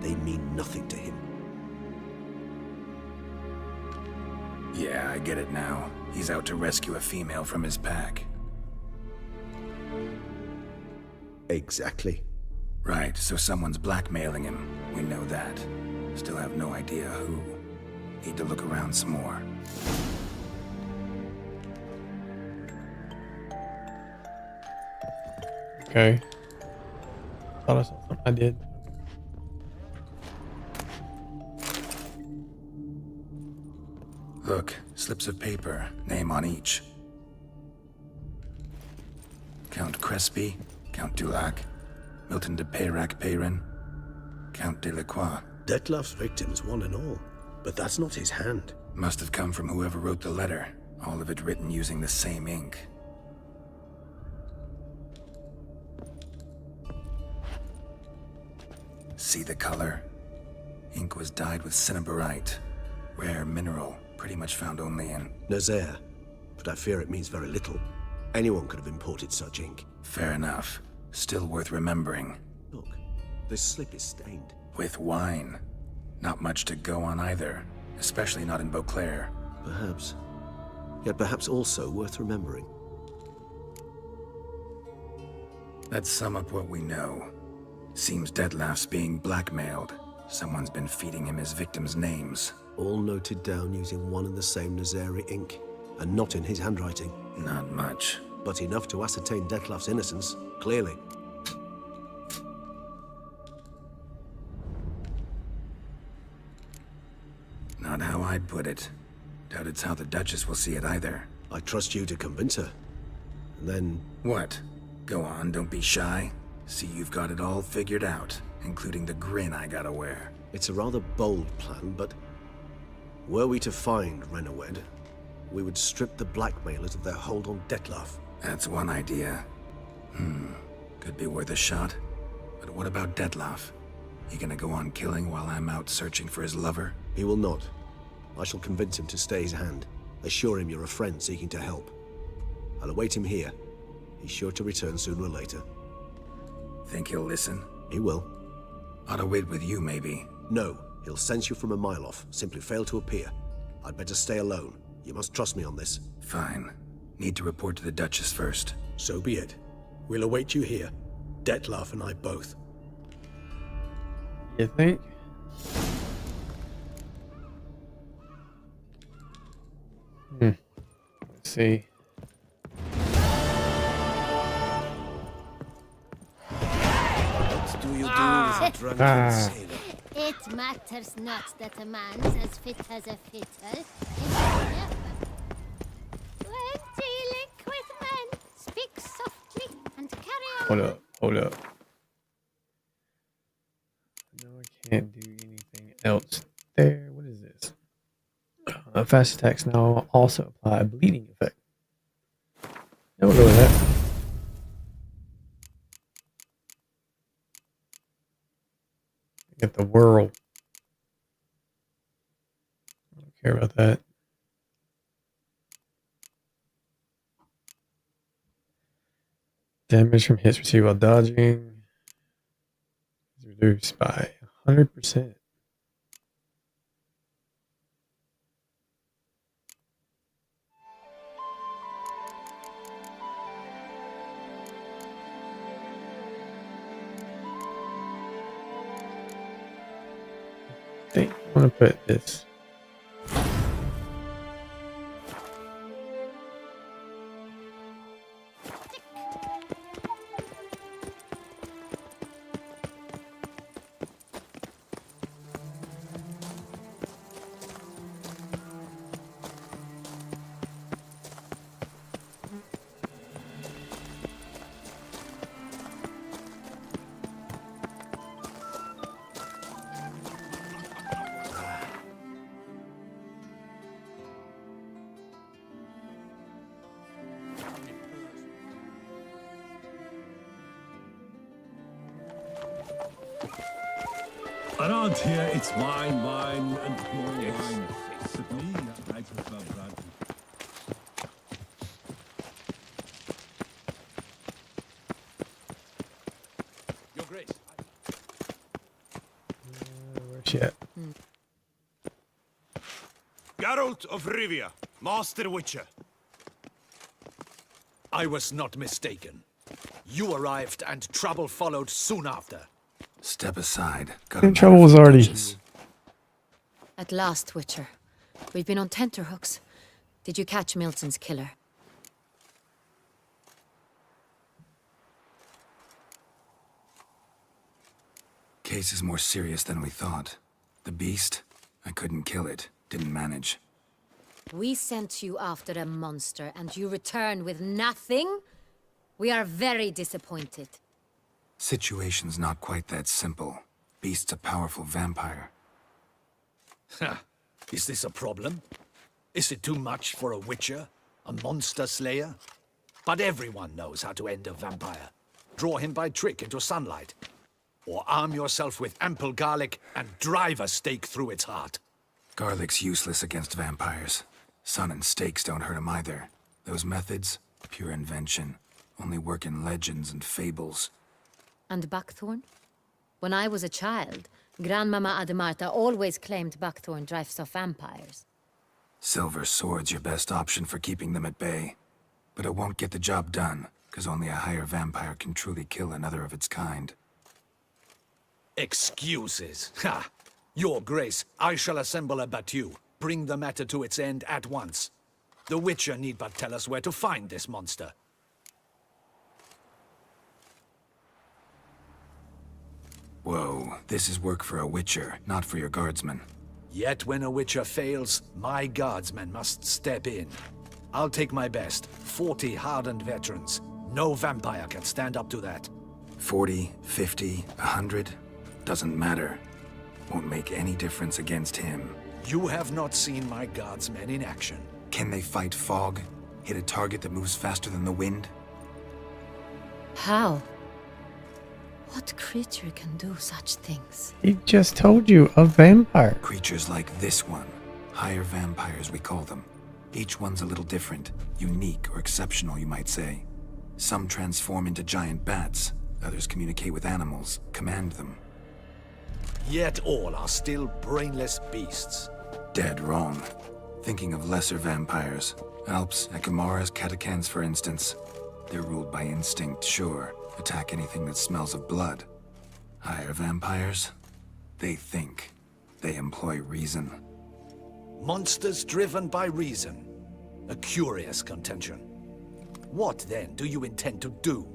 [SPEAKER 6] they mean nothing to him.
[SPEAKER 4] Yeah, I get it now. He's out to rescue a female from his pack.
[SPEAKER 6] Exactly.
[SPEAKER 4] Right, so someone's blackmailing him. We know that. Still have no idea who. Need to look around some more.
[SPEAKER 2] Okay. Thought I saw something. I did.
[SPEAKER 4] Look, slips of paper, name on each. Count Crespi, Count Dulac, Milton de Peyrac-Peyrin, Count Delacroix.
[SPEAKER 6] Dettlaff's victims, one and all. But that's not his hand.
[SPEAKER 4] Must have come from whoever wrote the letter. All of it written using the same ink. See the color? Ink was dyed with cinnabarite. Rare mineral, pretty much found only in
[SPEAKER 6] Nazaire. But I fear it means very little. Anyone could have imported such ink.
[SPEAKER 4] Fair enough. Still worth remembering.
[SPEAKER 6] Look, this slip is stained.
[SPEAKER 4] With wine. Not much to go on either. Especially not in Beauclair.
[SPEAKER 6] Perhaps. Yet perhaps also worth remembering.
[SPEAKER 4] Let's sum up what we know. Seems Dettlaff's being blackmailed. Someone's been feeding him his victims' names.
[SPEAKER 6] All noted down using one and the same Nazari ink. And not in his handwriting.
[SPEAKER 4] Not much.
[SPEAKER 6] But enough to ascertain Dettlaff's innocence, clearly.
[SPEAKER 4] Not how I'd put it. Doubt it's how the Duchess will see it either.
[SPEAKER 6] I trust you to convince her. And then...
[SPEAKER 4] What? Go on, don't be shy. See you've got it all figured out, including the grin I gotta wear.
[SPEAKER 6] It's a rather bold plan, but... Were we to find Renawed, we would strip the blackmailers of their hold on Dettlaff.
[SPEAKER 4] That's one idea. Could be worth a shot. But what about Dettlaff? He gonna go on killing while I'm out searching for his lover?
[SPEAKER 6] He will not. I shall convince him to stay his hand. Assure him you're a friend seeking to help. I'll await him here. He's sure to return sooner or later.
[SPEAKER 4] Think he'll listen?
[SPEAKER 6] He will.
[SPEAKER 4] Ought to wait with you, maybe.
[SPEAKER 6] No, he'll sense you from a mile off. Simply fail to appear. I'd better stay alone. You must trust me on this.
[SPEAKER 4] Fine. Need to report to the Duchess first.
[SPEAKER 6] So be it. We'll await you here. Dettlaff and I both.
[SPEAKER 2] You think? Let's see.
[SPEAKER 6] What do you do with a drunken sailor?
[SPEAKER 8] It matters not that a man's as fit as a fiddle. When dealing with men, speak softly and carry on.
[SPEAKER 2] Hold up, hold up. No, I can't do anything else there. What is this? Fast attacks now also apply a bleeding effect. Yeah, we'll go with that. Get the whirl. I don't care about that. Damage from hits received while dodging is reduced by 100%. I think I want to put this.
[SPEAKER 12] Around here, it's wine, and more wine. But me, I prefer brandy.
[SPEAKER 9] Your Grace.
[SPEAKER 2] Where's she at?
[SPEAKER 13] Geralt of Rivia, Master Witcher.
[SPEAKER 9] I was not mistaken. You arrived and trouble followed soon after.
[SPEAKER 4] Step aside.
[SPEAKER 2] Trouble was already.
[SPEAKER 14] At last, Witcher. We've been on tenterhooks. Did you catch Milton's killer?
[SPEAKER 4] Case is more serious than we thought. The beast, I couldn't kill it. Didn't manage.
[SPEAKER 14] We sent you after a monster, and you return with nothing? We are very disappointed.
[SPEAKER 4] Situation's not quite that simple. Beast's a powerful vampire.
[SPEAKER 9] Ha! Is this a problem? Is it too much for a witcher? A monster slayer? But everyone knows how to end a vampire. Draw him by trick into sunlight. Or arm yourself with ample garlic and drive a stake through its heart.
[SPEAKER 4] Garlic's useless against vampires. Sun and stakes don't hurt him either. Those methods, pure invention. Only work in legends and fables.
[SPEAKER 14] And Buckthorn? When I was a child, Grandmama Ademarta always claimed Buckthorn drives off vampires.
[SPEAKER 4] Silver sword's your best option for keeping them at bay. But it won't get the job done, because only a higher vampire can truly kill another of its kind.
[SPEAKER 9] Excuses. Ha! Your Grace, I shall assemble a battue. Bring the matter to its end at once. The Witcher need but tell us where to find this monster.
[SPEAKER 4] Whoa, this is work for a Witcher, not for your guardsmen.
[SPEAKER 9] Yet when a Witcher fails, my guardsmen must step in. I'll take my best, 40 hardened veterans. No vampire can stand up to that.
[SPEAKER 4] 40, 50, 100? Doesn't matter. Won't make any difference against him.
[SPEAKER 9] You have not seen my guardsmen in action.
[SPEAKER 4] Can they fight fog? Hit a target that moves faster than the wind?
[SPEAKER 14] How? What creature can do such things?
[SPEAKER 2] He just told you, a vampire.
[SPEAKER 4] Creatures like this one. Higher vampires, we call them. Each one's a little different. Unique or exceptional, you might say. Some transform into giant bats. Others communicate with animals, command them.
[SPEAKER 9] Yet all are still brainless beasts.
[SPEAKER 4] Dead wrong. Thinking of lesser vampires. Alps, Ekamaras, Catacans, for instance. They're ruled by instinct, sure. Attack anything that smells of blood. Higher vampires? They think. They employ reason.
[SPEAKER 9] Monsters driven by reason. A curious contention. What, then, do you intend to do?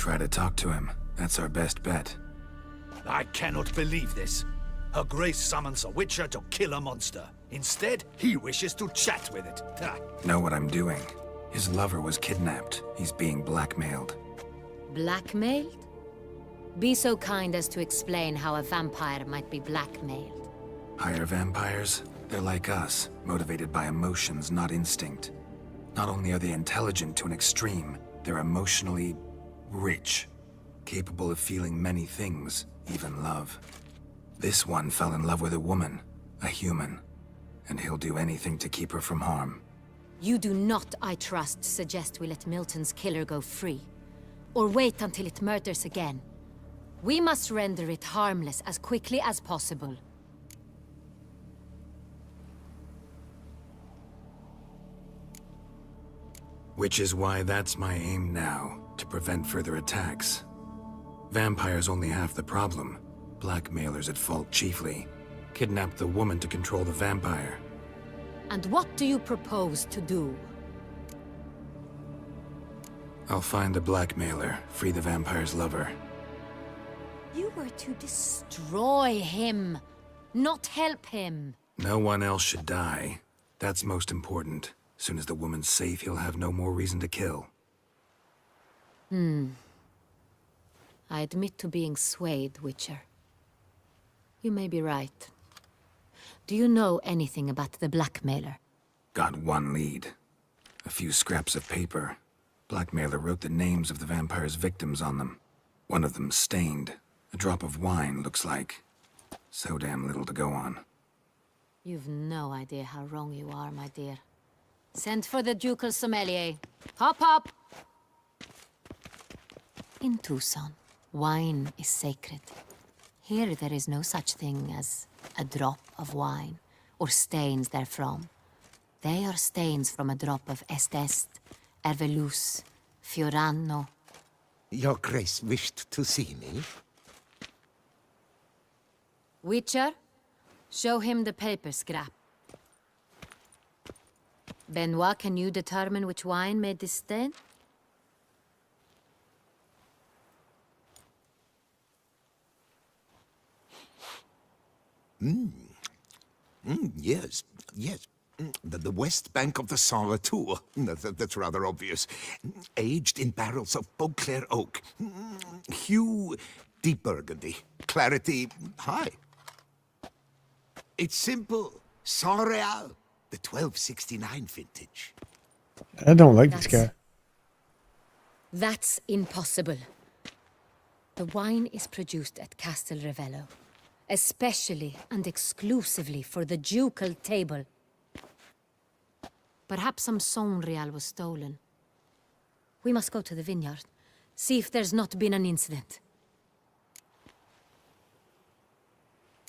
[SPEAKER 4] try to talk to him. That's our best bet.
[SPEAKER 9] I cannot believe this. Her Grace summons a witcher to kill a monster. Instead, he wishes to chat with it.
[SPEAKER 4] Know what I'm doing? His lover was kidnapped. He's being blackmailed.
[SPEAKER 14] Blackmailed? Be so kind as to explain how a vampire might be blackmailed.
[SPEAKER 4] Higher vampires? They're like us, motivated by emotions, not instinct. Not only are they intelligent to an extreme, they're emotionally rich, capable of feeling many things, even love. This one fell in love with a woman, a human, and he'll do anything to keep her from harm.
[SPEAKER 14] You do not, I trust, suggest we let Milton's killer go free. Or wait until it murders again. We must render it harmless as quickly as possible.
[SPEAKER 4] Which is why that's my aim now, to prevent further attacks. Vampires only half the problem. Blackmailers at fault chiefly. Kidnapped the woman to control the vampire.
[SPEAKER 14] And what do you propose to do?
[SPEAKER 4] I'll find the blackmailer, free the vampire's lover.
[SPEAKER 14] You were to destroy him, not help him.
[SPEAKER 4] No one else should die. That's most important. Soon as the woman's safe, he'll have no more reason to kill.
[SPEAKER 14] I admit to being swayed, Witcher. You may be right. Do you know anything about the blackmailer?
[SPEAKER 4] Got one lead. A few scraps of paper. Blackmailer wrote the names of the vampire's victims on them. One of them stained. A drop of wine, looks like. So damn little to go on.
[SPEAKER 14] You've no idea how wrong you are, my dear. Send for the ducal sommelier. Hop, hop! In Tucson, wine is sacred. Here there is no such thing as a drop of wine, or stains therefrom. They are stains from a drop of Est, Ervelus, Fiorano.
[SPEAKER 3] Your Grace wished to see me?
[SPEAKER 14] Witcher, show him the paper scrap. Benoit, can you determine which wine made this stain?
[SPEAKER 3] Yes, yes. The west bank of the Saar too. That's rather obvious. Aged in barrels of Beauclair oak. Hue, deep burgundy. Clarity, high. It's simple. Saint-Réal, the 1269 vintage.
[SPEAKER 2] I don't like this guy.
[SPEAKER 14] That's impossible. The wine is produced at Castel Ravello, especially and exclusively for the ducal table. Perhaps some Saint-Réal was stolen. We must go to the vineyard, see if there's not been an incident.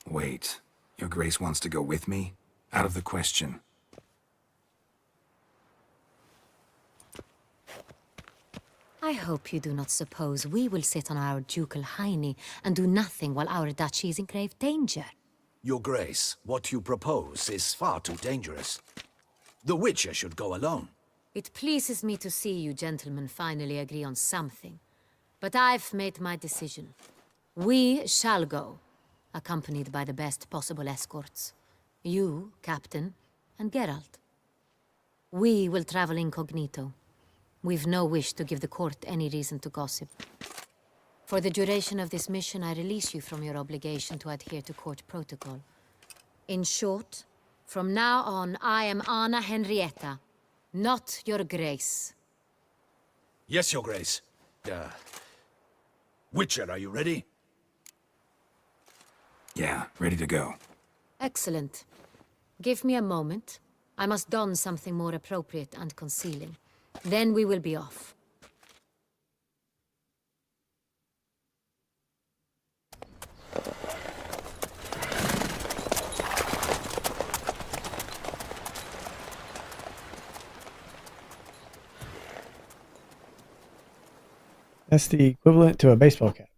[SPEAKER 4] Wait. Your Grace wants to go with me? Out of the question.
[SPEAKER 14] I hope you do not suppose we will sit on our ducal hiney and do nothing while our duchy is in grave danger.
[SPEAKER 9] Your Grace, what you propose is far too dangerous. The Witcher should go alone.
[SPEAKER 14] It pleases me to see you gentlemen finally agree on something. But I've made my decision. We shall go, accompanied by the best possible escorts. You, Captain, and Geralt. We will travel incognito. We've no wish to give the court any reason to gossip. For the duration of this mission, I release you from your obligation to adhere to court protocol. In short, from now on, I am Anna Henrietta, not your Grace.
[SPEAKER 9] Yes, Your Grace. Witcher, are you ready?
[SPEAKER 4] Yeah, ready to go.
[SPEAKER 14] Excellent. Give me a moment. I must don something more appropriate and concealing. Then we will be off.
[SPEAKER 2] That's the equivalent to a baseball cap.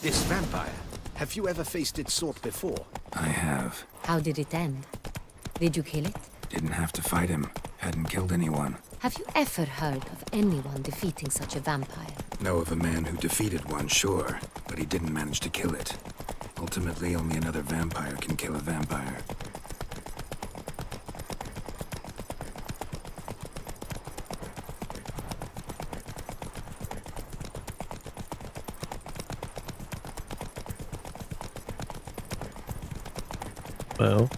[SPEAKER 9] This vampire, have you ever faced its sort before?
[SPEAKER 4] I have.
[SPEAKER 14] How did it end? Did you kill it?
[SPEAKER 4] Didn't have to fight him. Hadn't killed anyone.
[SPEAKER 14] Have you ever heard of anyone defeating such a vampire?
[SPEAKER 4] Know of a man who defeated one, sure, but he didn't manage to kill it. Ultimately, only another vampire can kill a vampire.
[SPEAKER 2] Well.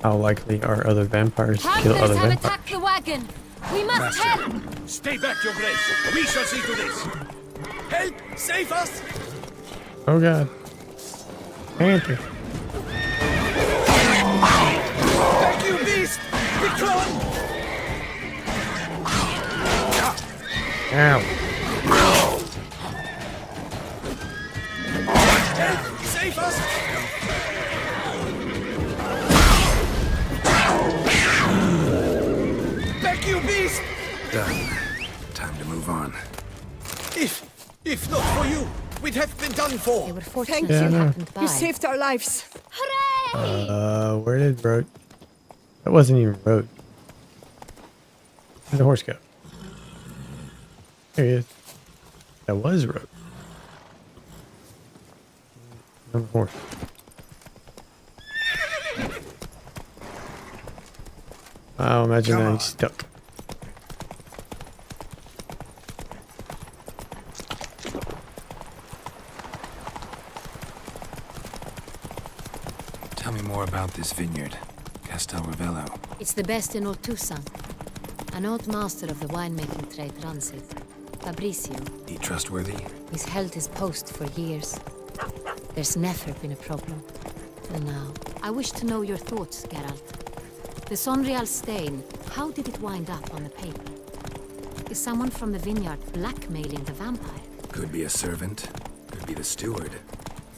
[SPEAKER 2] How likely are other vampires to kill other
[SPEAKER 14] Hunters have
[SPEAKER 2] vampires?
[SPEAKER 14] attacked the wagon! We must help!
[SPEAKER 9] Stay back, Your Grace! We shall see to this! Help! Save us!
[SPEAKER 2] Oh god. Panther.
[SPEAKER 9] Thank you, beast! Be gone!
[SPEAKER 2] Ow.
[SPEAKER 9] Help! Save us! Back, you beast!
[SPEAKER 4] Done. Time to move on.
[SPEAKER 9] If not for you, we'd have been done for.
[SPEAKER 14] They were fortunate
[SPEAKER 5] Thank
[SPEAKER 2] Yeah, I
[SPEAKER 14] you
[SPEAKER 2] know.
[SPEAKER 14] happened by.
[SPEAKER 5] You saved our lives.
[SPEAKER 2] Where did Road? That wasn't even Road. Where'd the horse go? There he is. That was Road. No horse. Wow, imagine that he's stuck.
[SPEAKER 4] Tell me more about this vineyard. Castel Ravello.
[SPEAKER 14] It's the best in all Toussaint. An old master of the winemaking trade runs it. Fabricio.
[SPEAKER 4] He trustworthy?
[SPEAKER 14] He's held his post for years. There's never been a problem. Till now. I wish to know your thoughts, Geralt. The Sonreal stain, how did it wind up on the paper? Is someone from the vineyard blackmailing the vampire?
[SPEAKER 4] Could be a servant. Could be the steward.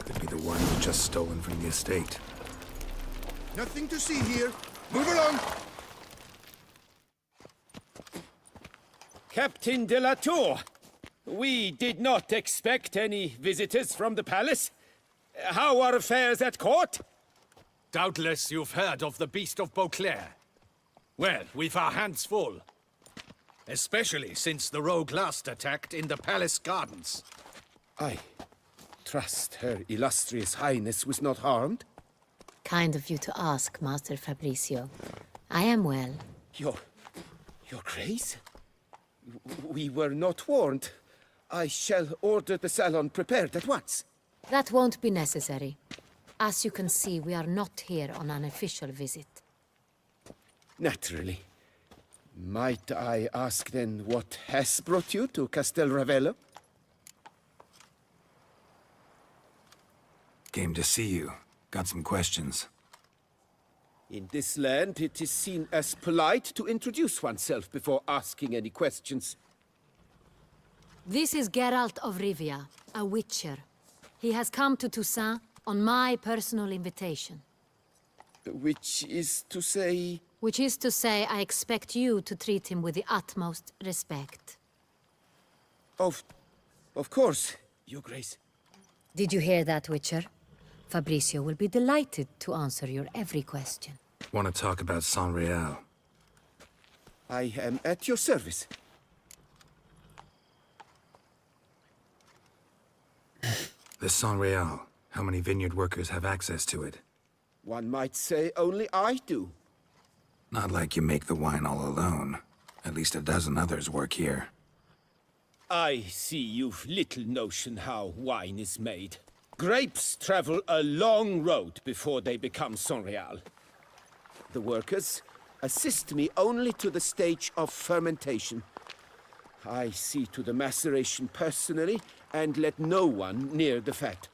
[SPEAKER 4] Could be the one who just stolen from the estate.
[SPEAKER 10] Nothing to see here. Move along.
[SPEAKER 15] Captain de la Tour, we did not expect any visitors from the palace. How are affairs at court?
[SPEAKER 13] Doubtless you've heard of the Beast of Beauclair. Well, we've our hands full. Especially since the rogue last attacked in the palace gardens.
[SPEAKER 15] I trust Her Illustrious Highness was not harmed.
[SPEAKER 14] Kind of you to ask, Master Fabricio. I am well.
[SPEAKER 15] Your Grace? We were not warned. I shall order the salon prepared at once.
[SPEAKER 14] That won't be necessary. As you can see, we are not here on an official visit.
[SPEAKER 15] Naturally. Might I ask then what has brought you to Castel Ravello?
[SPEAKER 4] Came to see you. Got some questions.
[SPEAKER 15] In this land, it is seen as polite to introduce oneself before asking any questions.
[SPEAKER 14] This is Geralt of Rivia, a witcher. He has come to Toussaint on my personal invitation.
[SPEAKER 15] Which is to say...
[SPEAKER 14] Which is to say, I expect you to treat him with the utmost respect.
[SPEAKER 15] Of course, Your Grace.
[SPEAKER 14] Did you hear that, Witcher? Fabricio will be delighted to answer your every question.
[SPEAKER 4] Want to talk about Sonreal?
[SPEAKER 15] I am at your service.
[SPEAKER 4] The Sonreal. How many vineyard workers have access to it?
[SPEAKER 15] One might say only I do.
[SPEAKER 4] Not like you make the wine all alone. At least a dozen others work here.
[SPEAKER 15] I see you've little notion how wine is made. Grapes travel a long road before they become Sonreal. The workers assist me only to the stage of fermentation. I see to the maceration personally and let no one near the fat.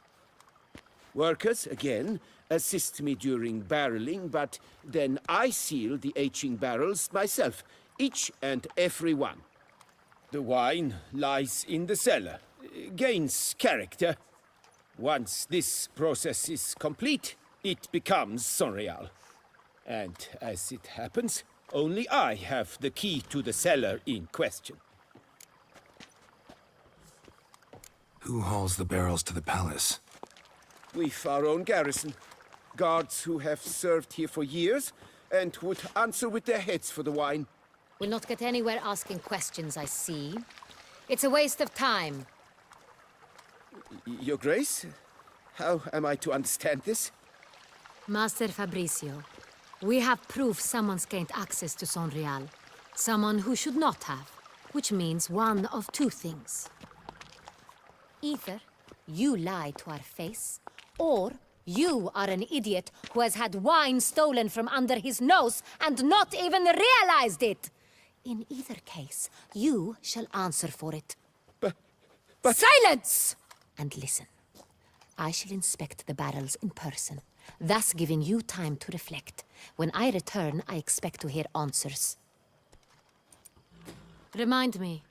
[SPEAKER 15] Workers, again, assist me during barreling, but then I seal the aging barrels myself, each and every one. The wine lies in the cellar, gains character. Once this process is complete, it becomes Sonreal. And as it happens, Only I have the key to the cellar in question.
[SPEAKER 4] Who hauls the barrels to the palace?
[SPEAKER 15] We've our own garrison. Guards who have served here for years and would answer with their heads for the wine.
[SPEAKER 14] We'll not get anywhere asking questions, I see. It's a waste of time.
[SPEAKER 15] Your Grace? How am I to understand this?
[SPEAKER 14] Master Fabricio, we have proof someone's gained access to Sonreal. Someone who should not have. Which means one of two things. Either you lie to our face, or you are an idiot who has had wine stolen from under his nose and not even realized it. In either case, you shall answer for it.
[SPEAKER 15] But...
[SPEAKER 14] Silence! And listen. I shall inspect the barrels in person, thus giving you time to reflect. When I return, I expect to hear answers. Remind me,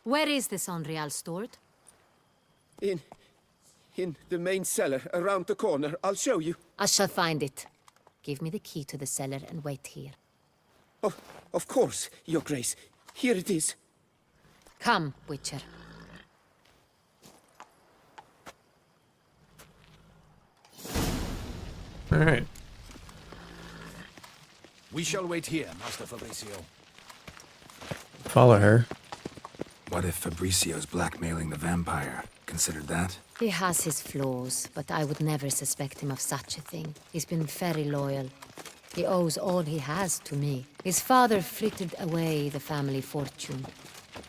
[SPEAKER 14] where is the Sonreal stored?
[SPEAKER 15] In the main cellar, around the corner. I'll show you.
[SPEAKER 14] I shall find it. Give me the key to the cellar and wait here.
[SPEAKER 15] Oh, of course, Your Grace. Here it is.
[SPEAKER 14] Come, Witcher.
[SPEAKER 2] All right.
[SPEAKER 13] We shall wait here, Master Fabricio.
[SPEAKER 2] Follow her.
[SPEAKER 4] What if Fabricio's blackmailing the vampire? Considered that?
[SPEAKER 14] He has his flaws, but I would never suspect him of such a thing. He's been very loyal. He owes all he has to me. His father frittered away the family fortune.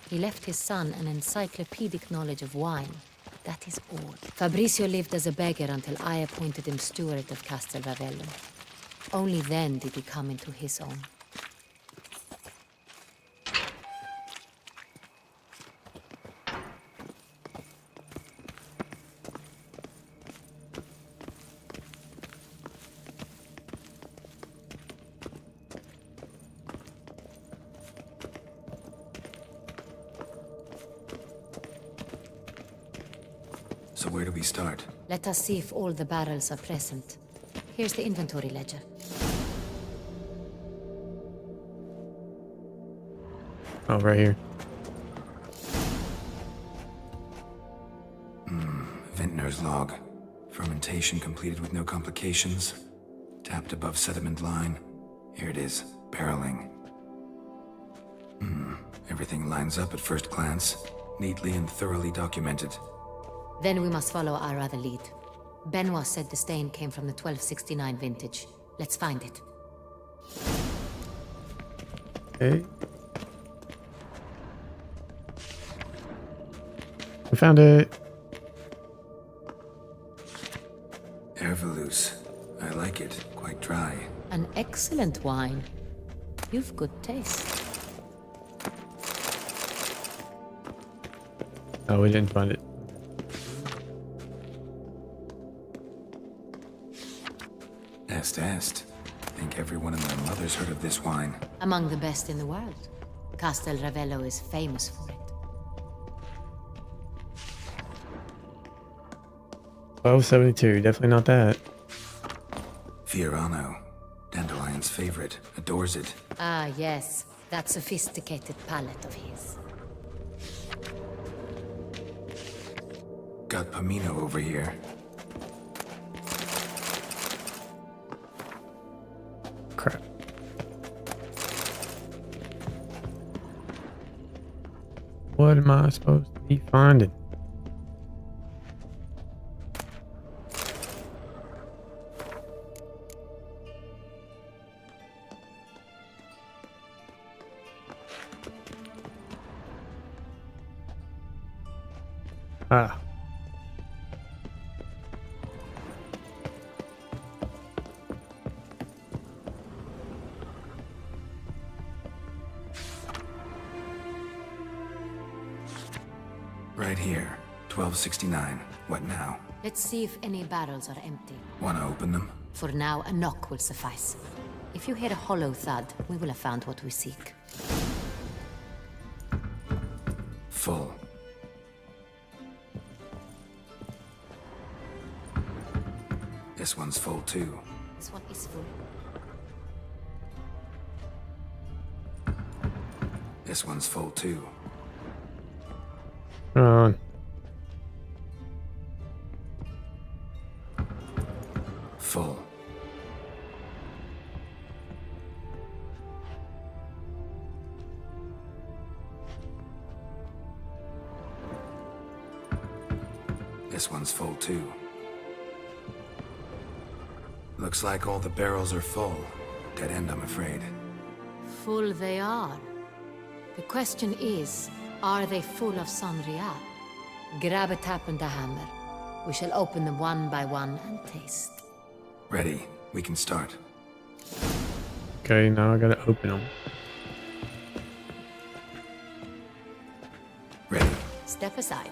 [SPEAKER 14] He left his son an encyclopedic knowledge of wine. That is all. Fabricio lived as a beggar until I appointed him steward of Castel Ravello. Only then did he come into his own.
[SPEAKER 4] So where do we start?
[SPEAKER 14] Let us see if all the barrels are present. Here's the inventory ledger.
[SPEAKER 2] Oh, right here.
[SPEAKER 4] Vintner's log. Fermentation completed with no complications. Tapped above sediment line. Here it is. Barreling. Everything lines up at first glance. Neatly and thoroughly documented.
[SPEAKER 14] Then we must follow our other lead. Benoit said the stain came from the 1269 vintage. Let's find it.
[SPEAKER 2] Okay. We found it.
[SPEAKER 4] Herveloos. I like it. Quite dry.
[SPEAKER 14] An excellent wine. You've good taste.
[SPEAKER 2] Oh, we didn't find it.
[SPEAKER 4] Est. Think everyone and their mother's heard of this wine.
[SPEAKER 14] Among the best in the world. Castel Ravello is famous for it.
[SPEAKER 2] 1272, definitely not that.
[SPEAKER 4] Fiorano. Dandelion's favorite. Adores it.
[SPEAKER 14] Ah, yes. That sophisticated palate of his.
[SPEAKER 4] Got Pomino over here.
[SPEAKER 2] Crap. What am I supposed to be finding? Ah.
[SPEAKER 4] Right here. 1269. What now?
[SPEAKER 14] Let's see if any barrels are empty.
[SPEAKER 4] Wanna open them?
[SPEAKER 14] For now, a knock will suffice. If you hear a hollow thud, we will have found what we seek.
[SPEAKER 4] Full. This one's full too.
[SPEAKER 14] This one is full.
[SPEAKER 4] This one's full too. Full. This one's full too. Looks like all the barrels are full. Dead end, I'm afraid.
[SPEAKER 14] Full they are. The question is, are they full of Sanrial? Grab a tap and a hammer. We shall open them one by one and taste.
[SPEAKER 4] Ready. We can start.
[SPEAKER 2] Okay, now I gotta open them.
[SPEAKER 4] Ready.
[SPEAKER 14] Step aside.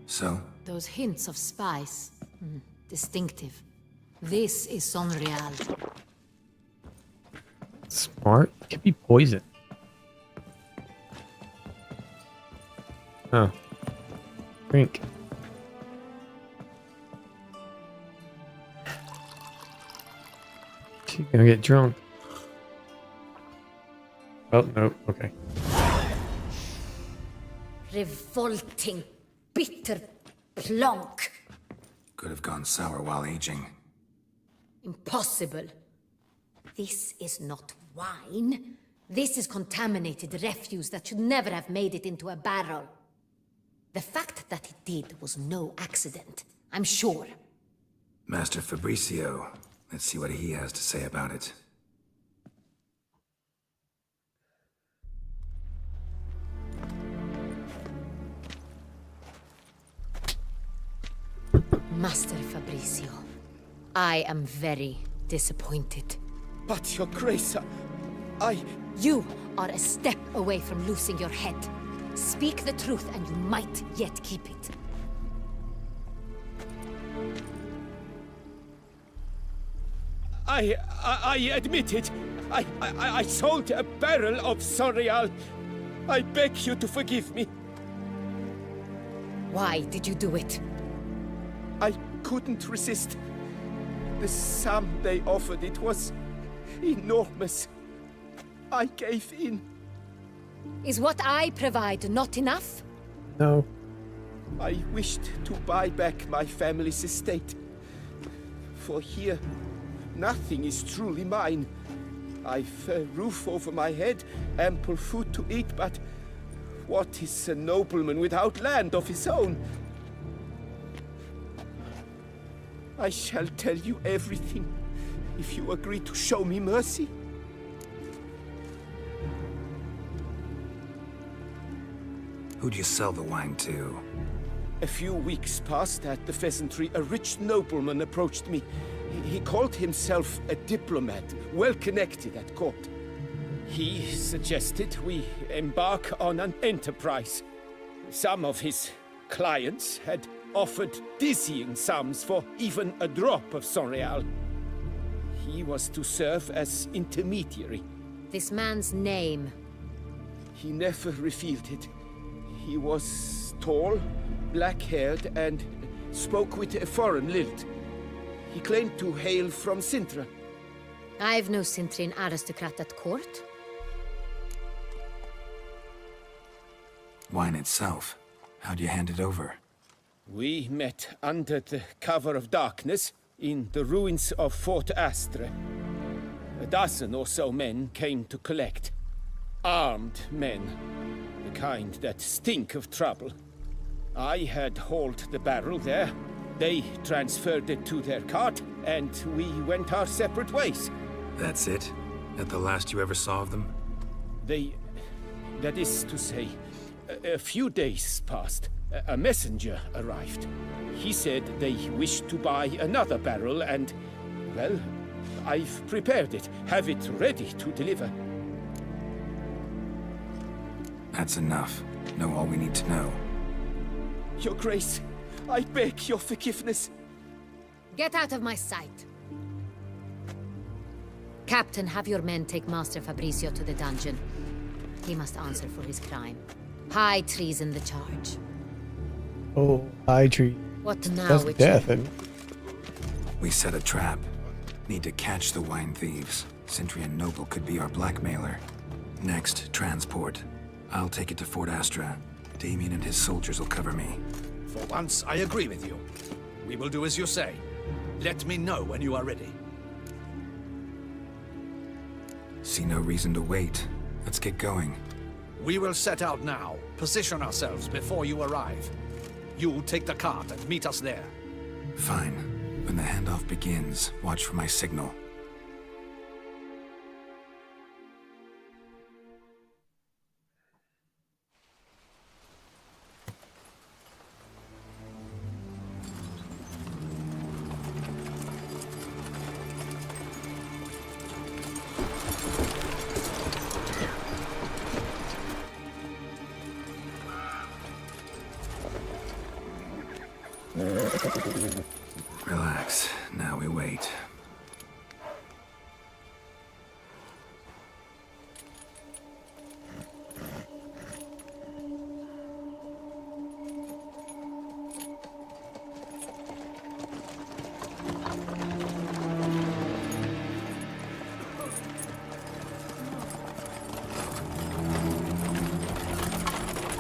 [SPEAKER 4] So?
[SPEAKER 14] Those hints of spice. Distinctive. This is Sonreal.
[SPEAKER 2] Smart. Could be poison. Huh. Drink. She's gonna get drunk. Oh, no. Okay.
[SPEAKER 14] Revolting, bitter plonk.
[SPEAKER 4] Could have gone sour while aging.
[SPEAKER 14] Impossible. This is not wine. This is contaminated refuse that should never have made it into a barrel. The fact that it did was no accident, I'm sure.
[SPEAKER 4] Master Fabricio. Let's see what he has to say about it.
[SPEAKER 14] Master Fabricio, I am very disappointed.
[SPEAKER 15] But, Your Grace,
[SPEAKER 14] You are a step away from losing your head. Speak the truth and you might yet keep it.
[SPEAKER 15] I admit it. I sold a barrel of Sonreal. I beg you to forgive me.
[SPEAKER 14] Why did you do it?
[SPEAKER 15] I couldn't resist. The sum they offered, it was enormous. I gave in.
[SPEAKER 14] Is what I provide not enough?
[SPEAKER 2] No.
[SPEAKER 15] I wished to buy back my family's estate. For here, nothing is truly mine. I've a roof over my head, ample food to eat, but what is a nobleman without land of his own? I shall tell you everything, if you agree to show me mercy.
[SPEAKER 4] Who'd you sell the wine to?
[SPEAKER 15] A few weeks past at the Pheasantry, a rich nobleman approached me. He called himself a diplomat, well connected at court. He suggested we embark on an enterprise. Some of his clients had offered dizzying sums for even a drop of Sonreal. He was to serve as intermediary.
[SPEAKER 14] This man's name?
[SPEAKER 15] He never revealed it. He was tall, black-haired, and spoke with a foreign lilt. He claimed to hail from Sintra.
[SPEAKER 14] I've no Sintrian aristocrat at court.
[SPEAKER 4] Wine itself. How'd you hand it over?
[SPEAKER 15] We met under the cover of darkness in the ruins of Fort Astre. A dozen or so men came to collect. Armed men. The kind that stink of trouble. I had hauled the barrel there. They transferred it to their cart, and we went our separate ways.
[SPEAKER 4] That's it? That the last you ever saw of them?
[SPEAKER 15] That is to say, a few days passed. A messenger arrived. He said they wished to buy another barrel and, well, I've prepared it. Have it ready to deliver.
[SPEAKER 4] That's enough. Know all we need to know.
[SPEAKER 15] Your Grace, I beg your forgiveness.
[SPEAKER 14] Get out of my sight. Captain, have your men take Master Fabricio to the dungeon. He must answer for his crime. High treason the charge.
[SPEAKER 2] Oh, high tree.
[SPEAKER 14] What now,
[SPEAKER 2] That's
[SPEAKER 14] Witcher?
[SPEAKER 2] death. And
[SPEAKER 4] We set a trap. Need to catch the wine thieves. Sentry and Noble could be our blackmailer. Next, transport. I'll take it to Fort Astra. Damien and his soldiers will cover me.
[SPEAKER 13] For once, I agree with you. We will do as you say. Let me know when you are ready.
[SPEAKER 4] See no reason to wait. Let's get going.
[SPEAKER 13] We will set out now. Position ourselves before you arrive. You take the cart and meet us there.
[SPEAKER 4] Fine. When the handoff begins, watch for my signal. Relax. Now we wait.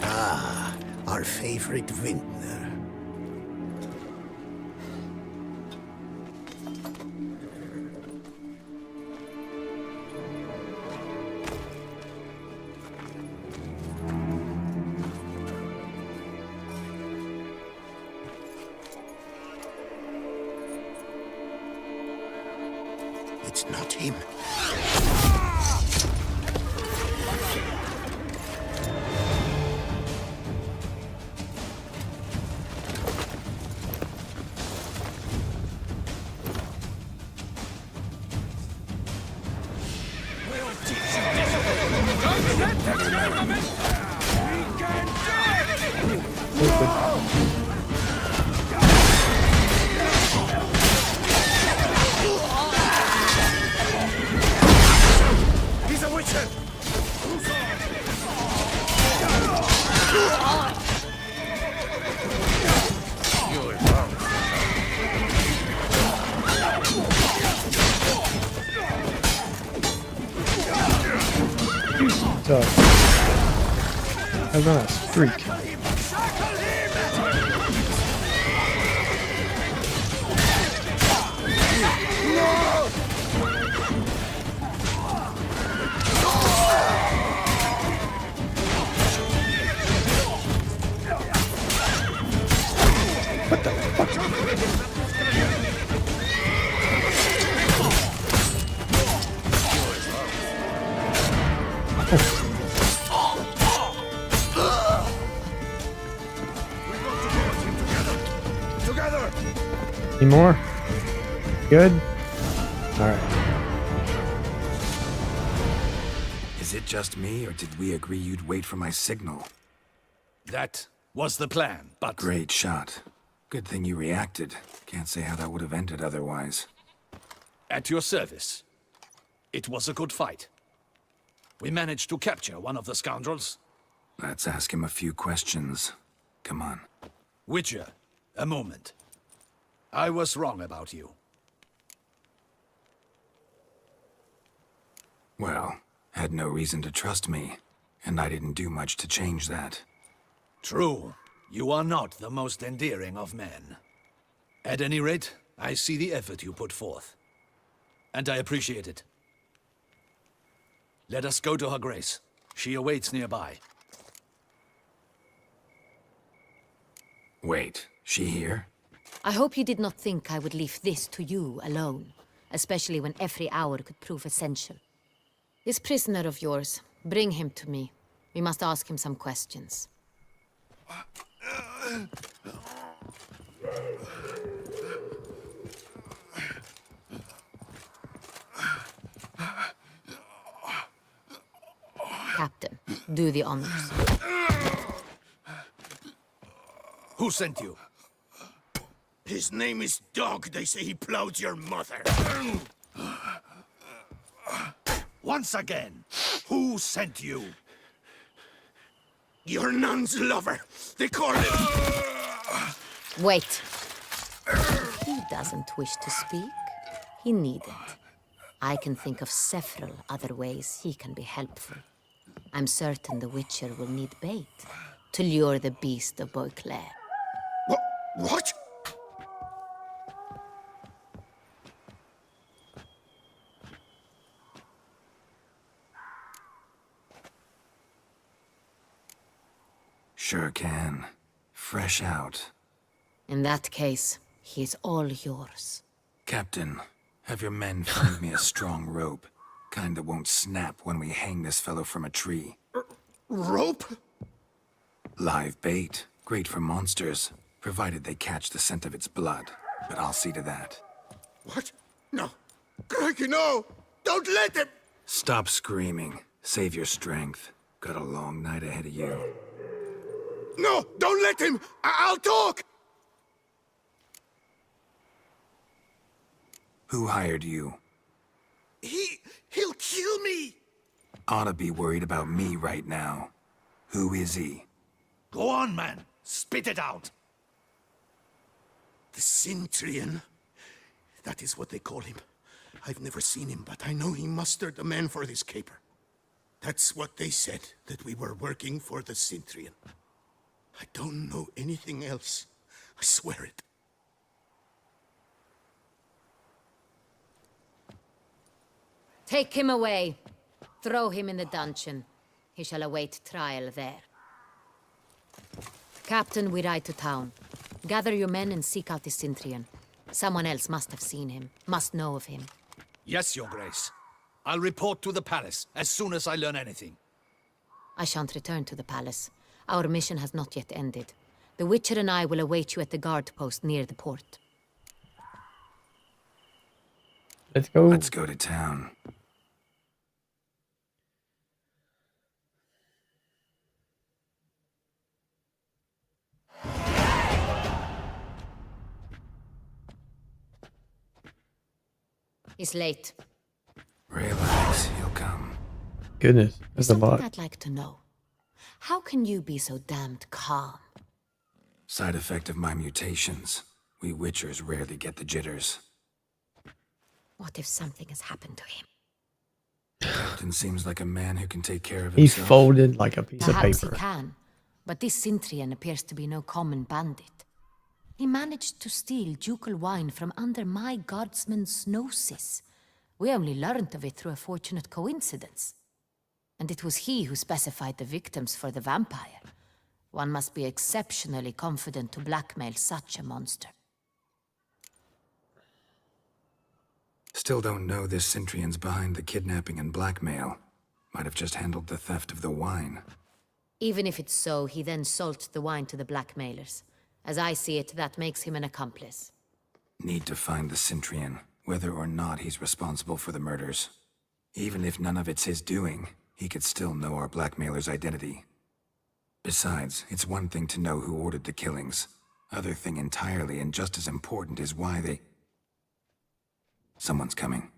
[SPEAKER 6] Ah, our favorite vintner. It's not him.
[SPEAKER 3] He's a witcher!
[SPEAKER 2] so, I'm gonna streak. What the fuck?
[SPEAKER 3] Together!
[SPEAKER 2] Any more? Good? Alright.
[SPEAKER 4] Is it just me, or did we agree you'd wait for my signal?
[SPEAKER 13] That was the plan, but...
[SPEAKER 4] Great shot. Good thing you reacted. Can't say how that would have ended otherwise.
[SPEAKER 13] At your service. It was a good fight. We managed to capture one of the scoundrels.
[SPEAKER 4] Let's ask him a few questions. Come on.
[SPEAKER 13] Witcher, a moment. I was wrong about you.
[SPEAKER 4] Well, had no reason to trust me, and I didn't do much to change that.
[SPEAKER 13] True. You are not the most endearing of men. At any rate, I see the effort you put forth. And I appreciate it. Let us go to her grace. She awaits nearby.
[SPEAKER 4] Wait, she here?
[SPEAKER 14] I hope you did not think I would leave this to you alone, especially when every hour could prove essential. This prisoner of yours, bring him to me. We must ask him some questions. Captain, do the honors.
[SPEAKER 13] Who sent you?
[SPEAKER 3] His name is Dog. They say he plowed your mother.
[SPEAKER 13] Once again, who sent you?
[SPEAKER 3] Your nun's lover. They call him.
[SPEAKER 14] Wait. If he doesn't wish to speak, he needn't. I can think of several other ways he can be helpful. I'm certain the Witcher will need bait to lure the beast of Beauclair.
[SPEAKER 3] What?
[SPEAKER 4] Sure can. Fresh out.
[SPEAKER 14] In that case, he's all yours.
[SPEAKER 4] Captain, have your men find me a strong rope. Kind that won't snap when we hang this fellow from a tree.
[SPEAKER 3] Rope?
[SPEAKER 4] Live bait. Great for monsters, provided they catch the scent of its blood. But I'll see to that.
[SPEAKER 3] What? No. Crikey, no! Don't let him!
[SPEAKER 4] Stop screaming. Save your strength. Got a long night ahead of you.
[SPEAKER 3] No! Don't let him! I'll talk!
[SPEAKER 4] Who hired you?
[SPEAKER 3] He'll kill me!
[SPEAKER 4] Ought to be worried about me right now. Who is he?
[SPEAKER 13] Go on, man. Spit it out.
[SPEAKER 3] The Cintrian. That is what they call him. I've never seen him, but I know he mustered the men for this caper. That's what they said, that we were working for the Cintrian. I don't know anything else. I swear it.
[SPEAKER 14] Take him away. Throw him in the dungeon. He shall await trial there. Captain, we ride to town. Gather your men and seek out the Cintrian. Someone else must have seen him, must know of him.
[SPEAKER 13] Yes, Your Grace. I'll report to the palace as soon as I learn anything.
[SPEAKER 14] I shan't return to the palace. Our mission has not yet ended. The Witcher and I will await you at the guard post near the port.
[SPEAKER 2] Let's go.
[SPEAKER 4] Let's go to town.
[SPEAKER 14] He's late.
[SPEAKER 4] Relax, he'll come.
[SPEAKER 2] Goodness, there's a lot.
[SPEAKER 14] Something I'd like to know. How can you be so damned calm?
[SPEAKER 4] Side effect of my mutations. We Witchers rarely get the jitters.
[SPEAKER 14] What if something has happened to him?
[SPEAKER 4] Captain seems like a man who can take care of
[SPEAKER 2] He
[SPEAKER 4] himself.
[SPEAKER 2] folded like a piece
[SPEAKER 14] Perhaps
[SPEAKER 2] of paper.
[SPEAKER 14] he can, but this Cintrian appears to be no common bandit. He managed to steal ducal wine from under my guardsman's noses. We only learned of it through a fortunate coincidence. And it was he who specified the victims for the vampire. One must be exceptionally confident to blackmail such a monster.
[SPEAKER 4] Still don't know this Cintrian's behind the kidnapping and blackmail. Might have just handled the theft of the wine.
[SPEAKER 14] Even if it's so, he then sold the wine to the blackmailers. As I see it, that makes him an accomplice.
[SPEAKER 4] Need to find the Cintrian, whether or not he's responsible for the murders. Even if none of it's his doing, he could still know our blackmailer's identity. Besides, it's one thing to know who ordered the killings. Other thing entirely, and just as important, is why they... Someone's coming.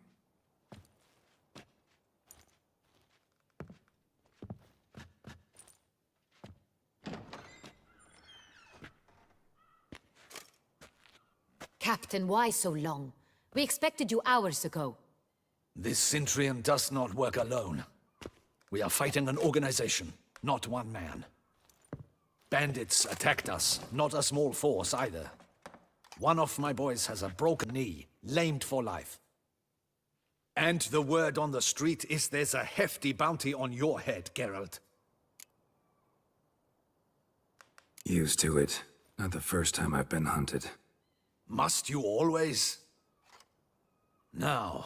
[SPEAKER 14] Captain, why so long? We expected you hours ago.
[SPEAKER 13] This Cintrian does not work alone. We are fighting an organization, not one man. Bandits attacked us, not a small force either. One of my boys has a broken knee, lamed for life. And the word on the street is there's a hefty bounty on your head, Geralt.
[SPEAKER 4] Used to it. Not the first time I've been hunted.
[SPEAKER 13] Must you always? Now,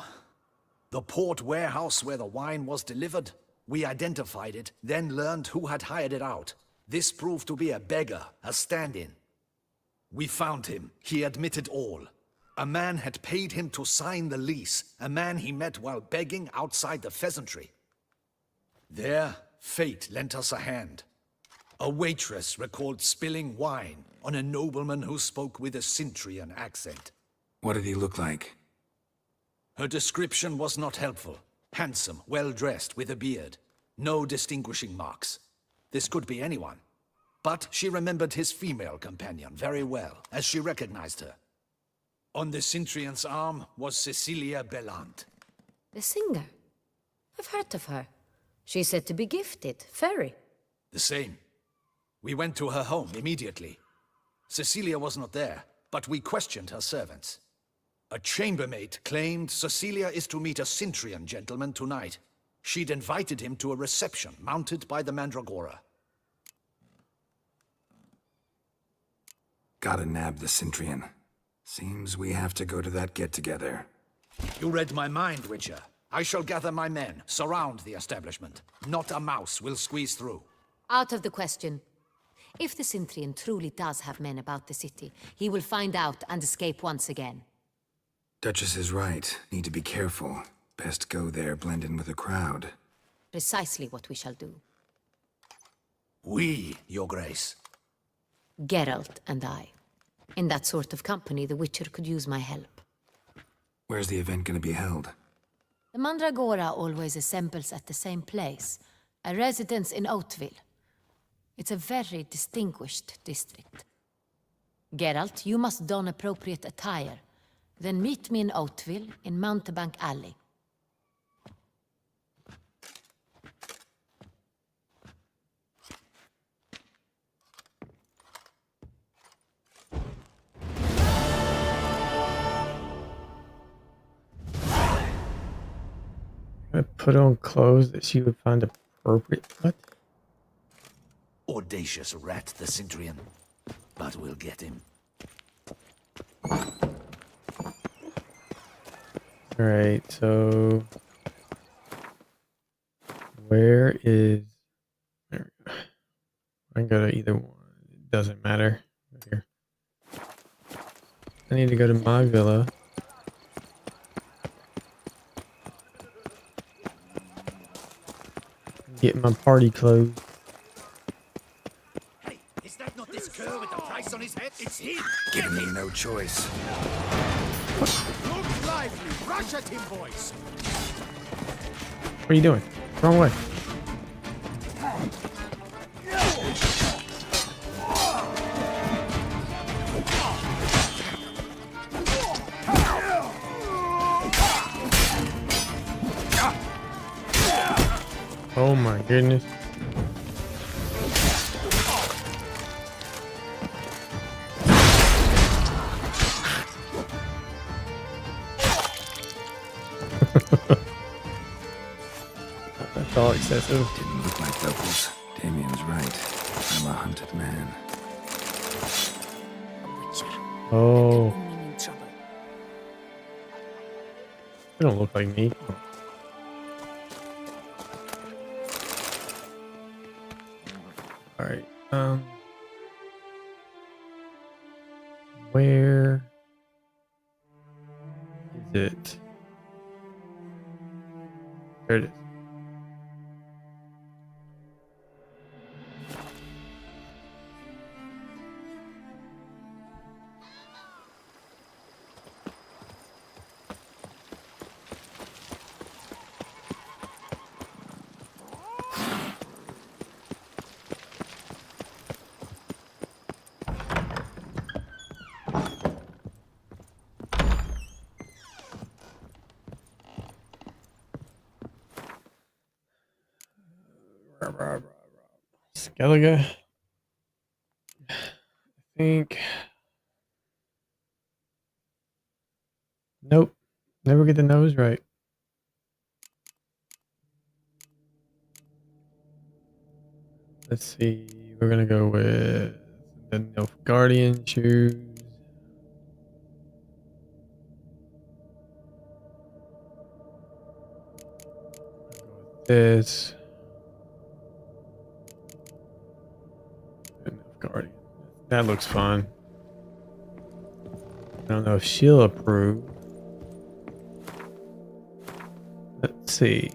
[SPEAKER 13] the port warehouse where the wine was delivered, we identified it, then learned who had hired it out. This proved to be a beggar, a stand-in. We found him. He admitted all. A man had paid him to sign the lease, a man he met while begging outside the pheasantry. There, fate lent us a hand. A waitress recalled spilling wine on a nobleman who spoke with a Cintrian accent.
[SPEAKER 4] What did he look like?
[SPEAKER 13] Her description was not helpful. Handsome, well-dressed, with a beard. No distinguishing marks. This could be anyone. But she remembered his female companion very well, as she recognized her. On the Cintrian's arm was Cecilia Bellant.
[SPEAKER 14] The singer. I've heard of her. She's said to be gifted. Fairy.
[SPEAKER 13] The same. We went to her home immediately. Cecilia was not there, but we questioned her servants. A chambermaid claimed Cecilia is to meet a Cintrian gentleman tonight. She'd invited him to a reception mounted by the Mandragora.
[SPEAKER 4] Gotta nab the Cintrian. Seems we have to go to that get-together.
[SPEAKER 13] You read my mind, Witcher. I shall gather my men, surround the establishment. Not a mouse will squeeze through.
[SPEAKER 14] Out of the question. If the Cintrian truly does have men about the city, he will find out and escape once again.
[SPEAKER 4] Duchess is right. Need to be careful. Best go there, blend in with the crowd.
[SPEAKER 14] Precisely what we shall do.
[SPEAKER 13] We, Your Grace.
[SPEAKER 14] Geralt and I. In that sort of company, the Witcher could use my help.
[SPEAKER 4] Where's the event gonna be held?
[SPEAKER 14] The Mandragora always assembles at the same place, a residence in Oatville. It's a very distinguished district. Geralt, you must don appropriate attire. Then meet me in Oatville, in Mountebank Alley.
[SPEAKER 2] I put on clothes that she would find appropriate. What?
[SPEAKER 13] Audacious rat, the Cintrian. But we'll get him.
[SPEAKER 2] Alright, so where is there we go. I can go to either one. It doesn't matter. Here. I need to go to my villa. Get my party clothes.
[SPEAKER 13] Hey, is that not this cur with the price on his head? It's him!
[SPEAKER 4] Giving me no choice.
[SPEAKER 3] Look lively! Rush at him, boys!
[SPEAKER 2] What are you doing? Wrong way. Oh my goodness. That's all excessive.
[SPEAKER 4] Didn't look like doubles. Damien's right. I'm a hunted man.
[SPEAKER 2] Oh. They don't look like me. Alright, where is it? There it is. Skellige. I think. Nope. Never get the nose right. Let's see. We're gonna go with the Nilfgaardian shoes. This. Nilfgaardian. That looks fun. I don't know if she'll approve. Let's see.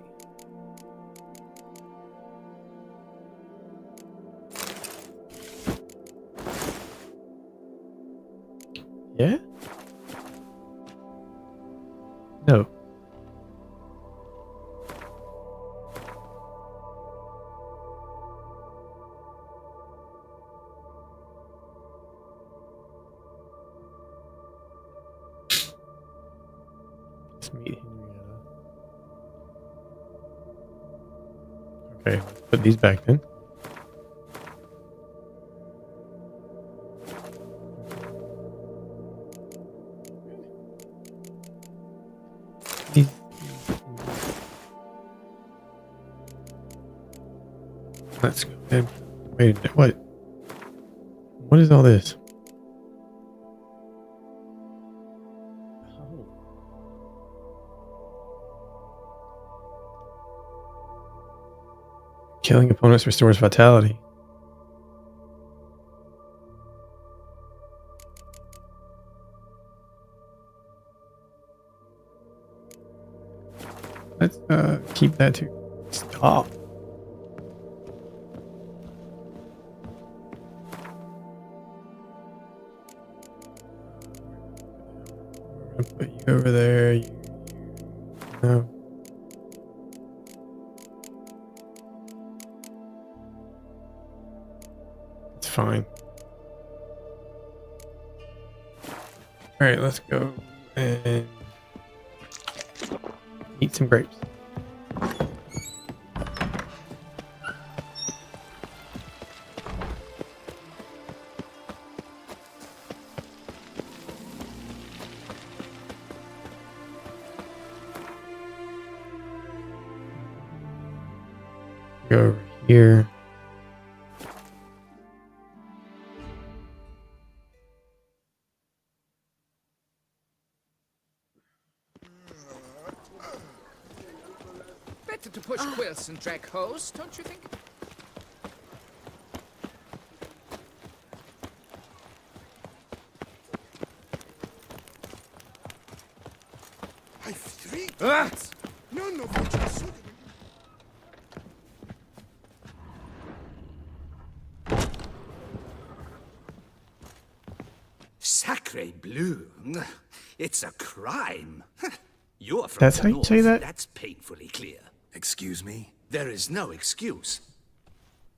[SPEAKER 2] Yeah? No. Let's meet Henrietta. Okay, put these back then. These- Let's go ahead. Wait, what? What is all this? Killing opponents restores vitality. Let's keep that too. Stop. We're gonna put you over there. No. It's fine. All right, let's go and eat some grapes. Go over here.
[SPEAKER 7] Better to push quilts and drag hose, don't you think?
[SPEAKER 3] I've 3 guards, none of which are suitable.
[SPEAKER 13] Sacre bleu. It's a crime. You're from
[SPEAKER 2] That's
[SPEAKER 13] the
[SPEAKER 2] how you
[SPEAKER 13] north.
[SPEAKER 2] say that?
[SPEAKER 13] That's painfully clear.
[SPEAKER 4] Excuse me?
[SPEAKER 13] There is no excuse.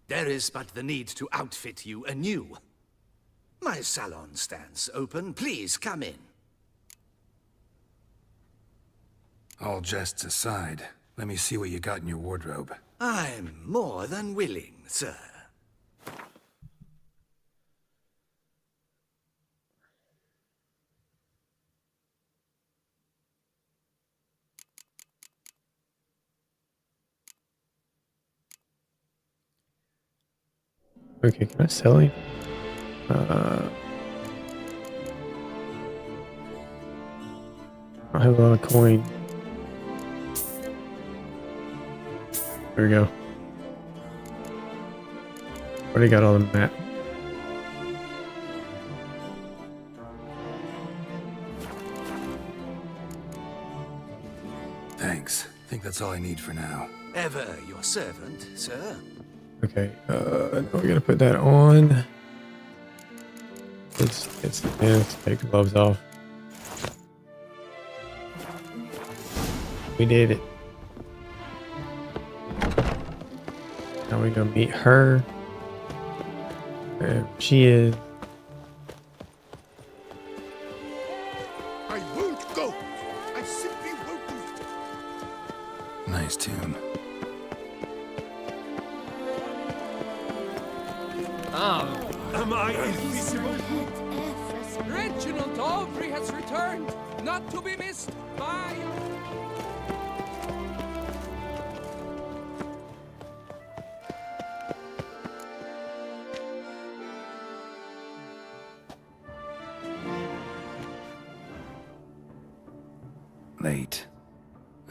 [SPEAKER 13] There is but the need to outfit you anew. My salon stands open. Please come in.
[SPEAKER 4] All jests aside, let me see what you got in your wardrobe.
[SPEAKER 13] I'm more than willing, sir.
[SPEAKER 2] Okay, can I sell it? I have a lot of coin. There we go. Already got all the map.
[SPEAKER 4] Thanks. Think that's all I need for now.
[SPEAKER 13] Ever your servant, sir.
[SPEAKER 2] Okay, now we're gonna put that on. Let's take the gloves off. We did it. Now we're gonna meet her. There she is.
[SPEAKER 3] I won't go. I simply won't do it.
[SPEAKER 4] Nice tune.
[SPEAKER 12] Am I invisible?
[SPEAKER 7] Reginald Aubrey has returned, not to be missed. Bye.
[SPEAKER 4] Late.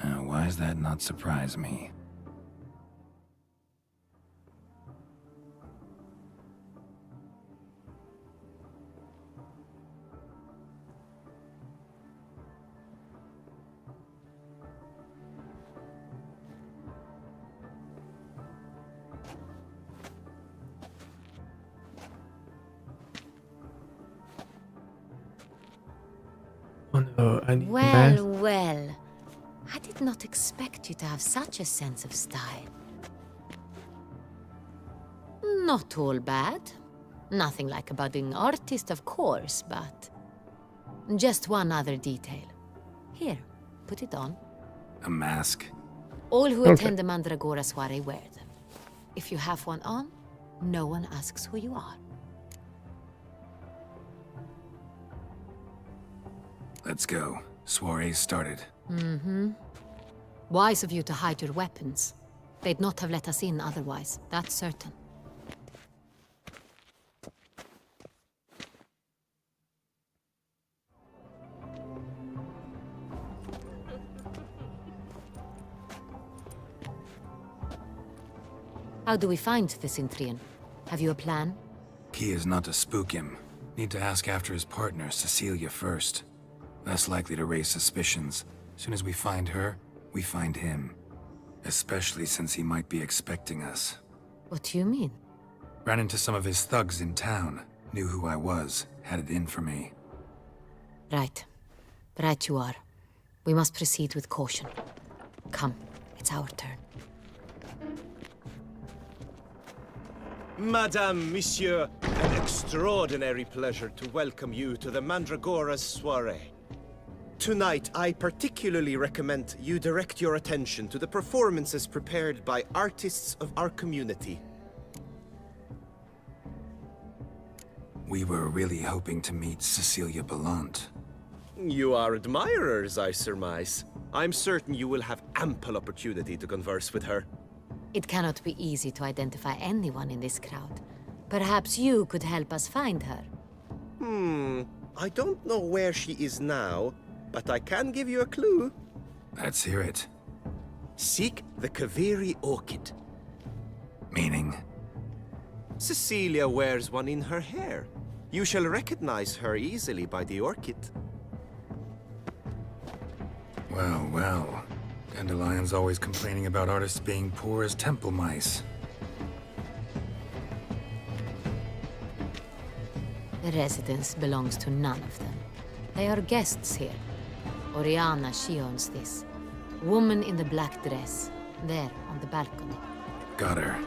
[SPEAKER 4] Now, why does that not surprise me?
[SPEAKER 2] Oh no, I need the
[SPEAKER 14] Well,
[SPEAKER 2] mask.
[SPEAKER 14] well. I did not expect you to have such a sense of style. Not all bad. Nothing like a budding artist, of course, but... Just one other detail. Here, Put it on.
[SPEAKER 4] A mask?
[SPEAKER 14] All who
[SPEAKER 2] Okay.
[SPEAKER 14] attend the Mandragora soiree wear them. If you have one on, no one asks who you are.
[SPEAKER 4] Let's go. Soiree's started.
[SPEAKER 14] Mm-hmm. Wise of you to hide your weapons. They'd not have let us in otherwise, that's certain. How do we find the Cintrian? Have you a plan?
[SPEAKER 4] Key is not to spook him. Need to ask after his partner, Cecilia, first. Less likely to raise suspicions. Soon as we find her, we find him. Especially since he might be expecting us.
[SPEAKER 14] What do you mean?
[SPEAKER 4] Ran into some of his thugs in town. Knew who I was. Had it in for me.
[SPEAKER 14] Right. Right you are. We must proceed with caution. Come, it's our turn.
[SPEAKER 16] Madame, Monsieur, an extraordinary pleasure to welcome you to the Mandragora's soiree. Tonight, I particularly recommend you direct your attention to the performances prepared by artists of our community.
[SPEAKER 4] We were really hoping to meet Cecilia Belant.
[SPEAKER 16] You are admirers, I surmise. I'm certain you will have ample opportunity to converse with her.
[SPEAKER 14] It cannot be easy to identify anyone in this crowd. Perhaps you could help us find her.
[SPEAKER 16] I don't know where she is now, but I can give you a clue.
[SPEAKER 4] Let's hear it.
[SPEAKER 16] Seek the Kaviri orchid.
[SPEAKER 4] Meaning?
[SPEAKER 16] Cecilia wears one in her hair. You shall recognize her easily by the orchid.
[SPEAKER 4] Well, well. Dandelion's always complaining about artists being poor as temple mice.
[SPEAKER 14] The residence belongs to none of them. They are guests here. Oriana, she owns this. Woman in the black dress. There, on the balcony.
[SPEAKER 4] Got her.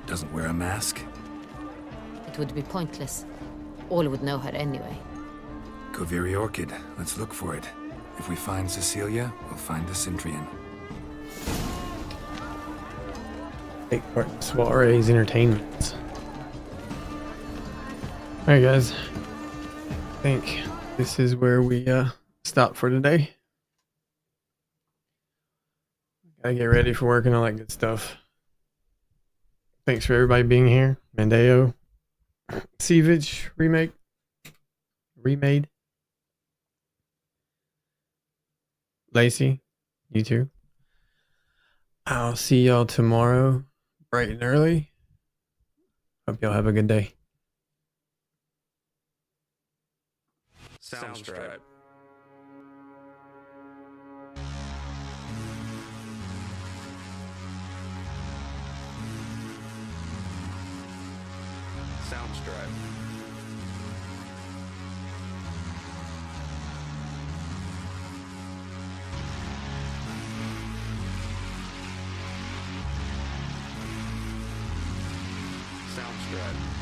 [SPEAKER 4] Doesn't wear a mask?
[SPEAKER 14] It would be pointless. All would know her anyway.
[SPEAKER 4] Kaviri Orchid. Let's look for it. If we find Cecilia, we'll find the Cintrian.
[SPEAKER 2] Take part in soirees, entertainment. Alright guys, I think this is where we stop for today. Gotta get ready for work and all that good stuff. Thanks for everybody being here. Mandeo, Sievage remade. Lacey, you too. I'll see y'all tomorrow, bright and early. Hope y'all have a good day.
[SPEAKER 17] Soundstripe. Soundstripe. Soundstripe.